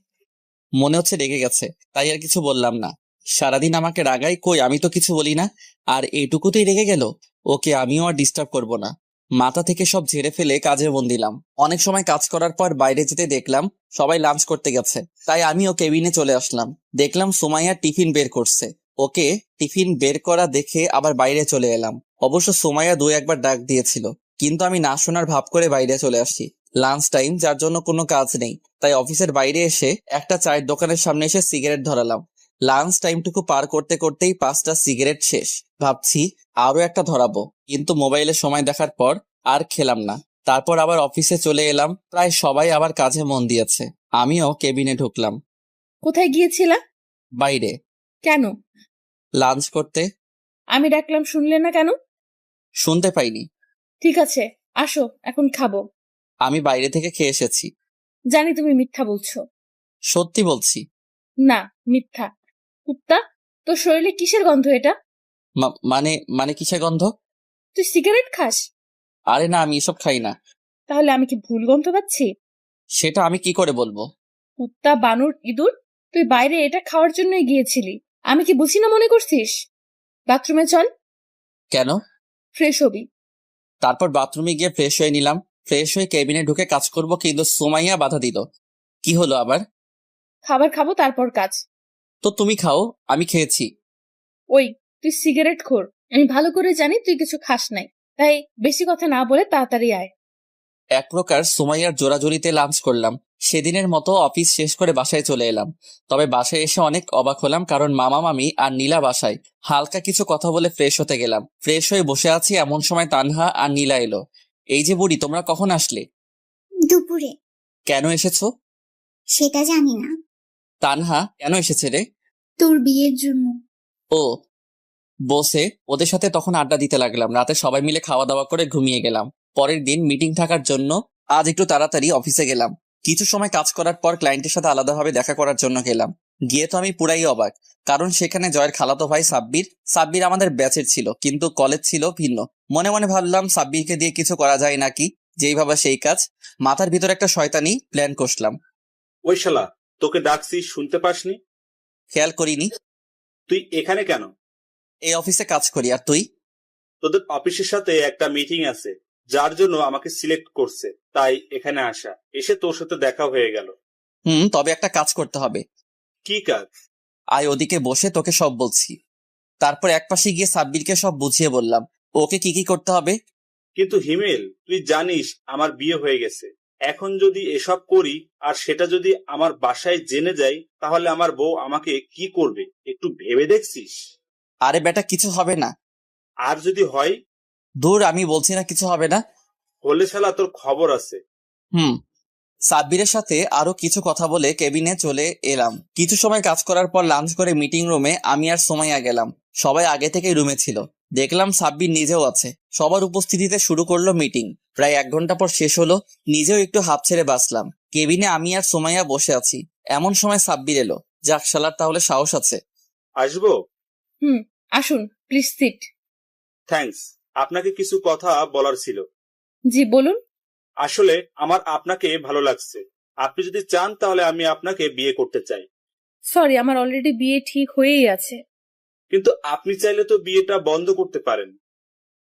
[SPEAKER 14] মনে হচ্ছে রেগে গেছে, তাই আর কিছু বললাম না। সারাদিন আমাকে রাগাই, কই আমি তো কিছু বলি না, আর এইটুকুতেই রেগে গেল। ওকে আমিও আর ডিস্টার্ব করব না। মাথা থেকে সব ঝেড়ে ফেলে কাজে মন দিলাম। অনেক সময় কাজ করার পর বাইরে যেতে দেখলাম সবাই লাঞ্চ করতে গেছে, তাই আমিও কেবিনে চলে আসলাম। দেখলাম সুমাইয়া টিফিন বের করছে। ওকে টিফিন বের করা দেখে আবার বাইরে চলে এলাম। অবশ্য সুমাইয়া 2-1 বার ডাক দিয়েছিল, কিন্তু আমি না শোনার ভাব করে বাইরে চলে আসি। লাঞ্চ টাইম, যার জন্য কোনো কাজ নেই, তাই অফিসের বাইরে এসে একটা চায়ের দোকানের সামনে এসে সিগারেট ধরালাম। লাঞ্চ টাইমটুকু পার করতে করতেই 5টা সিগারেট শেষ। ভাবছি আরো একটা ধরাবো, কিন্তু মোবাইলে সময় দেখার পর আর খেলাম না। তারপর আবার অফিসে চলে এলাম। প্রায় সবাই আবার কাজে মন দিয়েছে। আমিও কেবিনে ঢুকলাম।
[SPEAKER 1] কোথায় গিয়েছিলা?
[SPEAKER 14] বাইরে।
[SPEAKER 1] কেন?
[SPEAKER 14] লাঞ্চ করতে।
[SPEAKER 1] আমি ডাকলাম শুনলে না কেন?
[SPEAKER 14] শুনতে পাইনি।
[SPEAKER 1] ঠিক আছে, আসো, এখন খাবো।
[SPEAKER 14] আমি বাইরে থেকে খেয়ে এসেছি।
[SPEAKER 1] জানি তুমি মিথ্যা বলছো।
[SPEAKER 14] সত্যি বলছি।
[SPEAKER 1] না, মিথ্যা। কুত্তা, তোর শরীরে কিসের গন্ধ এটা?
[SPEAKER 14] মানে কিসের গন্ধ?
[SPEAKER 1] তুই সিগারেট খাস?
[SPEAKER 14] আরে না, আমি এসব খাই না।
[SPEAKER 1] তাহলে আমি কি ভুল গন্ধ পাচ্ছি?
[SPEAKER 14] সেটা আমি কি করে বলবো?
[SPEAKER 1] কুত্তা, বানর, ইঁদুর, তুই বাইরে এটা খাওয়ার জন্যই গিয়েছিলি। আমি কি বুঝি না মনে করছিস? বাথরুমে চল।
[SPEAKER 14] কেন?
[SPEAKER 1] ফ্রেশ হবি।
[SPEAKER 14] তারপর বাথরুমে গিয়ে ফ্রেশ হয়ে নিলাম। ফ্রেশ হয়ে কেবিনে ঢুকে কাজ করব, কিন্তু সুমাইয়া বাধা দিল। কি হলো আবার?
[SPEAKER 1] খাবার খাবো, তারপর কাজ।
[SPEAKER 14] তো তুমি খাও, আমি খেয়েছি।
[SPEAKER 1] ওই, তুই সিগারেট খোর। আমি ভালো করে জানি তুই কিছু খাস নাই, তাই বেশি কথা না বলে তাড়াতাড়ি আয়।
[SPEAKER 14] এক প্রকার সুমাইয়ার জোরাজোরিতে লাঞ্চ করলাম। সেদিনের মতো অফিস শেষ করে বাসায় চলে এলাম। তবে বাসায় এসে অনেক অবাক হলাম, কারণ মামা মামি আর নীলা বাসায়। হালকা কিছু কথা বলে ফ্রেশ হতে গেলাম। ফ্রেশ হয়ে বসে আছি, এমন সময় তানহা আর নীলা এলো। এই যে বুড়ি, তোমরা কখন আসলে?
[SPEAKER 15] দুপুরে।
[SPEAKER 14] কেন এসেছো?
[SPEAKER 15] সেটা জানি না।
[SPEAKER 14] তানহা কেন এসেছে রে?
[SPEAKER 15] তোর বিয়ের জন্য।
[SPEAKER 14] ও। বসে ওদের সাথে তখন আড্ডা দিতে লাগলাম। রাতে সবাই মিলে খাওয়া দাওয়া করে ঘুমিয়ে গেলাম। পরের দিন মিটিং থাকার জন্য আজ একটু তাড়াতাড়ি অফিসে গেলাম। কিছু সময় কাজ করার পর ক্লায়েন্টের সাথে আলাদাভাবে দেখা করার জন্য গেলাম। গিয়ে তো আমি পুরাই অবাক, কারণ সেখানে জয়ের খালাতো ভাই সাব্বির আমাদের ব্যাচের ছিল, কিন্তু কলেজ ছিল ভিন্ন। মনে মনে ভাবলাম সাব্বিরকে দিয়ে কিছু করা যায় নাকি, যেই ভাবা সেই কাজ। মাথার ভিতর একটা শয়তানি প্ল্যান কষলাম।
[SPEAKER 12] ওই শালা, তোকে ডাকছি শুনতে পাসনি?
[SPEAKER 14] খেয়াল করিনি।
[SPEAKER 12] তুই এখানে কেন?
[SPEAKER 14] এই অফিসে কাজ করি। আর তুই?
[SPEAKER 12] তোদের অফিসের সাথে একটা মিটিং আছে, যার জন্য আমাকে সিলেক্ট করছে, তাই এখানে আসা। এসে তোর সাথে দেখা হয়ে গেল।
[SPEAKER 14] তবে একটা কাজ করতে হবে।
[SPEAKER 12] কি কাজ?
[SPEAKER 14] আয় ওদিকে বসে তোকে সব বলছি। তারপর একপাশে গিয়ে সাব্বিরকে সব বুঝিয়ে বললাম ওকে কি কি করতে হবে।
[SPEAKER 12] কিন্তু হিমেল, তুই জানিস আমার বিয়ে হয়ে গেছে। এখন যদি এসব করি আর সেটা যদি আমার বাসায় জেনে যায়, তাহলে আমার বউ আমাকে কি করবে একটু ভেবে দেখছিস?
[SPEAKER 14] আরে বেটা, কিছু হবে না।
[SPEAKER 12] আর যদি হয়?
[SPEAKER 14] দূর, আমি বলছি না কিছু হবে না।
[SPEAKER 12] হলে শালা তোর খবর আছে।
[SPEAKER 14] সাব্বিরের সাথে আরো কিছু কথা বলে কেবিনে চলে এলাম। কিছু সময় কাজ করার পর লাঞ্চ করে মিটিং রুমে আমি আর সুমাইয়া গেলাম। সবাই আগে থেকেই রুমে ছিল। দেখলাম সাব্বির নিজেও আছে। সবার উপস্থিতিতে শুরু করলো মিটিং। প্রায় 1 ঘন্টা পর শেষ হলো। নিজেও একটু হাঁপ ছেড়ে বাঁচলাম। কেবিনে আমি আর সুমাইয়া বসে আছি। এমন সময় সাব্বির এলো। যাক, শালার তাহলে সাহস আছে।
[SPEAKER 12] আসবো?
[SPEAKER 1] আসুন প্লিজ সিট।
[SPEAKER 12] থ্যাঙ্কস। আপনাকে কিছু কথা বলার ছিল।
[SPEAKER 1] জি বলুন।
[SPEAKER 12] আসলে আমার আপনাকে ভালো লাগছে। আপনি যদি চান তাহলে আমি আপনাকে বিয়ে করতে চাই।
[SPEAKER 1] সরি, আমার অলরেডি বিয়ে ঠিক হয়েই আছে।
[SPEAKER 12] কিন্তু আপনি চাইলে তো বিয়েটা বন্ধ করতে পারেন।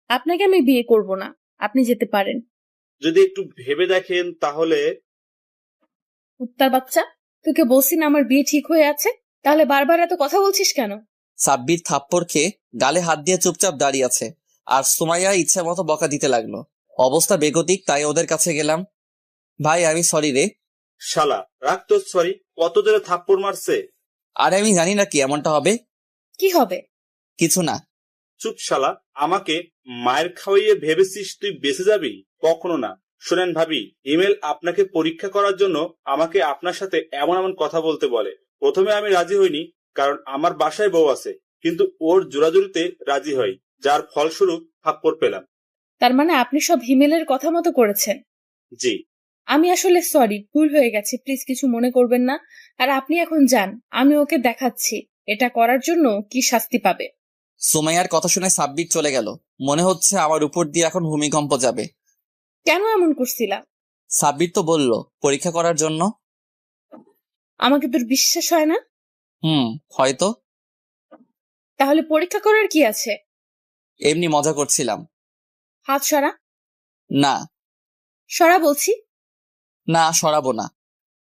[SPEAKER 1] আপনাকে আমি বিয়ে করব না, আপনি যেতে পারেন।
[SPEAKER 12] যদি একটু ভেবে দেখেন তাহলে।
[SPEAKER 1] কুত্তার বাচ্চা, তোকে বলছি না আমার বিয়ে ঠিক হয়ে আছে, তাহলে বারবার এত কথা বলছিস কেন?
[SPEAKER 14] সাব্বির থাপ্পড় খেয়ে গালে হাত দিয়ে চুপচাপ দাঁড়িয়ে আছে, আর সুমাইয়া ইচ্ছা মতো বকা দিতে লাগলো। অবস্থা বেগতিক, তাই ওদের কাছে গেলাম। ভাই, আমি সরি রে।
[SPEAKER 12] শালা, রাখ তো সরি। কত জোরে থাপ্পড় মারছে।
[SPEAKER 14] আরে আমি জানি না কি এমনটা হবে।
[SPEAKER 1] কি হবে?
[SPEAKER 14] কিছু না।
[SPEAKER 12] চুপ শালা। আমাকে মায়ের খাওয়াইয়ে ভেবেছিস তুই বেঁচে যাবি? কখনো না। শোনেন ভাবি, ইমেল আপনাকে পরীক্ষা করার জন্য আমাকে আপনার সাথে এমন এমন কথা বলতে বলে। প্রথমে আমি রাজি হইনি, কারণ আমার বাসায় বউ আছে, কিন্তু ওর জোরাজুরিতে রাজি হই, যার ফলস্বরূপ থাপ্পড় পেলাম।
[SPEAKER 1] তার মানে আপনি সব হিমেলের কথা মতো করেছেন?
[SPEAKER 12] জি।
[SPEAKER 1] আমি আসলে সরি, ভুল হয়ে গেছে, প্লিজ কিছু মনে করবেন না। আর আপনি এখন যান, আমি ওকে দেখাচ্ছি এটা করার জন্য কি শাস্তি পাবে।
[SPEAKER 14] সুমাইয়ার কথা শুনে সাব্বির চলে গেল। মনে হচ্ছে আমার উপর দিয়ে এখন ভূমিকম্প যাবে।
[SPEAKER 1] কেন এমন করছিলা?
[SPEAKER 14] সাব্বির তো বলল পরীক্ষা করার জন্য।
[SPEAKER 1] আমাকে তোর বিশ্বাস হয় না?
[SPEAKER 14] হয়তো।
[SPEAKER 1] তাহলে পরীক্ষা করার কি আছে?
[SPEAKER 14] এমনি মজা করছিলাম।
[SPEAKER 1] হাত সরা।
[SPEAKER 14] না।
[SPEAKER 1] সরা বলছি।
[SPEAKER 14] না, সরাবো না।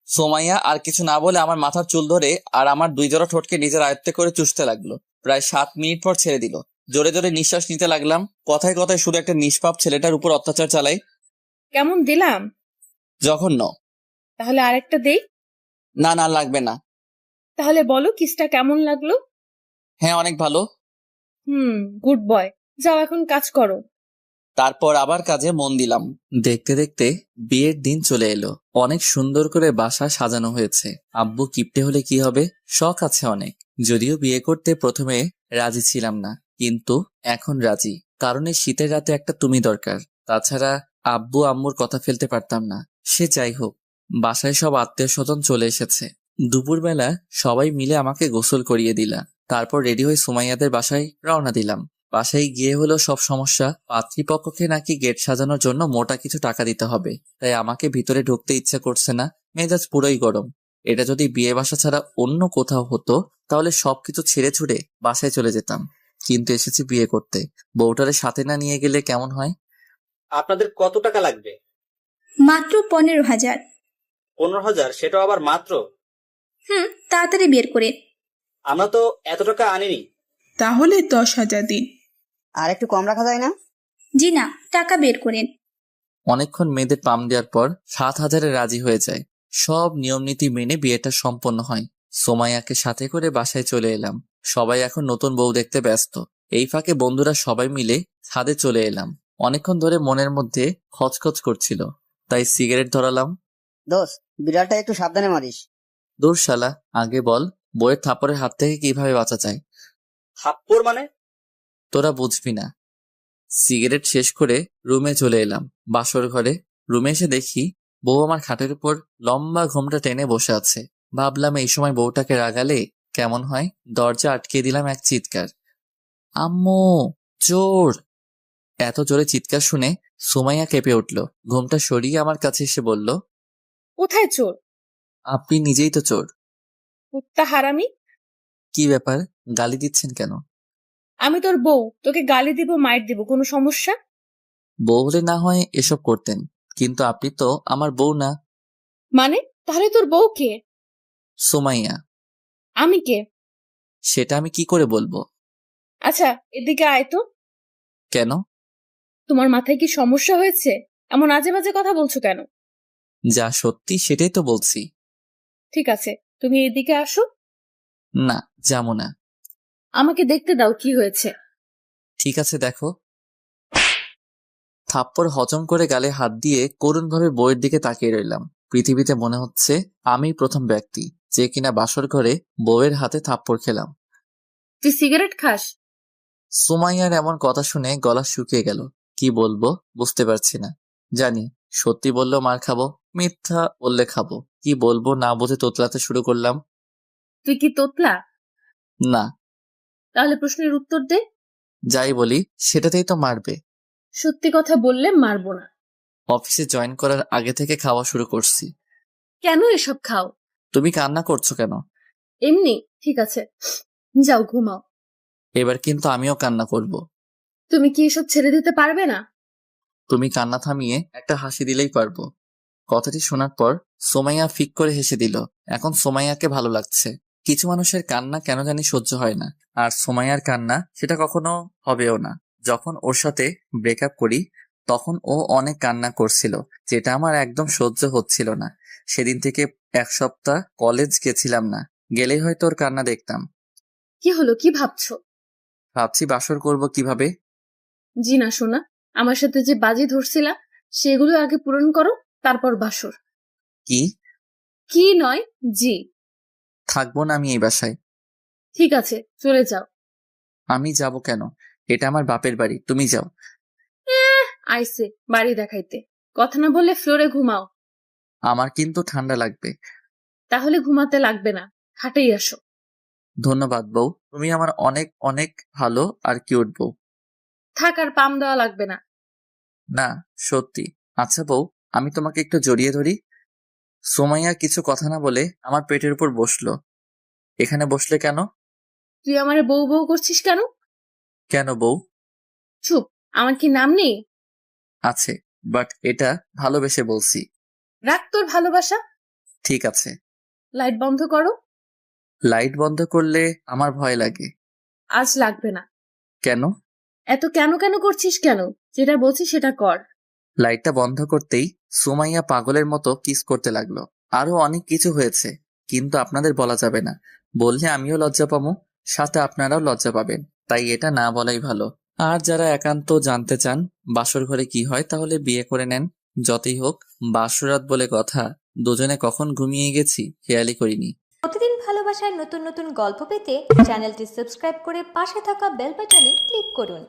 [SPEAKER 14] সুমাইয়া আর কিছু না বলে আমার মাথার চুল ধরে আর আমার 2 জোড়া ঠোঁটকে নিজের আয়ত্তে করে চুষতে লাগলো। প্রায় 7 মিনিট পর ছেড়ে দিল। জোরে জোরে নিঃশ্বাস নিতে লাগলাম। কথায় কথায় শুধু একটা নিষ্পাপ ছেলেটার উপর অত্যাচার চালাই।
[SPEAKER 1] কেমন দিলাম?
[SPEAKER 14] জঘন্য।
[SPEAKER 1] তাহলে আরেকটা দেই?
[SPEAKER 14] না না, লাগবে না।
[SPEAKER 1] তাহলে বলো কিসটা কেমন লাগলো?
[SPEAKER 14] হ্যাঁ, অনেক ভালো।
[SPEAKER 1] Good boy. যাও এখন কাজ করো।
[SPEAKER 14] তারপর আবার কাজে মন দিলাম। দেখতে দেখতে বিয়ের দিন চলে এলো। অনেক সুন্দর করে বাসা সাজানো হয়েছে। আব্বু কিপটে হলে কি হবে, শখ আছে অনেক। যদিও বিয়ে করতে প্রথমে রাজি ছিলাম না, কিন্তু এখন রাজি, কারণ এই শীতের রাতে একটা তুমি দরকার। তাছাড়া আব্বু আম্মুর কথা ফেলতে পারতাম না। সে যাই হোক, বাসায় সব আত্মীয় স্বজন চলে এসেছে। দুপুরবেলা সবাই মিলে আমাকে গোসল করিয়ে দিলা। তারপর রেডি হয়ে সুমাইয়াদের বাসায় রওনা দিলাম। বাসায় গিয়ে হলো সব সমস্যা। পাত্রীপক্ষকে নাকি গেট সাজানোর জন্য মোটা কিছু টাকা দিতে হবে, তাই আমাকে ভিতরে ঢুকতে ইচ্ছে করছে না। মেজাজ পুরোই গরম। এটা যদি বিয়ে বাসা ছাড়া অন্য কোথাও হতো তাহলে সবকিছু ছেড়ে ছুড়ে বাসায় চলে যেতাম, কিন্তু এসেছি বিয়ে করতে। বউটারে সাথে না নিয়ে গেলে কেমন হয়?
[SPEAKER 7] আপনাদের কত টাকা লাগবে?
[SPEAKER 16] মাত্র 15,000।
[SPEAKER 7] 15,000? সেটা আবার মাত্র?
[SPEAKER 16] তাড়াতাড়ি বের করে।
[SPEAKER 7] আমরা তো এত টাকা আনিনি।
[SPEAKER 16] তাহলে 10,000 দিন।
[SPEAKER 7] আর একটু কম রাখা যায় না?
[SPEAKER 16] জি না, টাকা বের করেন।
[SPEAKER 14] অনেকক্ষণ মেয়েদের পাম দেওয়ার পর 7,000-এ রাজি হয়ে যায়।
[SPEAKER 3] সব নিয়মনীতি মেনে বিয়েটা সম্পন্ন হয়। সোমাইয়াকে সাথে করে বাসায় চলে এলাম। সবাই এখন নতুন বউ দেখতে ব্যস্ত। এই ফাঁকে বন্ধুরা সবাই মিলে ছাদে চলে এলাম। অনেকক্ষণ ধরে মনের মধ্যে খচখচ করছিল, তাই সিগারেট ধরালাম।
[SPEAKER 7] দোস্ত, বিড়ালটা একটু সাবধানে মারিস।
[SPEAKER 3] দূর শালা, আগে বল বইয়ের থাপ্পড়ের হাত থেকে কিভাবে বাঁচা যায়?
[SPEAKER 6] থাপ্পড় মানে?
[SPEAKER 3] তোরা বুঝবি না। সিগারেট শেষ করে রুমে চলে এলাম। বাসর ঘরে রুমে এসে দেখি বউ আমার খাটের উপর লম্বা ঘোমটা টেনে বসে আছে। ভাবলাম এই সময় বউটাকে রাগালে কেমন হয়। দরজা আটকে দিলাম এক চিৎকার, আম্মু চোর! এত জোরে চিৎকার শুনে সুমাইয়া কেঁপে উঠল। ঘুমটা সরিয়ে আমার কাছে এসে বলল,
[SPEAKER 1] কোথায় চোর?
[SPEAKER 3] আপনি নিজেই তো চোর।
[SPEAKER 1] কুত্তা হারামি!
[SPEAKER 3] কি ব্যাপার, গালি দিচ্ছেন কেন?
[SPEAKER 1] আমি তোর বউ, তোকে গালি দিব মাইর দিব, কোনো সমস্যা?
[SPEAKER 3] বউ হলে না হয় এসব করতেন, কিন্তু আপনি তো আমার বউ না।
[SPEAKER 1] মানে তাহলে তোর বউ কে?
[SPEAKER 3] সুমাইয়া।
[SPEAKER 1] আমি কে?
[SPEAKER 3] সেটা আমি কি করে বলবো?
[SPEAKER 1] আচ্ছা এদিকে আয় তো।
[SPEAKER 3] কেন?
[SPEAKER 1] তোমার মাথায় কি সমস্যা হয়েছে? এমন আজে বাজে কথা বলছো কেন?
[SPEAKER 3] যা সত্যি সেটাই তো বলছি।
[SPEAKER 1] ঠিক আছে, তুমি এদিকে আসো।
[SPEAKER 3] না, যাবো না।
[SPEAKER 1] আমাকে দেখতে দাও কি হয়েছে।
[SPEAKER 3] ঠিক আছে, দেখো। থাপ্পড় হজম করে গালে হাত দিয়ে করুণভাবে বইয়ের দিকে তাকিয়ে রইলাম। পৃথিবীতে মনে হচ্ছে আমি প্রথম ব্যক্তি যে কিনা বাসর ঘরে বউয়ের হাতে থাপ্পড় খেলাম।
[SPEAKER 1] তুই সিগারেট খাস?
[SPEAKER 3] সুমাইয়ার এমন কথা শুনে গলা শুকিয়ে গেল। কি বলবো বুঝতে পারছি না। জানি সত্যি বললেও মার খাবো, মিথ্যা বললে খাবো। কি বলবো না বুঝে তোতলাতে শুরু করলাম।
[SPEAKER 1] তুই কি তোতলা?
[SPEAKER 3] না।
[SPEAKER 1] তাহলে প্রশ্নের উত্তর দে।
[SPEAKER 3] যাই বলি সেটাতেই তো মারবে।
[SPEAKER 1] সত্যি কথা বললে মারবো না।
[SPEAKER 3] অফিসে জয়েন করার আগে থেকে খাওয়া শুরু করছি।
[SPEAKER 1] কেন এসব খাও?
[SPEAKER 3] তুমি কান্না করছো কেন?
[SPEAKER 1] এমনি। ঠিক আছে, যাও ঘুমাও।
[SPEAKER 3] এবার কিন্তু আমিও কান্না করব।
[SPEAKER 1] তুমি কি এসব ছেড়ে দিতে পারবে না?
[SPEAKER 3] তুমি কান্না থামিয়ে একটা হাসি দিলেই পারবো। কথাটি শোনার পর সোমাইয়া ফিক করে হেসে দিল। এখন সোমাইয়াকে ভালো লাগছে। কিছু মানুষের কান্না কেন জানি সহ্য হয় না, আর সোমাইয়ার কান্না সেটা কখনো হবেও না। যখন ওর সাথে ব্রেকআপ করি তখন ও অনেক কান্না করছিল, যেটা আমার একদম সহ্য হচ্ছিল না। সেদিন থেকে এক সপ্তাহ কলেজ গেছিলাম না, গেলেই হয়তো ওর কান্না দেখতাম।
[SPEAKER 1] কি হলো, কি ভাবছো?
[SPEAKER 3] ভাবছি বাসর করব কিভাবে।
[SPEAKER 1] জি না সোনা, আমার সাথে যে বাজি ধরছিলা সেগুলো আগে পূরণ করো, তারপর বাসর।
[SPEAKER 3] কি?
[SPEAKER 1] কি নয়, জি।
[SPEAKER 3] থাকবো না আমি এই বাসায়।
[SPEAKER 1] ঠিক আছে, চলে যাও।
[SPEAKER 3] আমি যাব কেন? এটা আমার বাপের বাড়ি, তুমি যাও।
[SPEAKER 1] আইসে বাড়ি দেখাইতে, কথা না বললে ফ্লোরে ঘুমাও।
[SPEAKER 3] আমার কিন্তু ঠান্ডা লাগবে।
[SPEAKER 1] তাহলে ঘুমাতে লাগবে না, হাটেই আসো।
[SPEAKER 3] ধন্যবাদ বউ, তুমি আমার অনেক অনেক ভালো আর কিউট বউ।
[SPEAKER 1] থাক, আর পাম দেওয়া লাগবে না।
[SPEAKER 3] না সত্যি। আচ্ছা বউ, আমি তোমাকে একটু জড়িয়ে ধরি। সোমাইয়া কিছু কথা না বলে আমার পেটের উপর বসলো। এখানে বসলে কেন?
[SPEAKER 1] তুই আমারে বউ বউ করছিস কেন?
[SPEAKER 3] কেন বউ?
[SPEAKER 1] চুপ, আমার কি নাম নেই?
[SPEAKER 3] আছে, বাট এটা ভালোবেসে বলছি।
[SPEAKER 1] রাখ তোর ভালোবাসা।
[SPEAKER 3] ঠিক আছে।
[SPEAKER 1] লাইট বন্ধ করো।
[SPEAKER 3] লাইট বন্ধ করলে আমার ভয় লাগে।
[SPEAKER 1] আজ লাগবে না।
[SPEAKER 3] কেন?
[SPEAKER 1] এত কেন কেন করছিস কেন? যেটা বলছি সেটা কর।
[SPEAKER 3] লাইটটা বন্ধ করতেই সুমাইয়া পাগলের মতো কিস করতে লাগলো। আরো অনেক কিছু হয়েছে, কিন্তু আপনাদের বলা যাবে না। বললে আমিও লজ্জা পাবো, সাথে আপনারাও লজ্জা পাবেন, তাই এটা না বলাই ভালো। আর যারা একান্ত জানতে চান বাসর ঘরে কি হয়, তাহলে বিয়ে করে নেন। যতই হোক বাসরাত বলে কথা, দুজনে কখন ঘুমিয়ে গেছি খেয়ালই করিনি।
[SPEAKER 17] প্রতিদিন ভালোবাসায় নতুন নতুন গল্প পেতে চ্যানেলটি সাবস্ক্রাইব করে পাশে থাকা বেল বাটনে ক্লিক করুন।